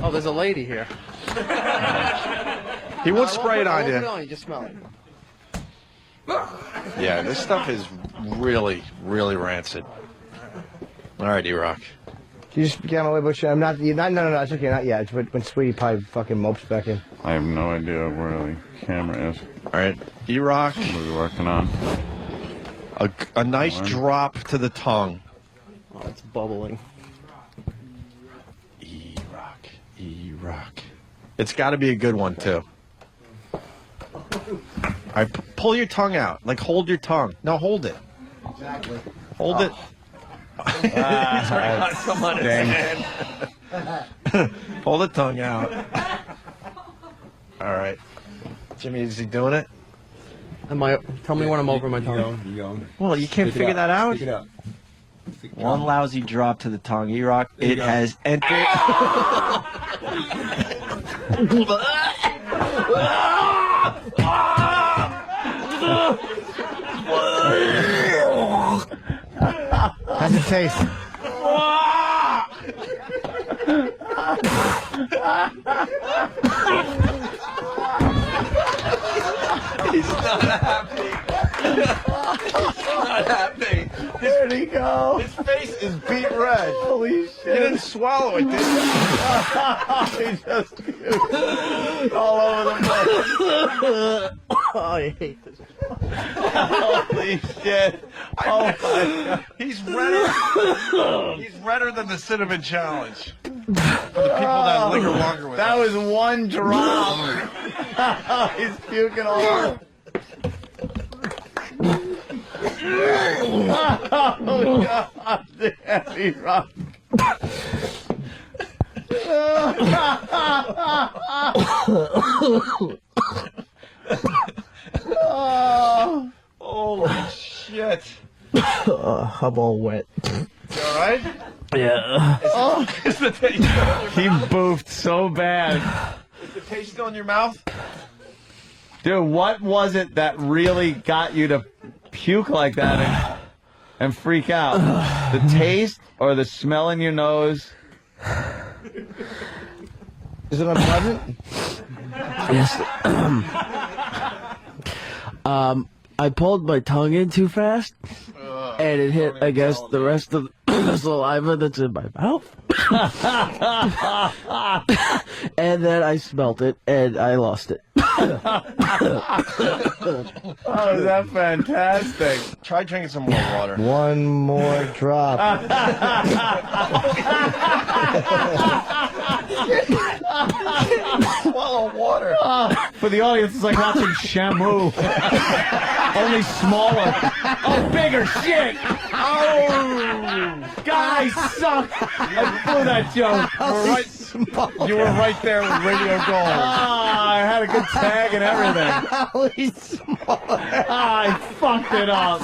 Oh, there's a lady here. He won't spray it on Put it you. on, you just smell it. Yeah, this stuff is really, really rancid. All right, E-Rock. Can you just get my way, Butch? I'm not. You're not. No. It's okay. Not yet. It's when Sweetie Pie fucking mopes back in. I have no idea where the camera is. All right, E-Rock. What are we working on? A nice drop to the tongue. Oh, it's bubbling. E-Rock. It's got to be a good one, too. All right, pull your tongue out. Like, hold your tongue. No, hold it. Exactly. Hold it. Come on, hold the tongue out. All right. Jimmy, is he doing it? Tell me when I'm over my tongue. Well, you can't figure that out. One lousy drop to the tongue, E-Rock. It has entered. How's it taste? He's not happy. He's not happy. Where'd he go? His face is beet red. Holy shit. You didn't swallow it, did you? He just all over the place. Oh, I hate this. Holy shit. Oh my God. He's redder than the Cinnamon Challenge. For the people that linger longer with That us. was one drop. He's puking all over. Oh, God damn, E-Rock. Oh. shit. I'm all wet. You all right? Yeah. Is the taste still in your mouth? He boofed so bad. Is the taste still in your mouth? Dude, what was it that really got you to puke like that and freak out? The taste or the smell in your nose? Is it unpleasant? Yes. I pulled my tongue in too fast, and it hit, I guess, the rest of the saliva that's in my mouth. And then I smelt it, and I lost it. Oh, is that fantastic? Try drinking some more water. One more drop. Swallow water. For the audience, it's like watching Shamu. Only smaller. Oh, bigger shit. Oh, guys suck. I blew that joke. You were right there with Radio Gold. I had a good tag and everything. Holy smoke. I fucked it up.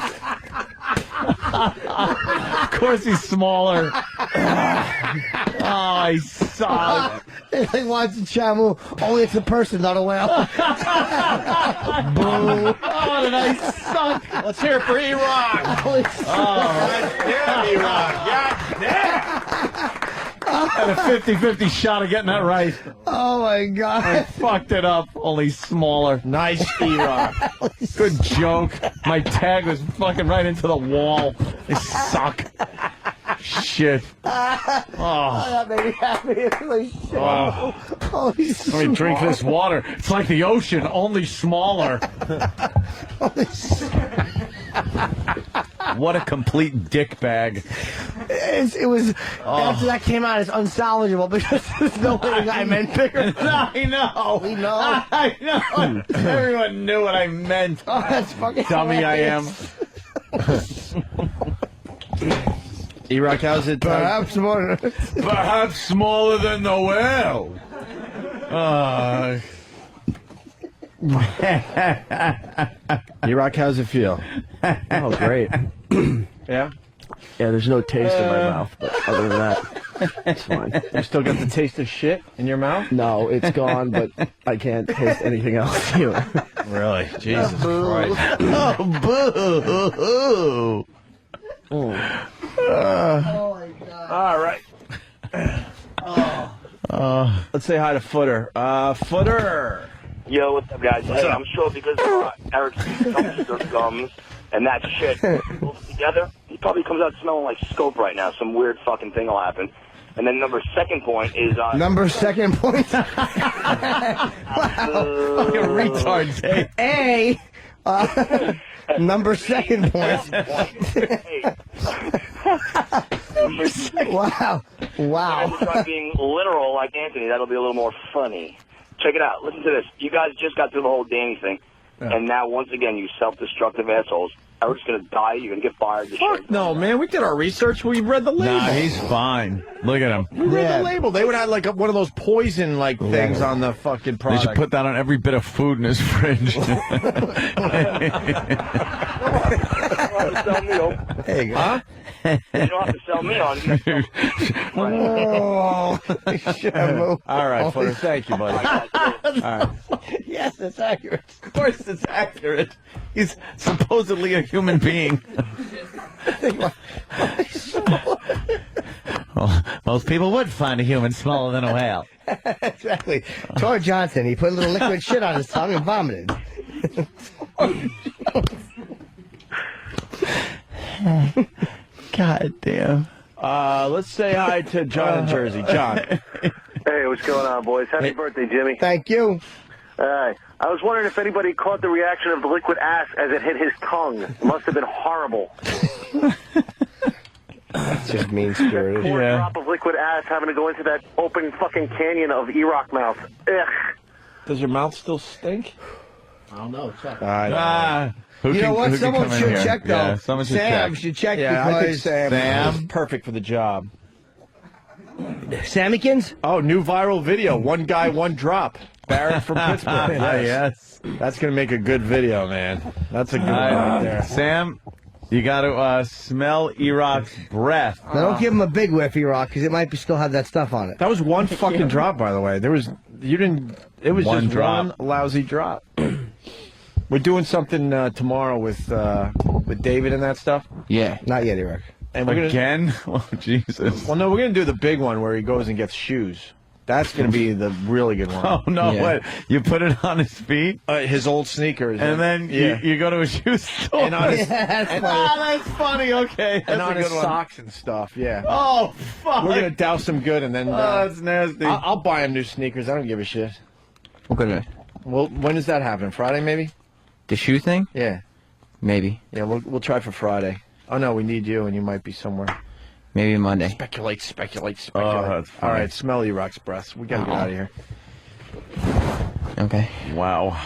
Of course he's smaller. I suck. It's like watching Shamu, only it's a person, not a whale. Boo. Oh, did I suck? Let's hear it for E-Rock. Holy God damn, E-Rock. God damn. Had a 50-50 shot of getting that right. Oh, my God. I fucked it up, only smaller. Nice, E-Rock. Good joke. My tag was fucking right into the wall. They suck. Shit. Oh. That made me happy. Holy shit. Oh. Holy Let me drink this water. It's like the ocean, only smaller. What a complete dick bag. It was after that came out, it's unsalvageable because there's no way the guy meant bigger. I know. We know. I know. Everyone knew what I meant. Oh, that's fucking dummy hilarious. I am. E-Rock, how's it? Perhaps more. Perhaps smaller than the whale. E-Rock, how's it feel? Oh, great. Yeah? Yeah, there's no taste in my mouth, but other than that, it's fine. You still got the taste of shit in your mouth? No, it's gone, but I can't taste anything else either. Really? Jesus Christ. Oh, boo. Oh my God. All right. Let's say hi to Footer. Footer. Yo, what's up, guys? Hey, I'm sure because Eric's dumpster gums and that shit both together, he probably comes out smelling like Scope right now. Some weird fucking thing will happen. And then second point is... second point? Wow. Fucking retard, Dave. Number second point. Wow. Wow. If you try being literal like Anthony, that'll be a little more funny. Check it out. Listen to this. You guys just got through the whole Danny thing. Yeah. And now, once again, you self-destructive assholes. Eric's going to die. You're going to get fired. Fuck no, man. We did our research. We read the label. Nah, he's fine. Look at him. We read the label. They would have like one of those poison things on the fucking product. They should put that on every bit of food in his fridge. Hey, huh? You don't have to sell me on. All right, Footer. Thank you, buddy. All right. Yes, it's accurate. Of course it's accurate. He's supposedly a human being. Well, most people would find a human smaller than a whale. Exactly. Tor Johnson, he put a little liquid shit on his tongue and vomited. God damn. Let's say hi to John in Jersey. John. Hey, what's going on, boys? Happy birthday, Jimmy. Thank you. I was wondering if anybody caught the reaction of the liquid ass as it hit his tongue. It must have been horrible. That's just mean-spirited. Poor drop of liquid ass having to go into that open fucking canyon of E-Rock mouth. Ugh. Does your mouth still stink? I don't know. Check. You know what? Someone should check, though. Yeah, someone should Sam check. should check Yeah, I think because... Sam is perfect for the job. Samikins? Oh, new viral video. One guy, one drop. Barrett from Pittsburgh. Yes. That's going to make a good video, man. That's a good one right there. Sam, You got to smell Iraq's breath. Now, don't give him a big whiff, E-Rock, because it might still have that stuff on it. That was one fucking drop, by the way. It was One just drop. one lousy drop. We're doing something tomorrow with David and that stuff. Yeah. Not yet, E-Rock. And we're Again? Oh, Jesus. Well, no, we're gonna do the big one where he goes and gets shoes. That's gonna be the really good one. Oh, no, Yeah. what? You put it on his feet? His old sneakers. And then you go to a shoe store. And on his, that's funny. Okay. That's and on a his good one. socks and stuff. Yeah. Oh, fuck. We're gonna douse him good, and then that's nasty. I'll buy him new sneakers. I don't give a shit. Okay. Well, when does that happen? Friday, maybe? The shoe thing? Yeah. Maybe. Yeah, we'll try for Friday. Oh no, we need you, and you might be somewhere. Maybe Monday. Speculate. Oh, that's funny. All right, smell E-Rock's breath. We gotta get out of here. Okay. Wow.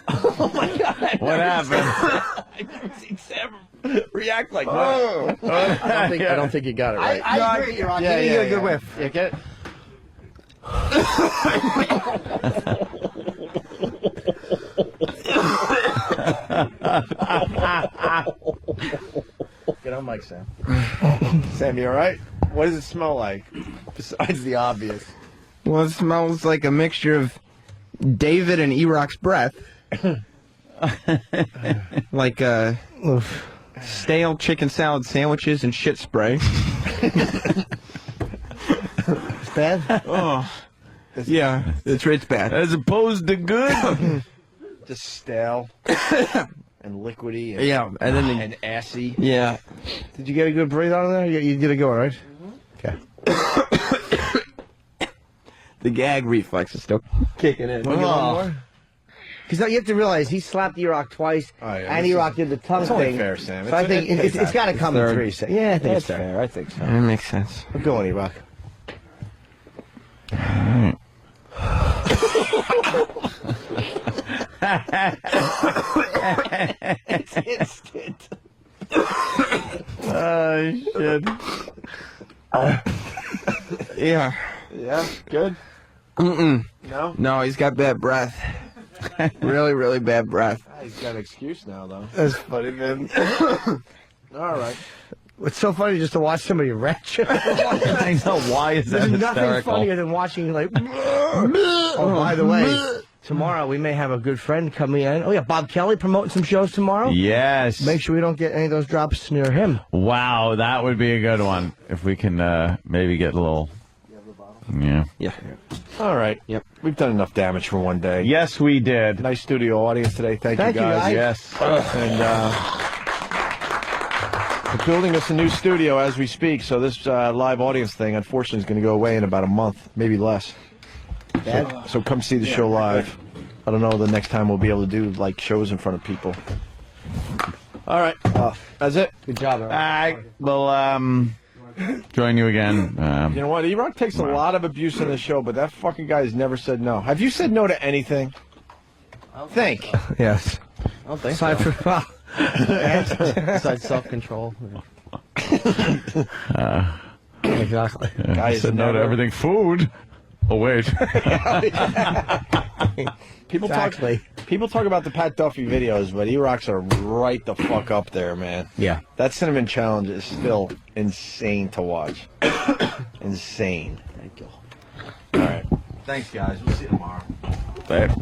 Oh my God! What happened? I've never seen Sam react like that. I don't think you got it right. I agree, E-Rock. Yeah, Give me yeah, a good yeah. whiff. Yeah, get it. Get on mic, Sam. Sam, you all right? What does it smell like? Besides the obvious. Well, it smells like a mixture of David and E-Rock's breath. Like stale chicken salad sandwiches and shit spray. It's bad? Oh. Yeah, it's bad. As opposed to good? Just stale and liquidy. And, Yeah, and then and assy. Yeah. Did you get a good breathe on there? You did a good one, right? Okay. The gag reflex is still kicking in. Want to get one more? Because you have to realize he slapped E-Rock twice, Oh, yeah, and this E-Rock is- did the tongue It's only thing. fair, Sam. So I think it's got to come in third. 3 seconds. Yeah, I think it's That's fair. fair. I think so. That makes sense. We're going, E-Rock. It's instant. Oh, shit. Yeah. Yeah, good. Mm-mm. No? No, he's got bad breath. Really, really bad breath. He's got an excuse now, though. That's funny, man. All right. It's so funny just to watch somebody retch. I know. Why is that There's nothing hysterical? funnier than watching like. Oh, by the way, tomorrow we may have a good friend coming in. Oh yeah, Bob Kelly promoting some shows tomorrow. Yes. Make sure we don't get any of those drops near him. Wow, that would be a good one. If we can maybe get a little. Yeah. Yeah. All right. Yep. We've done enough damage for one day. Yes, we did. Nice studio audience today. Thank you, Thank you, guys. guys. Yes. And we're building us a new studio as we speak. So this live audience thing, unfortunately, is going to go away in about a month, maybe less. So come see the show live. I don't know the next time we'll be able to do like shows in front of people. All right. That's it. Good job. All right. Well, join you again. You know what? E-Rock takes a lot of abuse in the show, but that fucking guy has never said no. Have you said no to anything? Think. Yes. I don't think Aside so. from Besides self-control. exactly. I said no to everything. Food. Oh wait. People Exactly. People talk about the Pat Duffy videos, but E-Rocks are right the fuck up there, man. Yeah. That Cinnamon Challenge is still insane to watch. Insane. Thank you. All right. Thanks, guys. We'll see you tomorrow. Bye.